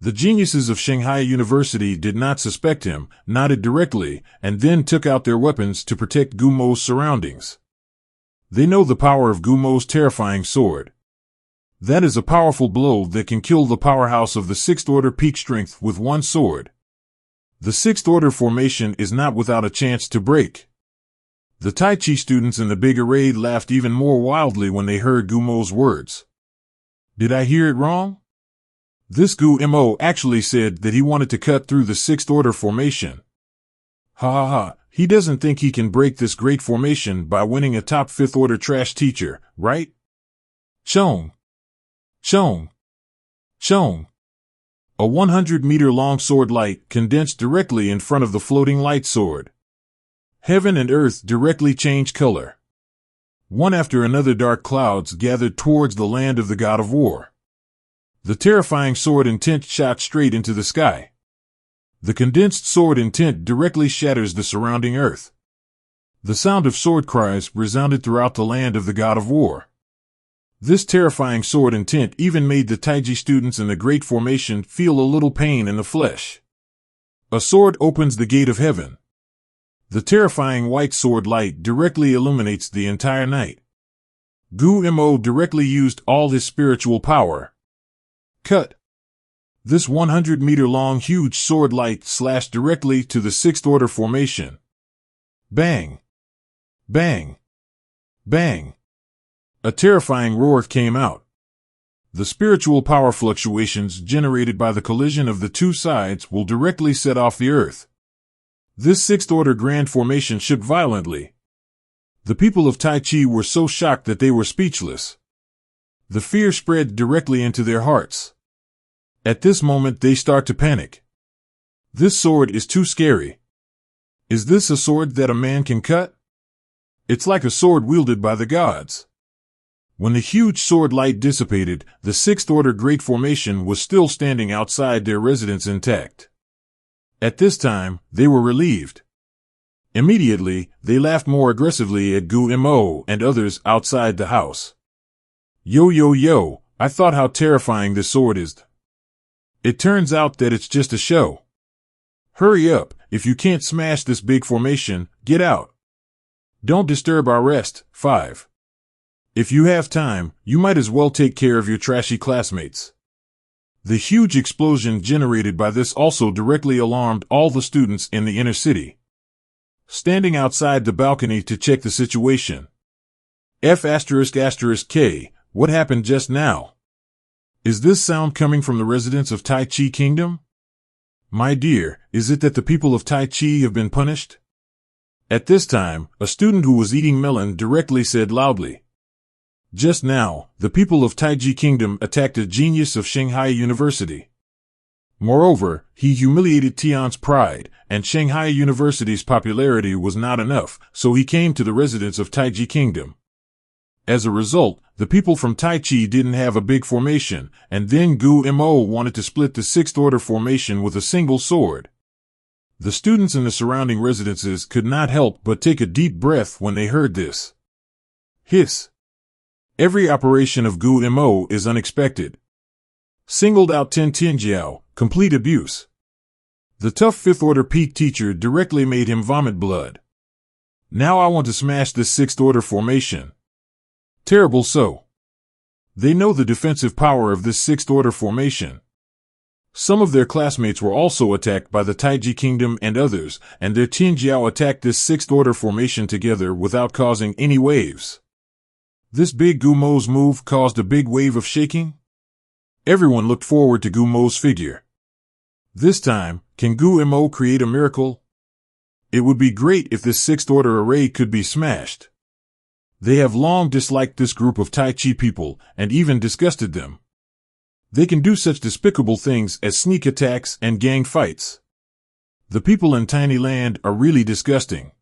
The geniuses of Shanghai University did not suspect him, nodded directly, and then took out their weapons to protect Gumo's surroundings. They know the power of Gumo's terrifying sword. That is a powerful blow that can kill the powerhouse of the sixth order peak strength with one sword. The sixth order formation is not without a chance to break. The Tai Chi students in the big array laughed even more wildly when they heard Gumo's words. Did I hear it wrong? This Guimo actually said that he wanted to cut through the sixth order formation. Ha ha ha, he doesn't think he can break this great formation by winning a top fifth order trash teacher, right? Chong. Chong. Chong. A 100-meter long sword light condensed directly in front of the floating light sword. Heaven and earth directly changed color. One after another dark clouds gathered towards the land of the god of war. The terrifying sword and tint shot straight into the sky. The condensed sword and tint directly shatters the surrounding earth. The sound of sword cries resounded throughout the land of the god of war. This terrifying sword and tint even made the Taiji students in the Great Formation feel a little pain in the flesh. A sword opens the gate of heaven. The terrifying white sword light directly illuminates the entire night. Guimo directly used all his spiritual power. Cut. This 100-meter-long huge sword light slashed directly to the sixth order formation. Bang! Bang! Bang! A terrifying roar came out. The spiritual power fluctuations generated by the collision of the two sides will directly set off the earth. This sixth order grand formation shook violently. The people of Tai Chi were so shocked that they were speechless. The fear spread directly into their hearts. At this moment they start to panic. This sword is too scary. Is this a sword that a man can cut? It's like a sword wielded by the gods. When the huge sword light dissipated, the sixth order great formation was still standing outside their residence intact. At this time, they were relieved. Immediately, they laughed more aggressively at Guimo and others outside the house. Yo yo yo, I thought how terrifying this sword is. It turns out that it's just a show. Hurry up, if you can't smash this big formation, get out. Don't disturb our rest. 5. If you have time, you might as well take care of your trashy classmates. The huge explosion generated by this also directly alarmed all the students in the inner city. Standing outside the balcony to check the situation. F***K, what happened just now? Is this sound coming from the residents of Tai Chi Kingdom? My dear, is it that the people of Tai Chi have been punished? At this time, a student who was eating melon directly said loudly. Just now, the people of Taiji Kingdom attacked a genius of Shanghai University. Moreover, he humiliated Tian's pride, and Shanghai University's popularity was not enough, so he came to the residents of Taiji Kingdom. As a result, the people from Tai Chi didn't have a big formation, and then Guimo wanted to split the sixth order formation with a single sword. The students in the surrounding residences could not help but take a deep breath when they heard this. Hiss. Every operation of Guimo is unexpected. Singled out Tin Tinjiao, complete abuse. The tough fifth order peak teacher directly made him vomit blood. Now I want to smash this sixth order formation. Terrible so. They know the defensive power of this sixth order formation. Some of their classmates were also attacked by the Taiji Kingdom and others, and their Tianjiao attacked this sixth order formation together without causing any waves. This big Gumo's move caused a big wave of shaking. Everyone looked forward to Gumo's figure. This time, can Gumo create a miracle? It would be great if this sixth order array could be smashed. They have long disliked this group of Tai Chi people and even disgusted them. They can do such despicable things as sneak attacks and gang fights. The people in Tiny Land are really disgusting.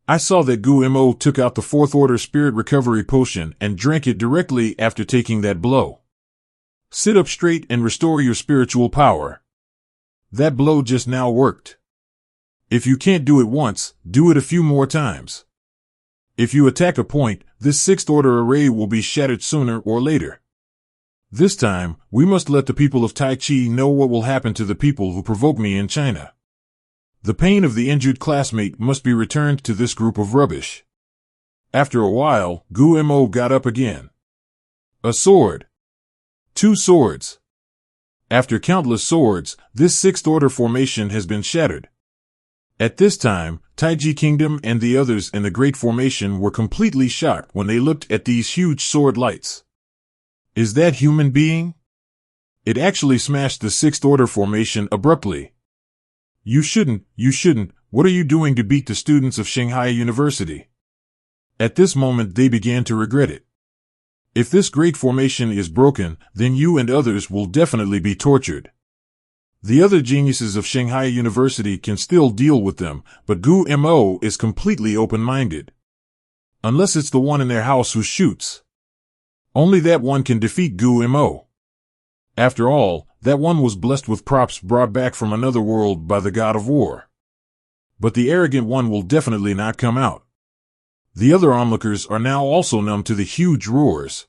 I saw that Gumo took out the fourth order spirit recovery potion and drank it directly after taking that blow. Sit up straight and restore your spiritual power. That blow just now worked. If you can't do it once, do it a few more times. If you attack a point, this sixth order array will be shattered sooner or later. This time, we must let the people of Tai Chi know what will happen to the people who provoke me in China. The pain of the injured classmate must be returned to this group of rubbish. After a while, Gumo got up again. A sword. 2 swords. After countless swords, this sixth order formation has been shattered. At this time, Taiji Kingdom and the others in the Great Formation were completely shocked when they looked at these huge sword lights. Is that human being? It actually smashed the sixth order formation abruptly. You shouldn't, what are you doing to beat the students of Shanghai University? At this moment they began to regret it. If this great formation is broken, then you and others will definitely be tortured. The other geniuses of Shanghai University can still deal with them, but Gumo is completely open-minded. Unless it's the one in their house who shoots. Only that one can defeat Gumo. After all, that one was blessed with props brought back from another world by the god of war. But the arrogant one will definitely not come out. The other onlookers are now also numb to the huge roars.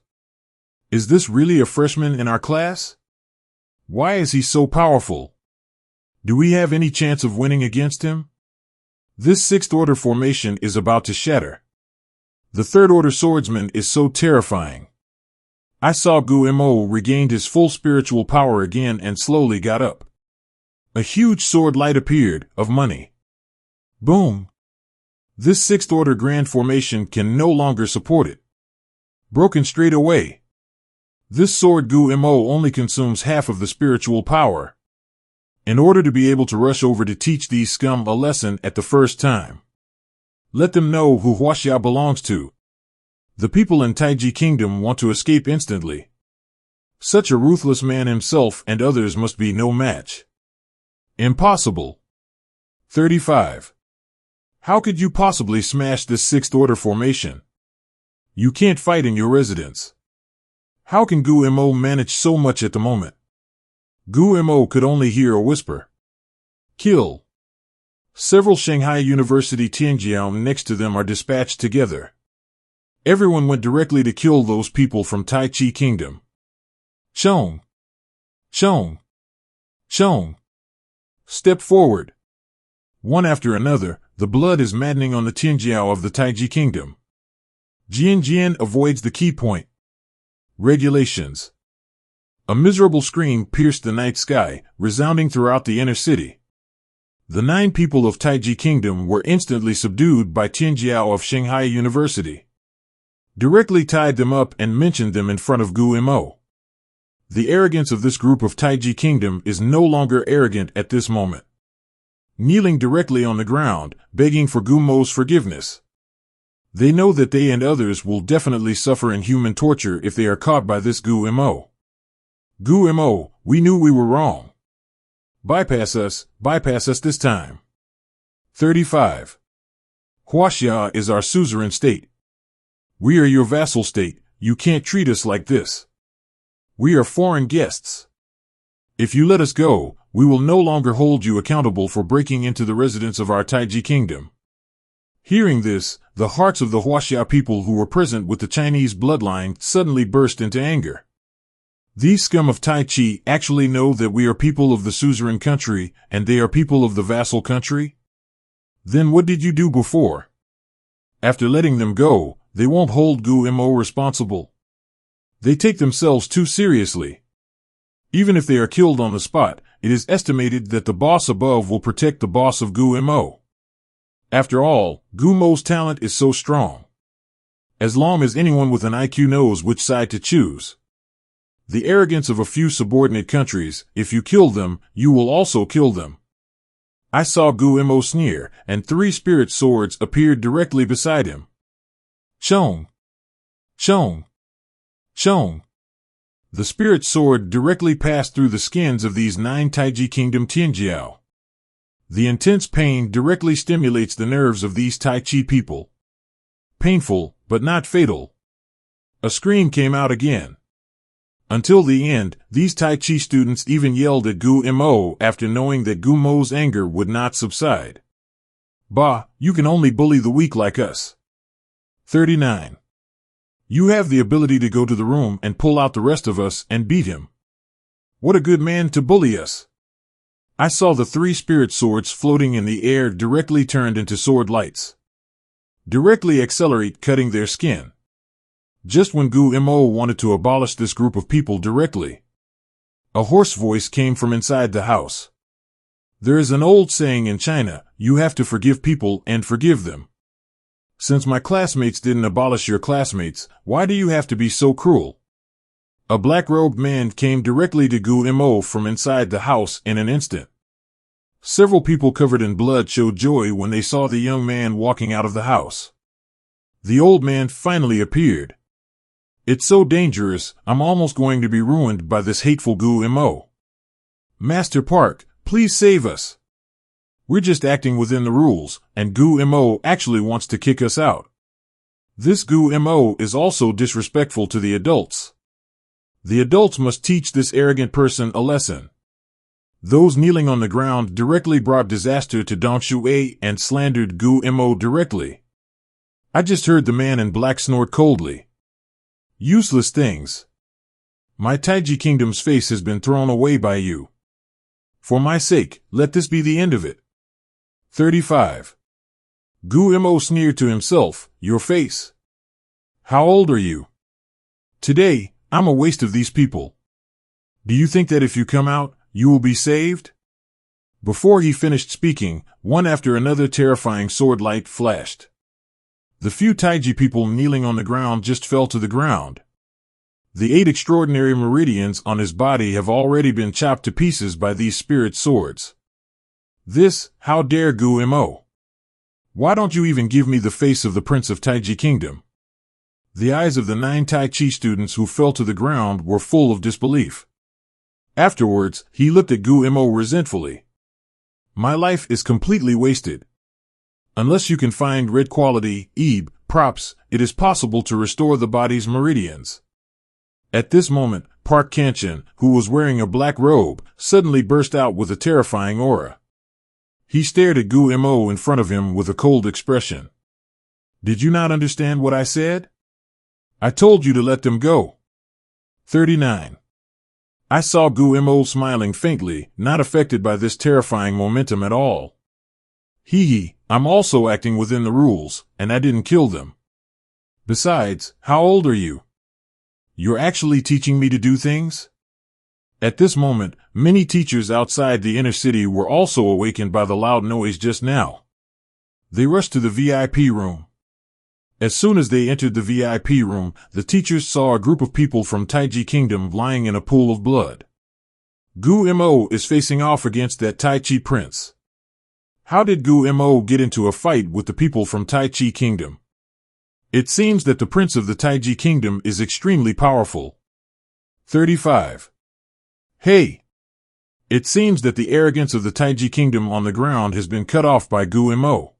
Is this really a freshman in our class? Why is he so powerful? Do we have any chance of winning against him? This sixth order formation is about to shatter. The third order swordsman is so terrifying. I saw Gumo regained his full spiritual power again and slowly got up. A huge sword light appeared, of money. Boom! This sixth order grand formation can no longer support it. Broken straight away. This sword Gumo only consumes half of the spiritual power. In order to be able to rush over to teach these scum a lesson at the first time. Let them know who Huaxia belongs to. The people in Taiji Kingdom want to escape instantly. Such a ruthless man himself and others must be no match. Impossible. 35. How could you possibly smash this sixth order formation? You can't fight in your residence. How can Gumo manage so much at the moment? Gumo could only hear a whisper. Kill. Several Shanghai University Tianjian next to them are dispatched together. Everyone went directly to kill those people from Tai Chi Kingdom. Chong. Chong. Chong. Step forward. One after another, the blood is maddening on the Tianjiao of the Taiji Kingdom. Jianxian avoids the key point. Regulations. A miserable scream pierced the night sky, resounding throughout the inner city. The 9 people of Taiji Kingdom were instantly subdued by Tianjiao of Shanghai University. Directly tied them up and mentioned them in front of Gumo. The arrogance of this group of Taiji Kingdom is no longer arrogant at this moment. Kneeling directly on the ground, begging for Gumo's forgiveness. They know that they and others will definitely suffer inhuman torture if they are caught by this Gumo. Gumo, we knew we were wrong. Bypass us this time. 35. Huaxia is our suzerain state. We are your vassal state, you can't treat us like this. We are foreign guests. If you let us go, we will no longer hold you accountable for breaking into the residence of our Taiji Kingdom. Hearing this, the hearts of the Huaxia people who were present with the Chinese bloodline suddenly burst into anger. These scum of Tai Chi actually know that we are people of the suzerain country, and they are people of the vassal country? Then what did you do before? After letting them go, they won't hold Gu Mo responsible. They take themselves too seriously. Even if they are killed on the spot, it is estimated that the boss above will protect the boss of Gu Mo. After all, Gu Mo's talent is so strong. As long as anyone with an IQ knows which side to choose. The arrogance of a few subordinate countries, if you kill them, you will also kill them. I saw Gu Mo sneer, and 3 spirit swords appeared directly beside him. Chong! Chong! Chong! The spirit sword directly passed through the skins of these 9 Taiji Kingdom Tianjiao. The intense pain directly stimulates the nerves of these Tai Chi people. Painful, but not fatal. A scream came out again. Until the end, these Tai Chi students even yelled at Gu Mo after knowing that Gu Mo's anger would not subside. Bah, you can only bully the weak like us. 39. You have the ability to go to the room and pull out the rest of us and beat him. What a good man to bully us. I saw the 3 spirit swords floating in the air directly turned into sword lights. Directly accelerate cutting their skin. Just when Gu Mo wanted to abolish this group of people directly. A hoarse voice came from inside the house. There is an old saying in China, you have to forgive people and forgive them. Since my classmates didn't abolish your classmates, why do you have to be so cruel? A black-robed man came directly to Gu Mo from inside the house in an instant. Several people covered in blood showed joy when they saw the young man walking out of the house. The old man finally appeared. It's so dangerous, I'm almost going to be ruined by this hateful Gu Mo. Master Park, please save us. We're just acting within the rules, and Gu Mo actually wants to kick us out. This Gu Mo is also disrespectful to the adults. The adults must teach this arrogant person a lesson. Those kneeling on the ground directly brought disaster to Dong Shui and slandered Gu Mo directly. I just heard the man in black snort coldly. Useless things. My Taiji Kingdom's face has been thrown away by you. For my sake, let this be the end of it. 35. Gu Mo sneered to himself, your face. How old are you? Today, I'm a waste of these people. Do you think that if you come out, you will be saved? Before he finished speaking, one after another terrifying sword light flashed. The few Taiji people kneeling on the ground just fell to the ground. The 8 extraordinary meridians on his body have already been chopped to pieces by these spirit swords. This, how dare Gu Mo? Why don't you even give me the face of the Prince of Taiji Kingdom? The eyes of the 9 Tai Chi students who fell to the ground were full of disbelief. Afterwards, he looked at Gu Mo resentfully. My life is completely wasted. Unless you can find red quality, props, it is possible to restore the body's meridians. At this moment, Park Jianxian, who was wearing a black robe, suddenly burst out with a terrifying aura. He stared at Gu Mo in front of him with a cold expression. Did you not understand what I said? I told you to let them go. 39. I saw Gu Mo smiling faintly, not affected by this terrifying momentum at all. Hee, I'm also acting within the rules, and I didn't kill them. Besides, how old are you? You're actually teaching me to do things? At this moment, many teachers outside the inner city were also awakened by the loud noise just now. They rushed to the VIP room. As soon as they entered the VIP room, the teachers saw a group of people from Taiji Kingdom lying in a pool of blood. Gu Mo is facing off against that Tai Chi prince. How did Gu Mo get into a fight with the people from Taiji Kingdom? It seems that the prince of the Taiji Kingdom is extremely powerful. 35. Hey! It seems that the arrogance of the Taiji Kingdom on the ground has been cut off by Gu Mo.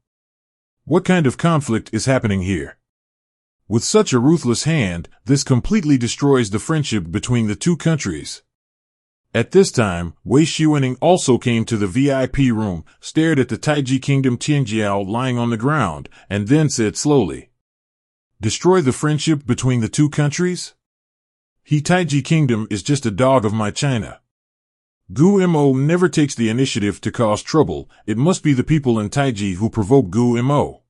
What kind of conflict is happening here? With such a ruthless hand, this completely destroys the friendship between the two countries. At this time, Wei Xuaning also came to the VIP room, stared at the Taiji Kingdom Tianjiao lying on the ground, and then said slowly, destroy the friendship between the two countries? He Taiji Kingdom is just a dog of my China. Gu Mo never takes the initiative to cause trouble, it must be the people in Taiji who provoke Gu Mo.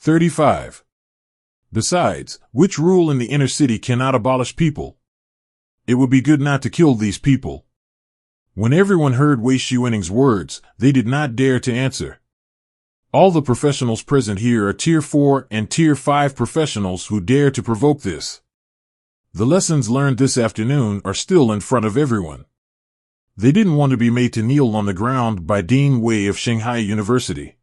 35. Besides, which rule in the inner city cannot abolish people? It would be good not to kill these people. When everyone heard Wei Shiwening's words, they did not dare to answer. All the professionals present here are Tier 4 and Tier 5 professionals who dare to provoke this. The lessons learned this afternoon are still in front of everyone. They didn't want to be made to kneel on the ground by Dean Wei of Shanghai University.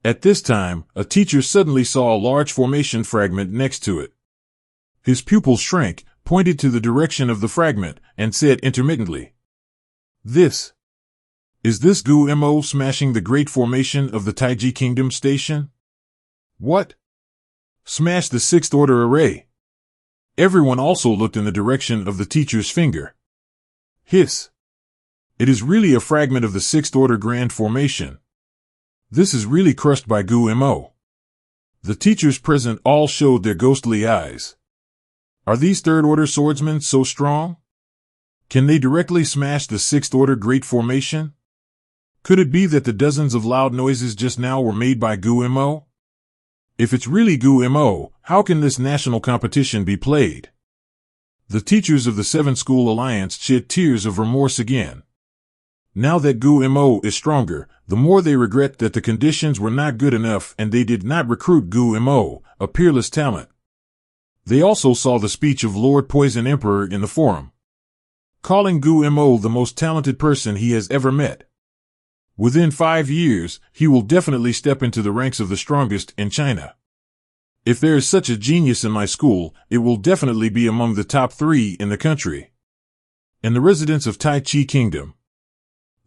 At this time, a teacher suddenly saw a large formation fragment next to it. His pupils shrank, pointed to the direction of the fragment, and said intermittently, Is this Gu Mo smashing the great formation of the Taiji Kingdom station? What? Smash the sixth order array. Everyone also looked in the direction of the teacher's finger. Hiss. It is really a fragment of the sixth order grand formation. This is really crushed by Gu Mo. The teachers present all showed their ghostly eyes. Are these third order swordsmen so strong? Can they directly smash the sixth order great formation? Could it be that the dozens of loud noises just now were made by Gu Mo? If it's really Gu Mo, how can this national competition be played? The teachers of the Seven School Alliance shed tears of remorse again. Now that Gu Mo is stronger, the more they regret that the conditions were not good enough and they did not recruit Gu Mo, a peerless talent. They also saw the speech of Lord Poison Emperor in the forum, calling Gu Mo the most talented person he has ever met. Within 5 years, he will definitely step into the ranks of the strongest in China. If there is such a genius in my school, it will definitely be among the top 3 in the country. And the residents of Tai Chi Kingdom.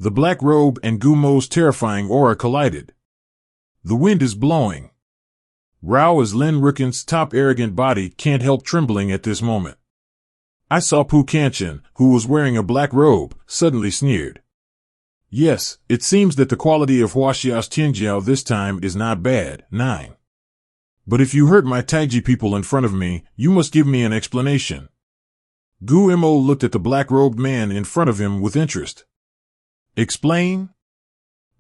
The black robe and Gu Mo's terrifying aura collided. The wind is blowing. Rao as Lin Rukin's top arrogant body can't help trembling at this moment. I saw Pu Kanchen, who was wearing a black robe, suddenly sneered. Yes, it seems that the quality of Huaxia's Tianjiao this time is not bad. 9. But if you hurt my Taiji people in front of me, you must give me an explanation. Gu Mo looked at the black-robed man in front of him with interest. Explain?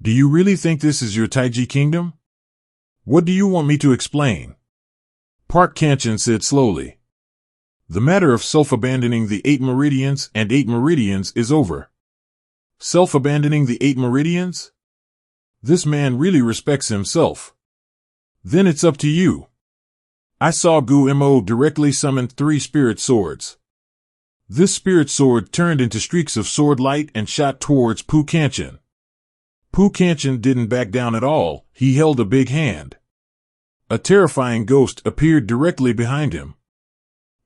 Do you really think this is your Taiji kingdom? What do you want me to explain? Park Kanchen said slowly. The matter of self-abandoning the 8 meridians and 8 meridians is over. Self-abandoning the 8 meridians? This man really respects himself. Then it's up to you. I saw Gu Mo directly summon 3 spirit swords. This spirit sword turned into streaks of sword light and shot towards Pu Kanchen. Pu Kanchen didn't back down at all, he held a big hand. A terrifying ghost appeared directly behind him.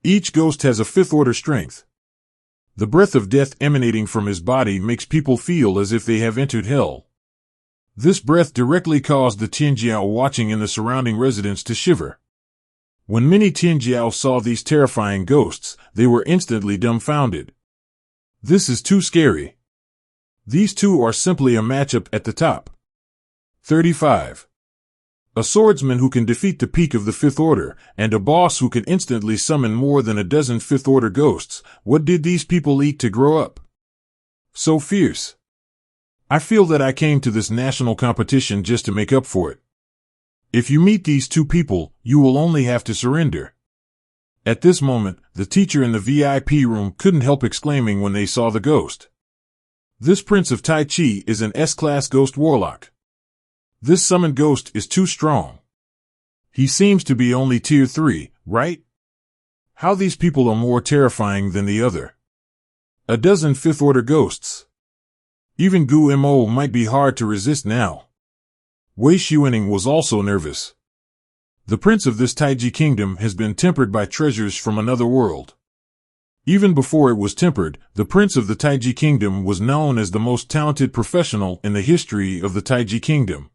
Each ghost has a 5th order strength. The breath of death emanating from his body makes people feel as if they have entered hell. This breath directly caused the Tianjiao watching in the surrounding residents to shiver. When many Tianjiao saw these terrifying ghosts, they were instantly dumbfounded. This is too scary. These two are simply a matchup at the top. 35. A swordsman who can defeat the peak of the 5th order, and a boss who can instantly summon more than a dozen 5th order ghosts. What did these people eat to grow up? So fierce. I feel that I came to this national competition just to make up for it. If you meet these 2 people, you will only have to surrender. At this moment, the teacher in the VIP room couldn't help exclaiming when they saw the ghost. This prince of Tai Chi is an S-class ghost warlock. This summoned ghost is too strong. He seems to be only tier 3, right? How these people are more terrifying than the other. A dozen 5th order ghosts. Even Gu Mo might be hard to resist now. Wei Shiwening was also nervous. The prince of this Taiji kingdom has been tempered by treasures from another world. Even before it was tempered, the prince of the Taiji kingdom was known as the most talented professional in the history of the Taiji kingdom.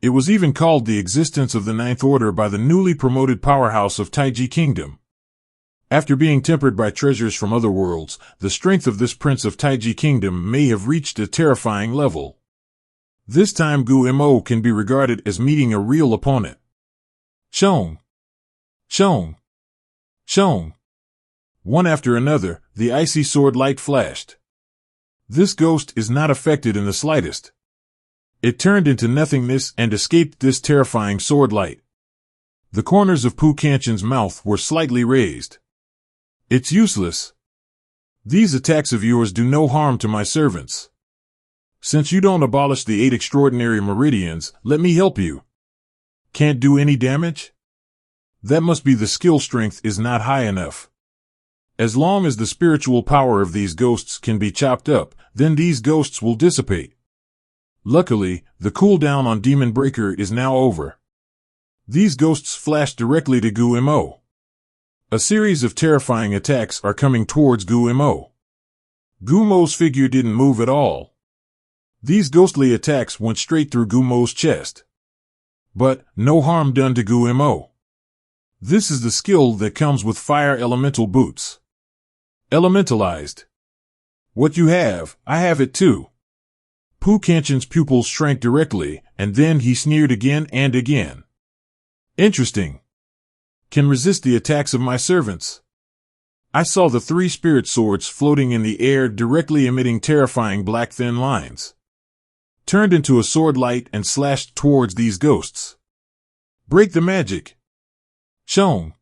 It was even called the existence of the 9th order by the newly promoted powerhouse of Taiji kingdom. After being tempered by treasures from other worlds, the strength of this prince of Taiji kingdom may have reached a terrifying level. This time Gu Mo can be regarded as meeting a real opponent. Chong! Chong! Chong! One after another, the icy sword light flashed. This ghost is not affected in the slightest. It turned into nothingness and escaped this terrifying sword light. The corners of Pu Kantian's mouth were slightly raised. It's useless. These attacks of yours do no harm to my servants. Since you don't abolish the 8 extraordinary meridians, let me help you. Can't do any damage? That must be the skill strength is not high enough. As long as the spiritual power of these ghosts can be chopped up, then these ghosts will dissipate. Luckily, the cooldown on Demon Breaker is now over. These ghosts flash directly to Gu Mo. A series of terrifying attacks are coming towards Gu Mo. Gu Mo's figure didn't move at all. These ghostly attacks went straight through Gu Mo's chest. But, no harm done to Gu Mo. This is the skill that comes with fire elemental boots. Elementalized. What you have, I have it too. Pu Kantian's pupils shrank directly, and then he sneered again and again. Interesting. Can resist the attacks of my servants. I saw the 3 spirit swords floating in the air directly emitting terrifying black thin lines. Turned into a sword light and slashed towards these ghosts. Break the magic. Shone.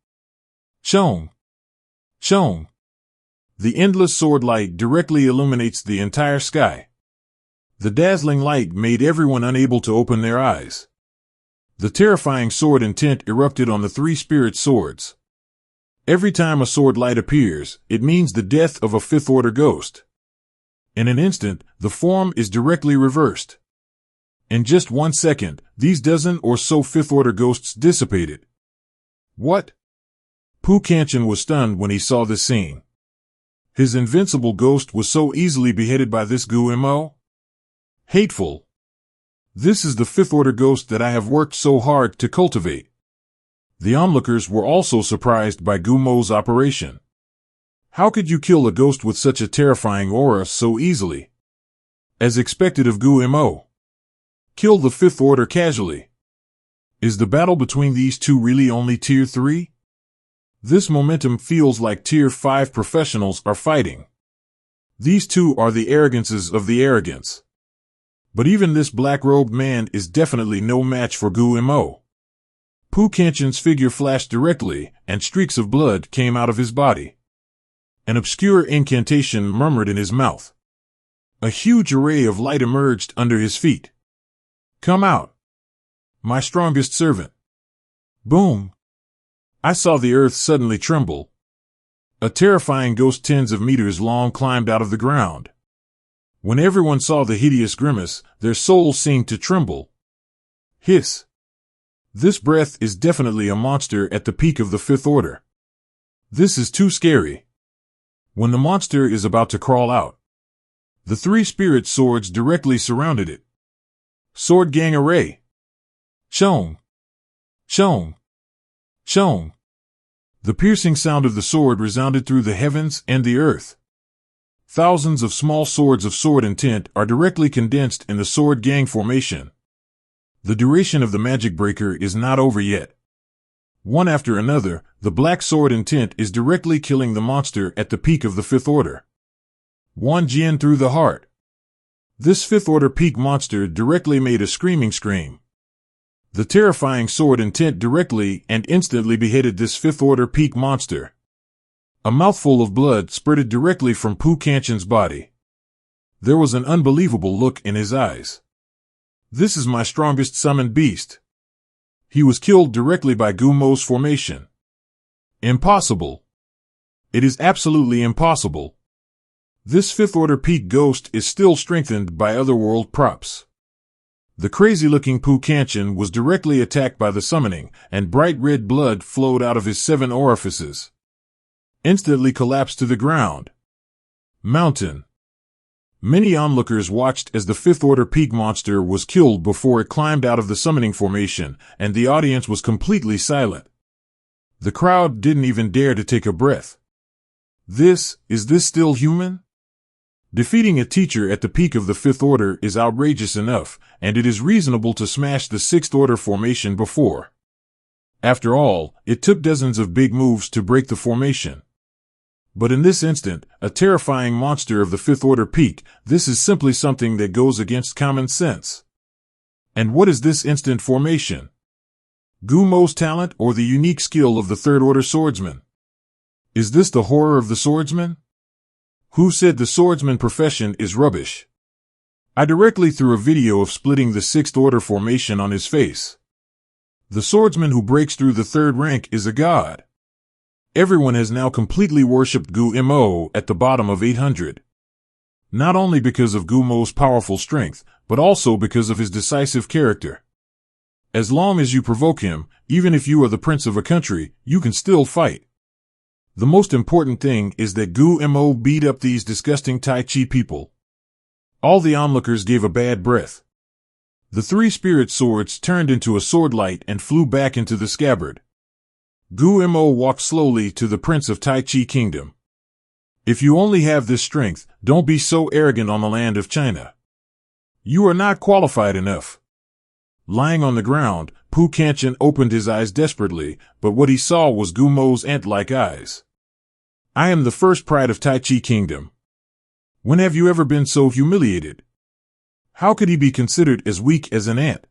Shone. Shone. The endless sword light directly illuminates the entire sky. The dazzling light made everyone unable to open their eyes. The terrifying sword intent erupted on the 3 spirit swords. Every time a sword light appears, it means the death of a 5th order ghost. In an instant, the form is directly reversed. In just 1 second, these dozen or so 5th order ghosts dissipated. What? Pu Kantian was stunned when he saw this scene. His invincible ghost was so easily beheaded by this Gu Mo? Hateful. This is the 5th order ghost that I have worked so hard to cultivate. The onlookers were also surprised by Gu Mo's operation. How could you kill a ghost with such a terrifying aura so easily? As expected of Gu Mo. Kill the 5th order casually. Is the battle between these two really only Tier 3? This momentum feels like Tier 5 professionals are fighting. These two are the arrogances of the arrogance. But even this black-robed man is definitely no match for Gu Mo. Pu Kantian's figure flashed directly, and streaks of blood came out of his body. An obscure incantation murmured in his mouth. A huge array of light emerged under his feet. Come out. My strongest servant. Boom. I saw the earth suddenly tremble. A terrifying ghost tens of meters long climbed out of the ground. When everyone saw the hideous grimace, their souls seemed to tremble. Hiss. This breath is definitely a monster at the peak of the 5th order. This is too scary. When the monster is about to crawl out, the 3 spirit swords directly surrounded it. Sword gang array. Shone. Shone. Shone. The piercing sound of the sword resounded through the heavens and the earth. Thousands of small swords of sword intent are directly condensed in the sword gang formation. The duration of the magic breaker is not over yet. One after another, the black sword intent is directly killing the monster at the peak of the 5th order. 1 Jian through the heart. This 5th order peak monster directly made a screaming scream. The terrifying sword intent directly and instantly beheaded this 5th order peak monster. A mouthful of blood spurted directly from Pu Kantian's body. There was an unbelievable look in his eyes. This is my strongest summoned beast. He was killed directly by Gu Mo's formation. Impossible. It is absolutely impossible. This 5th order peak ghost is still strengthened by otherworld props. The crazy-looking Pu Kantian was directly attacked by the summoning, and bright red blood flowed out of his 7 orifices. Instantly collapsed to the ground. Mountain. Many onlookers watched as the 5th order peak monster was killed before it climbed out of the summoning formation, and the audience was completely silent. The crowd didn't even dare to take a breath. Is this still human? Defeating a teacher at the peak of the 5th order is outrageous enough, and it is reasonable to smash the 6th order formation before. After all, it took dozens of big moves to break the formation. But in this instant, a terrifying monster of the 5th order peak, this is simply something that goes against common sense. And what is this instant formation? Gumo's talent or the unique skill of the third-order swordsman? Is this the horror of the swordsman? Who said the swordsman profession is rubbish? I directly threw a video of splitting the sixth-order formation on his face. The swordsman who breaks through the third rank is a god. Everyone has now completely worshipped Gumo at the bottom of 800. Not only because of Gumo's powerful strength, but also because of his decisive character. As long as you provoke him, even if you are the prince of a country, you can still fight. The most important thing is that Gumo beat up these disgusting Tai Chi people. All the onlookers gave a bad breath. The three spirit swords turned into a sword light and flew back into the scabbard. Gumo walked slowly to the Prince of Tai Chi Kingdom. If you only have this strength, don't be so arrogant on the land of China. You are not qualified enough. Lying on the ground, Jianxian opened his eyes desperately, but what he saw was Gumo's ant-like eyes. I am the first pride of Tai Chi Kingdom. When have you ever been so humiliated? How could he be considered as weak as an ant?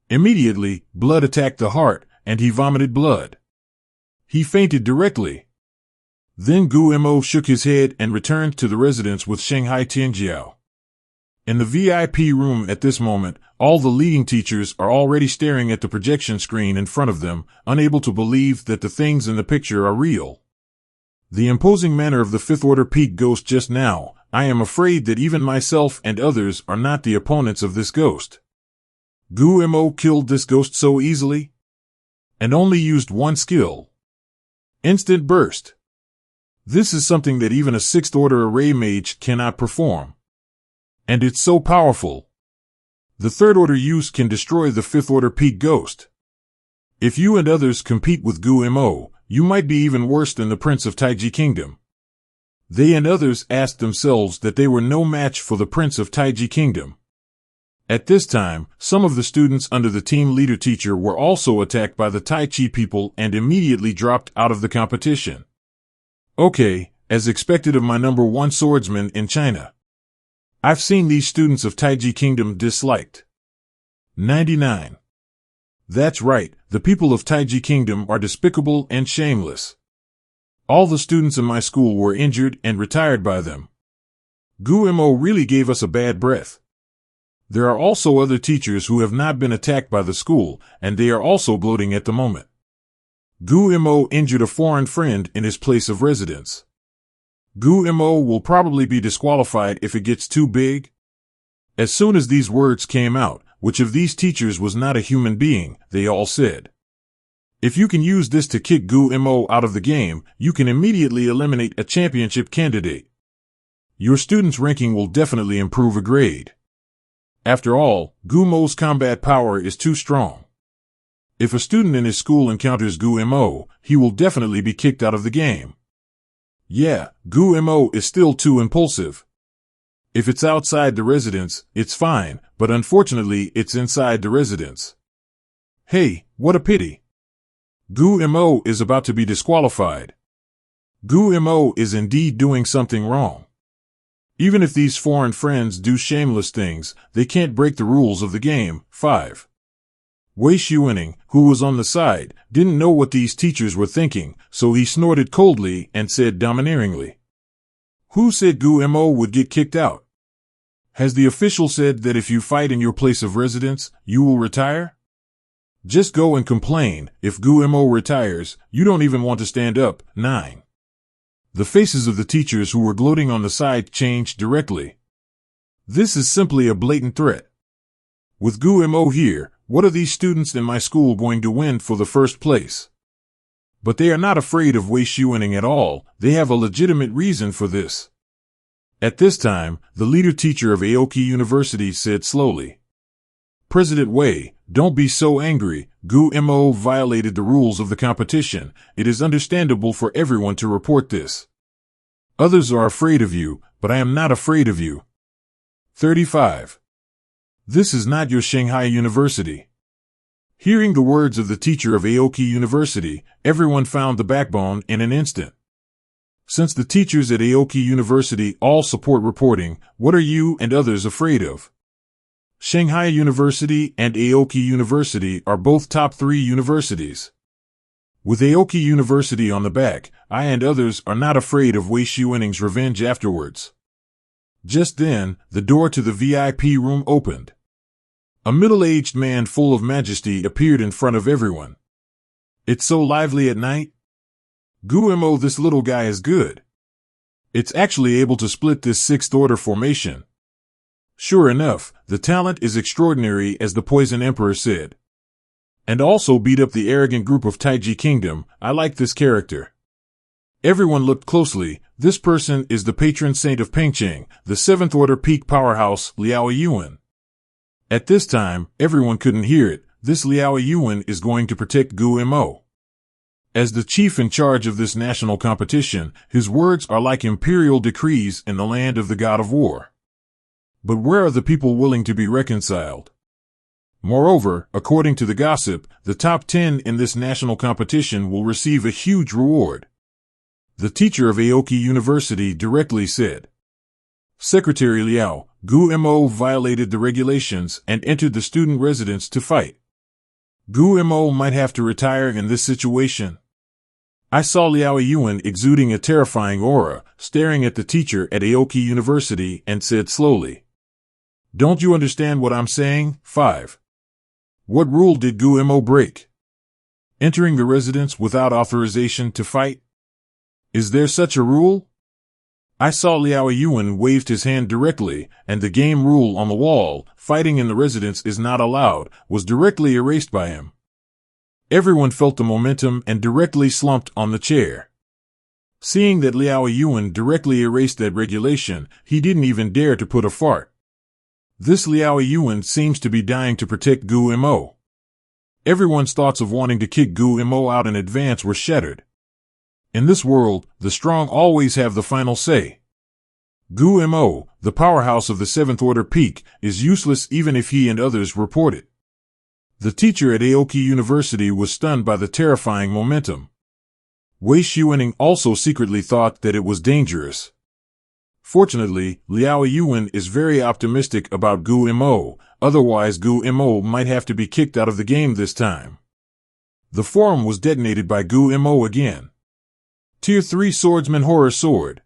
Immediately, blood attacked the heart, and he vomited blood. He fainted directly. Then Gumo shook his head and returned to the residence with Shanghai Tianjiao. In the VIP room at this moment, all the leading teachers are already staring at the projection screen in front of them, unable to believe that the things in the picture are real. The imposing manner of the fifth-order peak ghost just now, I am afraid that even myself and others are not the opponents of this ghost. Gumo killed this ghost so easily? And only used one skill. Instant burst. This is something that even a sixth-order array mage cannot perform. And it's so powerful. The third-order use can destroy the fifth-order peak ghost. If you and others compete with Gumo, you might be even worse than the Prince of Tai Chi Kingdom. They and others asked themselves that they were no match for the Prince of Tai Chi Kingdom. At this time, some of the students under the team leader teacher were also attacked by the Tai Chi people and immediately dropped out of the competition. Okay, as expected of my number one swordsman in China. I've seen these students of Tai Chi Kingdom disliked. 99. That's right, the people of Tai Chi Kingdom are despicable and shameless. All the students in my school were injured and retired by them. Gumo really gave us a bad breath. There are also other teachers who have not been attacked by the school, and they are also gloating at the moment. Gumo injured a foreign friend in his place of residence. Gumo will probably be disqualified if it gets too big. As soon as these words came out, which of these teachers was not a human being, they all said. If you can use this to kick Gumo out of the game, you can immediately eliminate a championship candidate. Your student's ranking will definitely improve a grade. After all, Gumo's combat power is too strong. If a student in his school encounters Gumo, he will definitely be kicked out of the game. Yeah, Gumo is still too impulsive. If it's outside the residence, it's fine, but unfortunately it's inside the residence. Hey, what a pity. Gumo is about to be disqualified. Gumo is indeed doing something wrong. Even if these foreign friends do shameless things, they can't break the rules of the game. 5. Wei Xuening, who was on the side, didn't know what these teachers were thinking, so he snorted coldly and said domineeringly, "Who said Gumo would get kicked out? Has the official said that if you fight in your place of residence, you will retire? Just go and complain. If Gumo retires, you don't even want to stand up." 9. The faces of the teachers who were gloating on the side changed directly. This is simply a blatant threat. With Gumo here, what are these students in my school going to win for the first place? But they are not afraid of Wei Xuening at all. They have a legitimate reason for this. At this time, the leader teacher of Aoki University said slowly, "President Wei, don't be so angry. Gumo violated the rules of the competition. It is understandable for everyone to report this. Others are afraid of you, but I am not afraid of you." 35. This is not your Shanghai University. Hearing the words of the teacher of Aoki University, everyone found the backbone in an instant. Since the teachers at Aoki University all support reporting, what are you and others afraid of? Shanghai University and Aoki University are both top 3 universities. With Aoki University on the back, I and others are not afraid of Wei Shiwening's revenge afterwards. Just then, the door to the VIP room opened. A middle-aged man full of majesty appeared in front of everyone. It's so lively at night. Gumo, this little guy is good. It's actually able to split this sixth order formation. Sure enough, the talent is extraordinary, as the Poison Emperor said. And also beat up the arrogant group of Taiji Kingdom. I like this character. Everyone looked closely. This person is the patron saint of Pengcheng, the 7th order peak powerhouse, Liao Yuan. At this time, everyone couldn't hear it. This Liao Yuan is going to protect Gumo. As the chief in charge of this national competition, his words are like imperial decrees in the land of the god of war. But where are the people willing to be reconciled? Moreover, according to the gossip, the top 10 in this national competition will receive a huge reward. The teacher of Aoki University directly said, Secretary Liao, Gumo violated the regulations and entered the student residence to fight. Gumo might have to retire in this situation. I saw Liao Yuan exuding a terrifying aura, staring at the teacher at Aoki University, and said slowly, Don't you understand what I'm saying? 5. What rule did Gumo break? Entering the residence without authorization to fight? Is there such a rule? I saw Liao Yuan waved his hand directly, and the game rule on the wall, fighting in the residence is not allowed, was directly erased by him. Everyone felt the momentum and directly slumped on the chair. Seeing that Liao Yuan directly erased that regulation, he didn't even dare to put a fart. This Liao Yuan seems to be dying to protect Gumo. Everyone's thoughts of wanting to kick Gumo out in advance were shattered. In this world, the strong always have the final say. Gumo, the powerhouse of the 7th order peak, is useless even if he and others report it. The teacher at Aoki University was stunned by the terrifying momentum. Wei Shiwening also secretly thought that it was dangerous. Fortunately, Liao Yuan is very optimistic about Gumo, otherwise Gumo might have to be kicked out of the game this time. The forum was detonated by Gumo again. Tier 3 Swordsman Horror Sword.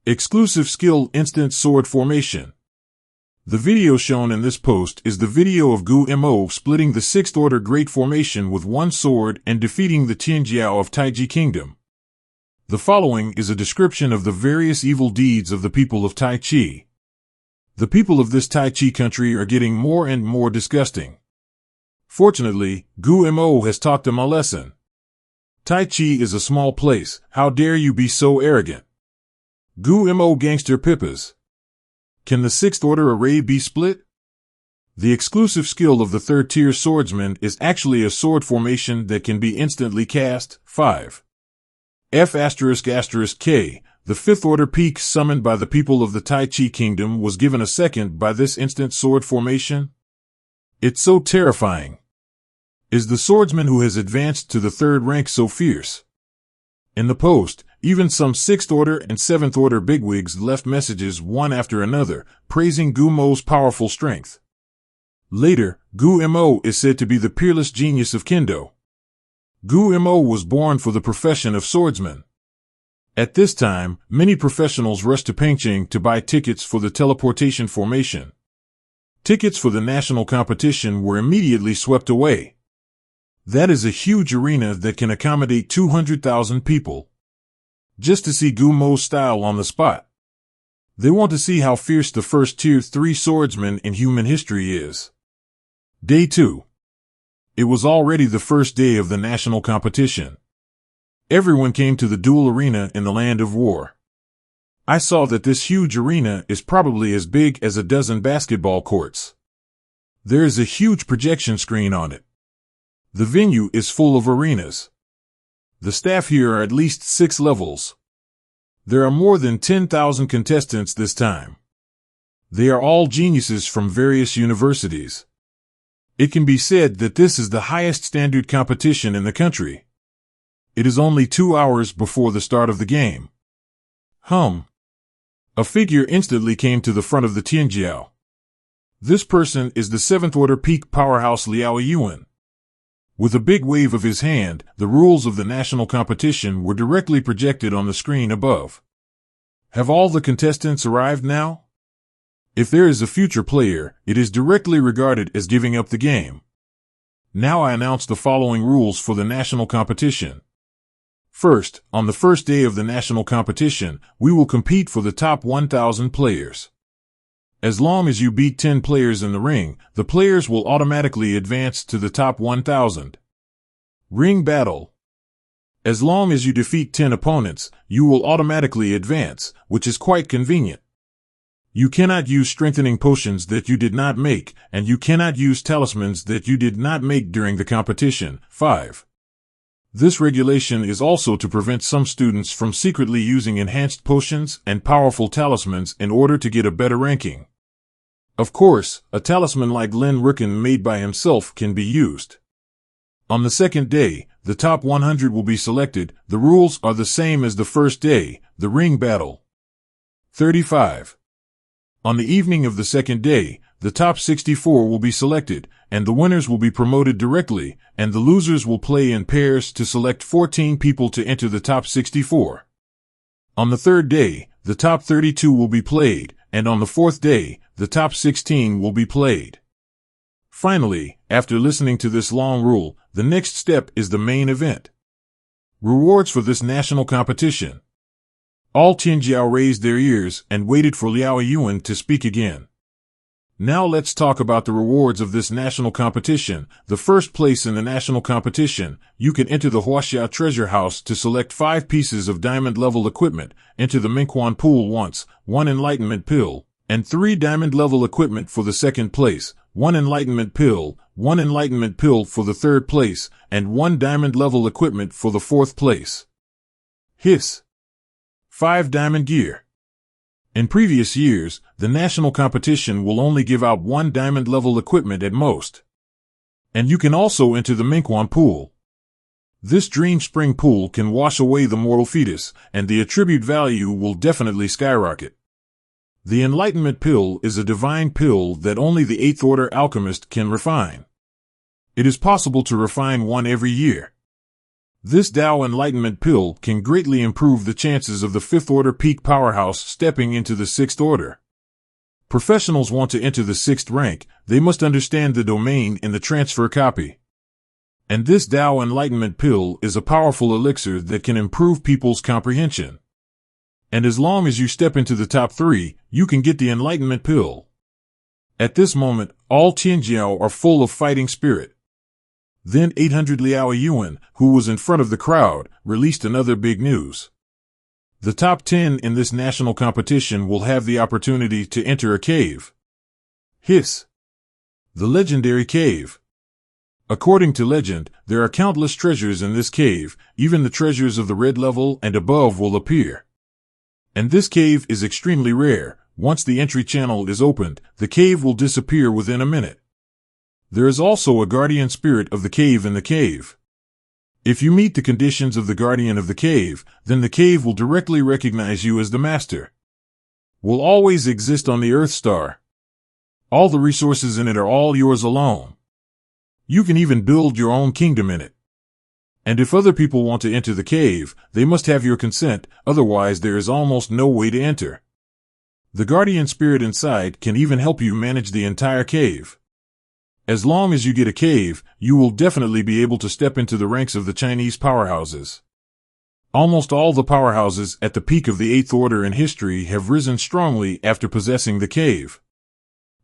Exclusive skill Instant Sword Formation. The video shown in this post is the video of Gumo splitting the 6th order Great Formation with one sword and defeating the Tianjiao of Taiji Kingdom. The following is a description of the various evil deeds of the people of Tai Chi. The people of this Tai Chi country are getting more and more disgusting. Fortunately, Gumo has taught them a lesson. Tai Chi is a small place. How dare you be so arrogant? Gumo gangster pippas. Can the 6th order array be split? The exclusive skill of the 3rd tier swordsman is actually a sword formation that can be instantly cast. 5. F***K, the 5th order peak summoned by the people of the Tai Chi kingdom was given a second by this instant sword formation. It's so terrifying. Is the swordsman who has advanced to the 3rd rank so fierce? In the post, even some 6th order and 7th order bigwigs left messages one after another, praising Gumo's powerful strength. Later, Gumo is said to be the peerless genius of Kendo. Gumo was born for the profession of swordsman. At this time, many professionals rushed to Pengcheng to buy tickets for the teleportation formation. Tickets for the national competition were immediately swept away. That is a huge arena that can accommodate 200,000 people. Just to see Gumo's style on the spot. They want to see how fierce the first tier 3 swordsman in human history is. Day 2. It was already the first day of the national competition. Everyone came to the duel arena in the land of war. I saw that this huge arena is probably as big as a dozen basketball courts. There is a huge projection screen on it. The venue is full of arenas. The staff here are at least 6 levels. There are more than 10,000 contestants this time. They are all geniuses from various universities. It can be said that this is the highest standard competition in the country. It is only 2 hours before the start of the game. A figure instantly came to the front of the Tianjiao. This person is the 7th order peak powerhouse Liao Yuan. With a big wave of his hand, the rules of the national competition were directly projected on the screen above. Have all the contestants arrived now? If there is a future player, it is directly regarded as giving up the game. Now I announce the following rules for the national competition. First, on the first day of the national competition, we will compete for the top 1,000 players. As long as you beat 10 players in the ring, the players will automatically advance to the top 1,000. Ring battle. As long as you defeat 10 opponents, you will automatically advance, which is quite convenient. You cannot use strengthening potions that you did not make, and you cannot use talismans that you did not make during the competition. 5. This regulation is also to prevent some students from secretly using enhanced potions and powerful talismans in order to get a better ranking. Of course, a talisman like Lin Ricken made by himself can be used. On the second day, the top 100 will be selected. The rules are the same as the first day, the ring battle. 35. On the evening of the second day, the top 64 will be selected, and the winners will be promoted directly, and the losers will play in pairs to select 14 people to enter the top 64. On the third day, the top 32 will be played, and on the fourth day, the top 16 will be played. Finally, after listening to this long rule, the next step is the main event. Rewards for this national competition. All Tianjiao raised their ears and waited for Liao Yuan to speak again. Now let's talk about the rewards of this national competition. The first place in the national competition, you can enter the Huaxia treasure house to select 5 pieces of diamond-level equipment, enter the Mingquan pool once, 1 enlightenment pill, and 3 diamond-level equipment for the second place, 1 enlightenment pill, 1 enlightenment pill for the third place, and 1 diamond-level equipment for the fourth place. Hiss. 5 diamond gear. In previous years, the national competition will only give out 1 diamond-level equipment at most. And you can also enter the Mingquan pool. This dream spring pool can wash away the mortal fetus, and the attribute value will definitely skyrocket. The enlightenment pill is a divine pill that only the 8th order alchemist can refine. It is possible to refine one every year. This Tao Enlightenment pill can greatly improve the chances of the 5th order peak powerhouse stepping into the 6th order. Professionals want to enter the 6th rank, they must understand the domain in the transfer copy. And this Tao Enlightenment pill is a powerful elixir that can improve people's comprehension. And as long as you step into the top 3, you can get the Enlightenment pill. At this moment, all Tianjiao are full of fighting spirit. Then 800 Liao Yuan, who was in front of the crowd, released another big news. The top 10 in this national competition will have the opportunity to enter a cave. Hiss. The legendary cave. According to legend, there are countless treasures in this cave, even the treasures of the red level and above will appear. And this cave is extremely rare. Once the entry channel is opened, the cave will disappear within a minute. There is also a guardian spirit of the cave in the cave. If you meet the conditions of the guardian of the cave, then the cave will directly recognize you as the master. Will always exist on the Earth star. All the resources in it are all yours alone. You can even build your own kingdom in it. And if other people want to enter the cave, they must have your consent, otherwise there is almost no way to enter. The guardian spirit inside can even help you manage the entire cave. As long as you get a cave, you will definitely be able to step into the ranks of the Chinese powerhouses. Almost all the powerhouses at the peak of the 8th order in history have risen strongly after possessing the cave.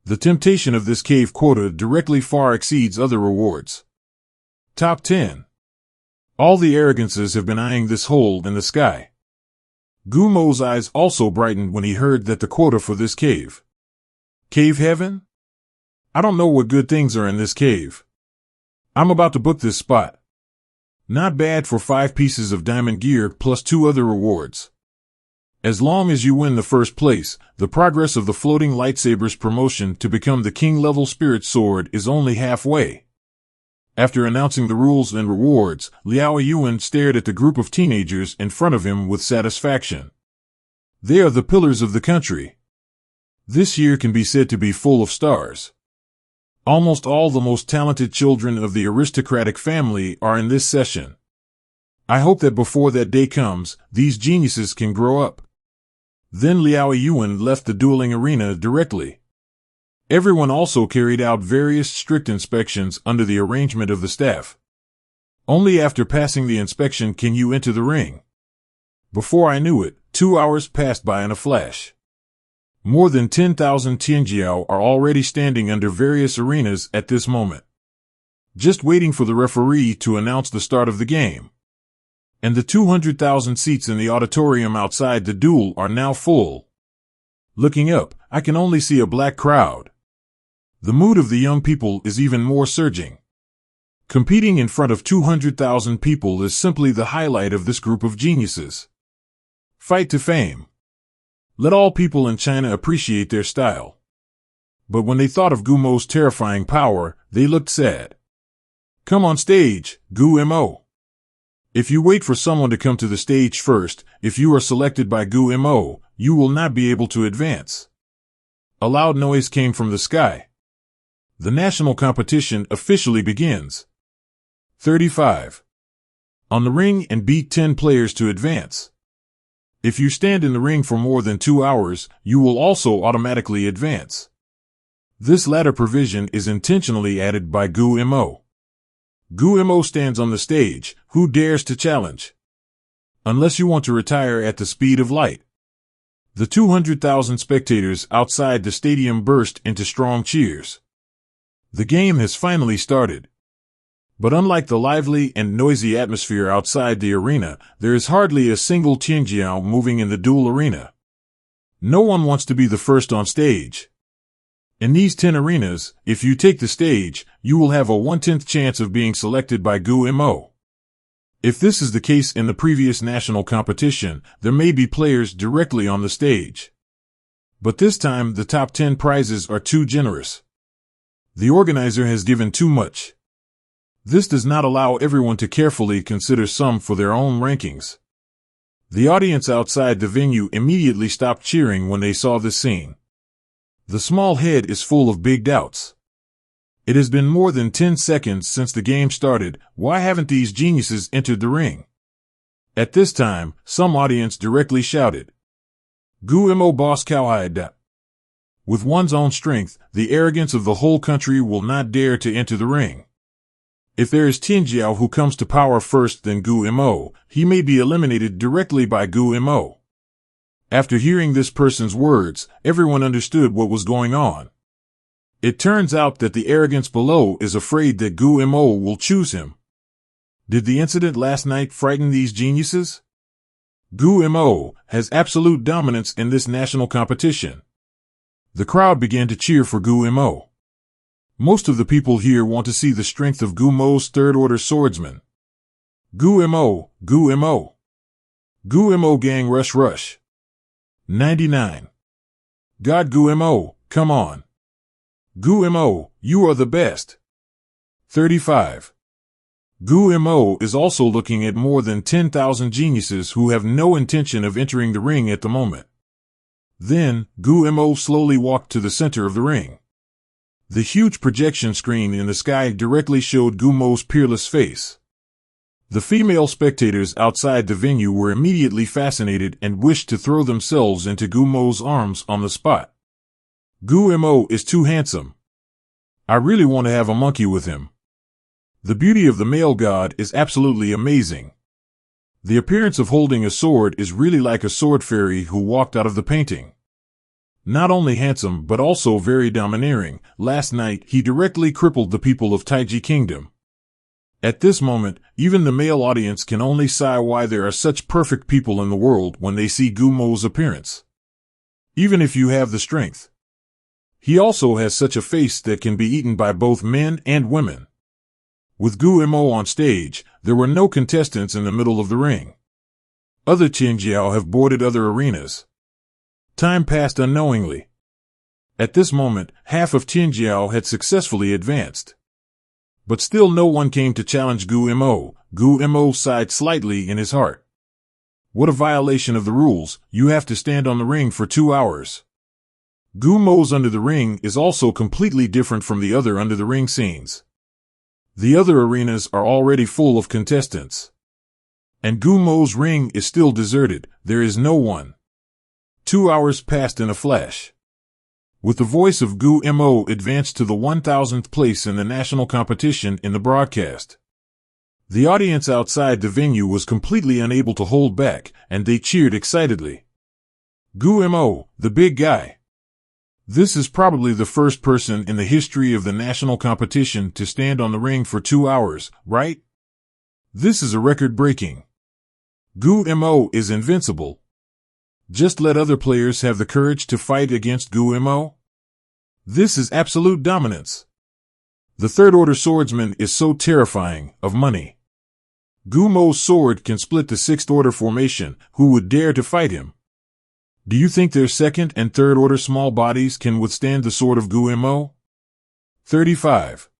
The temptation of this cave quota directly far exceeds other rewards. Top 10. All the arrogances have been eyeing this hole in the sky. Gumo's eyes also brightened when he heard that the quota for this cave. Cave heaven? I don't know what good things are in this cave. I'm about to book this spot. Not bad for 5 pieces of diamond gear plus 2 other rewards. As long as you win the first place, the progress of the floating lightsabers promotion to become the king-level spirit sword is only halfway. After announcing the rules and rewards, Liao Yuan stared at the group of teenagers in front of him with satisfaction. They are the pillars of the country. This year can be said to be full of stars. Almost all the most talented children of the aristocratic family are in this session. I hope that before that day comes, these geniuses can grow up. Then Liao Yuan left the dueling arena directly. Everyone also carried out various strict inspections under the arrangement of the staff. Only after passing the inspection can you enter the ring. Before I knew it, 2 hours passed by in a flash. More than 10,000 Tianjiao are already standing under various arenas at this moment, just waiting for the referee to announce the start of the game. And the 200,000 seats in the auditorium outside the duel are now full. Looking up, I can only see a black crowd. The mood of the young people is even more surging. Competing in front of 200,000 people is simply the highlight of this group of geniuses. Fight to fame. Let all people in China appreciate their style. But when they thought of Gu Mo's terrifying power, they looked sad. Come on stage, Gu Mo. If you wait for someone to come to the stage first, if you are selected by Gu Mo, you will not be able to advance. A loud noise came from the sky. The national competition officially begins. 35. On the ring and beat 10 players to advance. If you stand in the ring for more than 2 hours, you will also automatically advance. This latter provision is intentionally added by Gu Mo. Gu Mo stands on the stage. Who dares to challenge? Unless you want to retire at the speed of light. The 200,000 spectators outside the stadium burst into strong cheers. The game has finally started. But unlike the lively and noisy atmosphere outside the arena, there is hardly a single Tianjiao moving in the duel arena. No one wants to be the first on stage. In these 10 arenas, if you take the stage, you will have a 1/10 chance of being selected by Gu Mo. If this is the case in the previous national competition, there may be players directly on the stage. But this time the top 10 prizes are too generous. The organizer has given too much. This does not allow everyone to carefully consider some for their own rankings. The audience outside the venue immediately stopped cheering when they saw this scene. The small head is full of big doubts. It has been more than 10 seconds since the game started. Why haven't these geniuses entered the ring? At this time, some audience directly shouted, Gu Mo boss cowhide da. With one's own strength, the arrogance of the whole country will not dare to enter the ring. If there is Tianjiao who comes to power first than Gu Mo, he may be eliminated directly by Gu Mo. After hearing this person's words, everyone understood what was going on. It turns out that the arrogance below is afraid that Gu Mo will choose him. Did the incident last night frighten these geniuses? Gu Mo has absolute dominance in this national competition. The crowd began to cheer for Gu Mo. Most of the people here want to see the strength of Gu Mo's third-order swordsman. Gu Mo, Gu Mo. Gu Mo gang rush rush. 99. God Gu Mo, come on. Gu Mo, you are the best. 35. Gu Mo is also looking at more than 10,000 geniuses who have no intention of entering the ring at the moment. Then, Gu Mo slowly walked to the center of the ring. The huge projection screen in the sky directly showed Gu Mo's peerless face. The female spectators outside the venue were immediately fascinated and wished to throw themselves into Gu Mo's arms on the spot. Gu Mo is too handsome. I really want to have a monkey with him. The beauty of the male god is absolutely amazing. The appearance of holding a sword is really like a sword fairy who walked out of the painting. Not only handsome but also very domineering. Last night he directly crippled the people of Taiji Kingdom. At this moment, even the male audience can only sigh why there are such perfect people in the world when they see Gu Mo's appearance. Even if you have the strength. He also has such a face that can be eaten by both men and women. With Gu Mo on stage, there were no contestants in the middle of the ring. Other Tianjiao have boarded other arenas. Time passed unknowingly. At this moment, half of Tianjiao had successfully advanced. But still no one came to challenge Gu Mo. Gu Mo sighed slightly in his heart. What a violation of the rules, you have to stand on the ring for 2 hours. Gumo's Under the Ring is also completely different from the other Under the Ring scenes. The other arenas are already full of contestants. And Gumo's ring is still deserted, there is no one. 2 hours passed in a flash. With the voice of Gumo advanced to the 1000th place in the national competition in the broadcast. The audience outside the venue was completely unable to hold back, and they cheered excitedly. Gumo, the big guy. This is probably the first person in the history of the national competition to stand on the ring for 2 hours, right? This is a record-breaking. Gumo is invincible. Just let other players have the courage to fight against Gumo. This is absolute dominance. The third-order swordsman is so terrifying, of money. Gumo's sword can split the sixth-order formation, who would dare to fight him? Do you think their second and third-order small bodies can withstand the sword of Gumo? 35.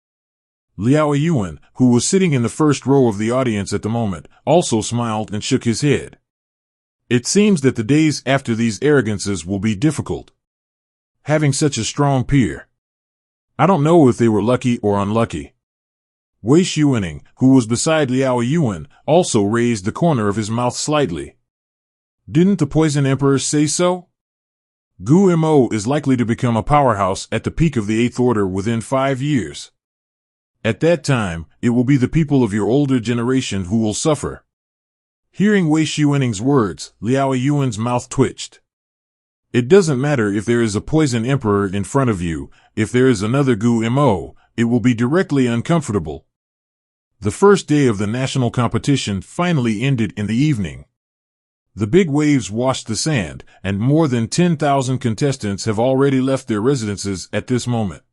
Liao Yuan, who was sitting in the first row of the audience at the moment, also smiled and shook his head. It seems that the days after these arrogances will be difficult. Having such a strong peer. I don't know if they were lucky or unlucky. Wei Xuaning, who was beside Liao Yuan, also raised the corner of his mouth slightly. Didn't the Poison Emperor say so? Gumo is likely to become a powerhouse at the peak of the Eighth Order within 5 years. At that time, it will be the people of your older generation who will suffer. Hearing Wei Xuaning's words, Liao Yuan's mouth twitched. It doesn't matter if there is a Poison Emperor in front of you, if there is another Gumo, it will be directly uncomfortable. The first day of the national competition finally ended in the evening. The big waves washed the sand, and more than 10,000 contestants have already left their residences at this moment.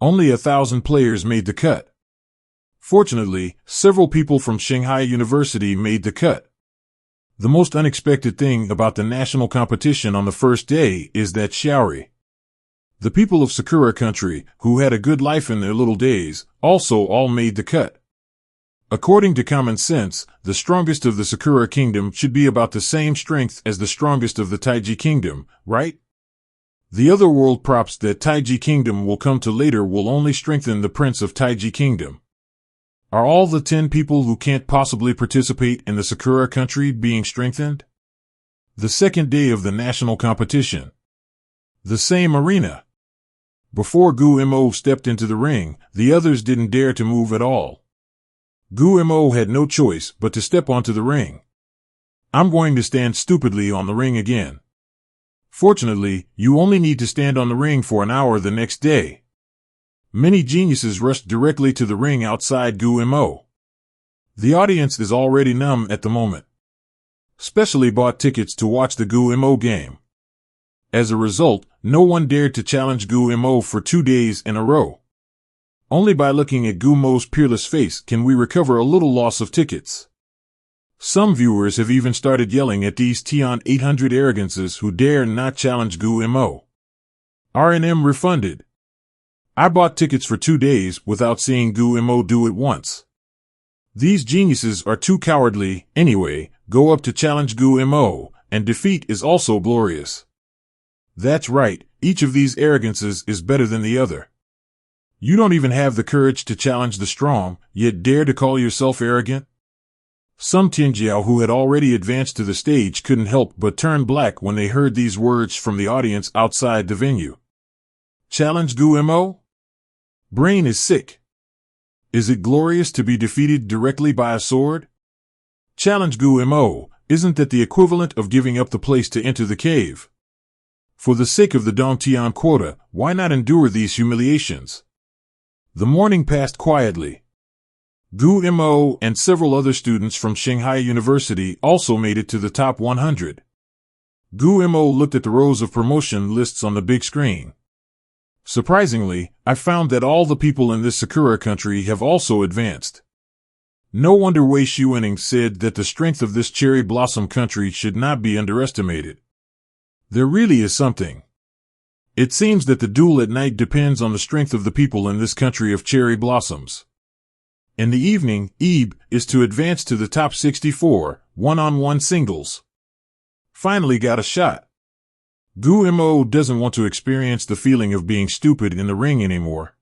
Only 1,000 players made the cut. Fortunately, several people from Shanghai University made the cut. The most unexpected thing about the national competition on the first day is that Xiaori, the people of Sakura country, who had a good life in their little days, also all made the cut. According to common sense, the strongest of the Sakura kingdom should be about the same strength as the strongest of the Taiji kingdom, right? The other world props that Taiji kingdom will come to later will only strengthen the prince of Taiji kingdom. Are all the 10 people who can't possibly participate in the Sakura country being strengthened? The second day of the national competition. The same arena. Before Gumo stepped into the ring, the others didn't dare to move at all. Gumo had no choice but to step onto the ring. I'm going to stand stupidly on the ring again. Fortunately, you only need to stand on the ring for an hour the next day. Many geniuses rushed directly to the ring outside Gumo. The audience is already numb at the moment. Specially bought tickets to watch the Gumo game. As a result, no one dared to challenge Gumo for 2 days in a row. Only by looking at Gumo's peerless face can we recover a little loss of tickets. Some viewers have even started yelling at these Tian 800 arrogances who dare not challenge Gumo. R&M refunded. I bought tickets for 2 days without seeing Gumo do it once. These geniuses are too cowardly, anyway, go up to challenge Gumo, and defeat is also glorious. That's right, each of these arrogances is better than the other. You don't even have the courage to challenge the strong, yet dare to call yourself arrogant? Some Tianjiao who had already advanced to the stage couldn't help but turn black when they heard these words from the audience outside the venue. Challenge Gumo? Brain is sick. Is it glorious to be defeated directly by a sword? Challenge Gumo, isn't that the equivalent of giving up the place to enter the cave? For the sake of the Dongtian quota, why not endure these humiliations? The morning passed quietly. Gumo and several other students from Shanghai University also made it to the top 100. Gumo looked at the rows of promotion lists on the big screen. Surprisingly, I found that all the people in this Sakura country have also advanced. No wonder Wei Xuaning said that the strength of this cherry blossom country should not be underestimated. There really is something. It seems that the duel at night depends on the strength of the people in this country of cherry blossoms. In the evening, Ebe is to advance to the top 64, one-on-one singles. Finally got a shot. Gu Mo doesn't want to experience the feeling of being stupid in the ring anymore.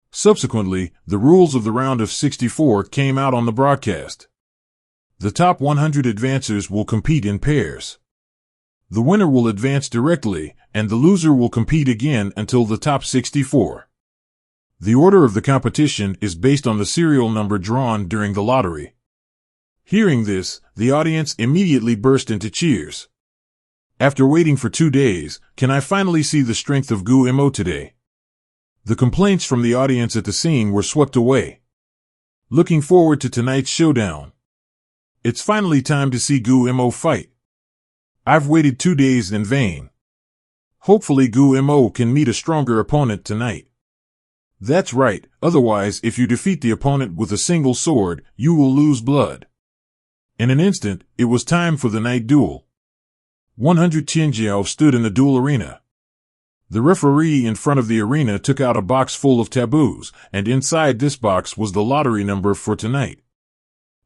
Subsequently, the rules of the round of 64 came out on the broadcast. The top 100 advancers will compete in pairs. The winner will advance directly, and the loser will compete again until the top 64. The order of the competition is based on the serial number drawn during the lottery. Hearing this, the audience immediately burst into cheers. After waiting for 2 days, can I finally see the strength of Gu Mo today? The complaints from the audience at the scene were swept away. Looking forward to tonight's showdown. It's finally time to see Gu Mo fight. I've waited 2 days in vain. Hopefully Gu Mo can meet a stronger opponent tonight. That's right, otherwise if you defeat the opponent with a single sword, you will lose blood. In an instant, it was time for the night duel. 100 Tianjiao stood in the duel arena. The referee in front of the arena took out a box full of taboos, and inside this box was the lottery number for tonight.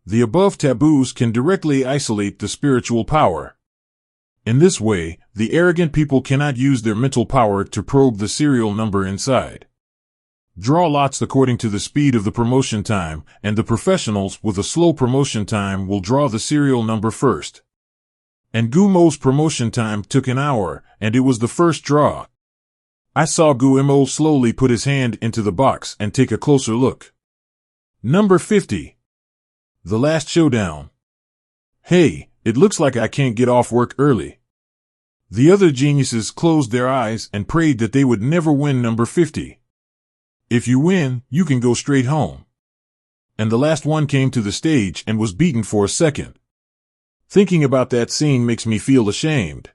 The above taboos can directly isolate the spiritual power. In this way, the arrogant people cannot use their mental power to probe the serial number inside. Draw lots according to the speed of the promotion time, and the professionals with a slow promotion time will draw the serial number first. And Gu Mo's promotion time took an hour, and it was the first draw. I saw Gu Mo slowly put his hand into the box and take a closer look. Number 50. The last showdown. Hey, it looks like I can't get off work early. The other geniuses closed their eyes and prayed that they would never win number 50. If you win, you can go straight home. And the last one came to the stage and was beaten for a second. Thinking about that scene makes me feel ashamed.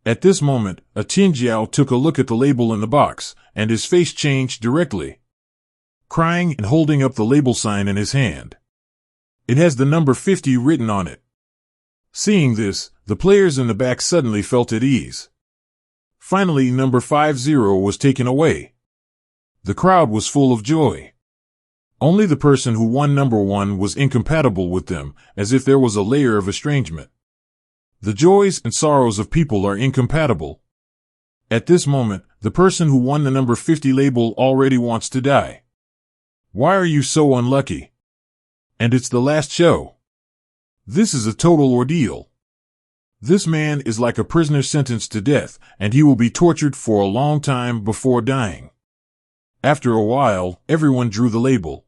At this moment, a Tianjiao took a look at the label in the box, and his face changed directly. Crying and holding up the label sign in his hand. It has the number 50 written on it. Seeing this, the players in the back suddenly felt at ease. Finally, number 50 was taken away. The crowd was full of joy. Only the person who won number 1 was incompatible with them, as if there was a layer of estrangement. The joys and sorrows of people are incompatible. At this moment, the person who won the number 50 label already wants to die. Why are you so unlucky? And it's the last show. This is a total ordeal. This man is like a prisoner sentenced to death, and he will be tortured for a long time before dying. After a while, everyone drew the label.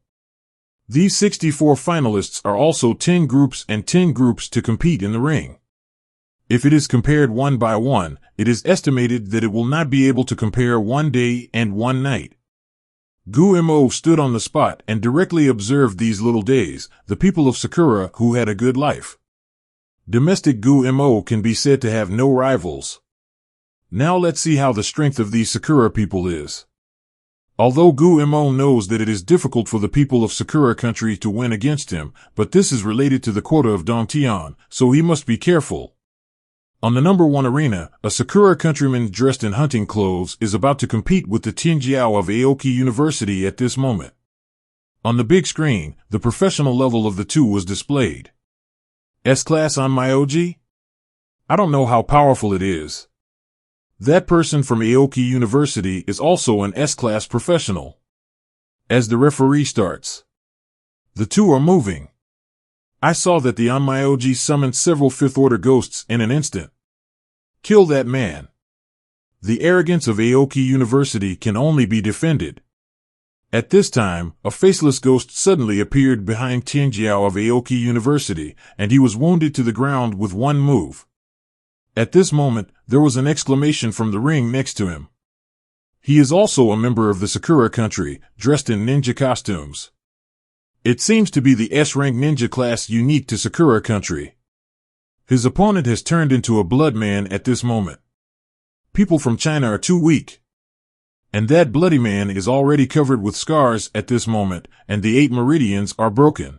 These 64 finalists are also 10 groups and 10 groups to compete in the ring. If it is compared one by one, it is estimated that it will not be able to compare one day and one night. Gu Mo stood on the spot and directly observed these little days, the people of Sakura who had a good life. Domestic Gu Mo can be said to have no rivals. Now let's see how the strength of these Sakura people is. Although Gu Mo knows that it is difficult for the people of Sakura country to win against him, but this is related to the quota of Dongtian, so he must be careful. On the number 1 arena, a Sakura countryman dressed in hunting clothes is about to compete with the Tianjiao of Aoki University at this moment. On the big screen, the professional level of the two was displayed. S-class on Myoji? I don't know how powerful it is. That person from Aoki University is also an S-class professional. As the referee starts, the two are moving. I saw that the Onmyoji summoned several fifth-order ghosts in an instant. Kill that man. The arrogance of Aoki University can only be defended. At this time, a faceless ghost suddenly appeared behind Tianjiao of Aoki University, and he was wounded to the ground with one move. At this moment, there was an exclamation from the ring next to him. He is also a member of the Sakura country, dressed in ninja costumes. It seems to be the S-rank ninja class unique to Sakura country. His opponent has turned into a blood man at this moment. People from China are too weak. And that bloody man is already covered with scars at this moment, and the 8 meridians are broken.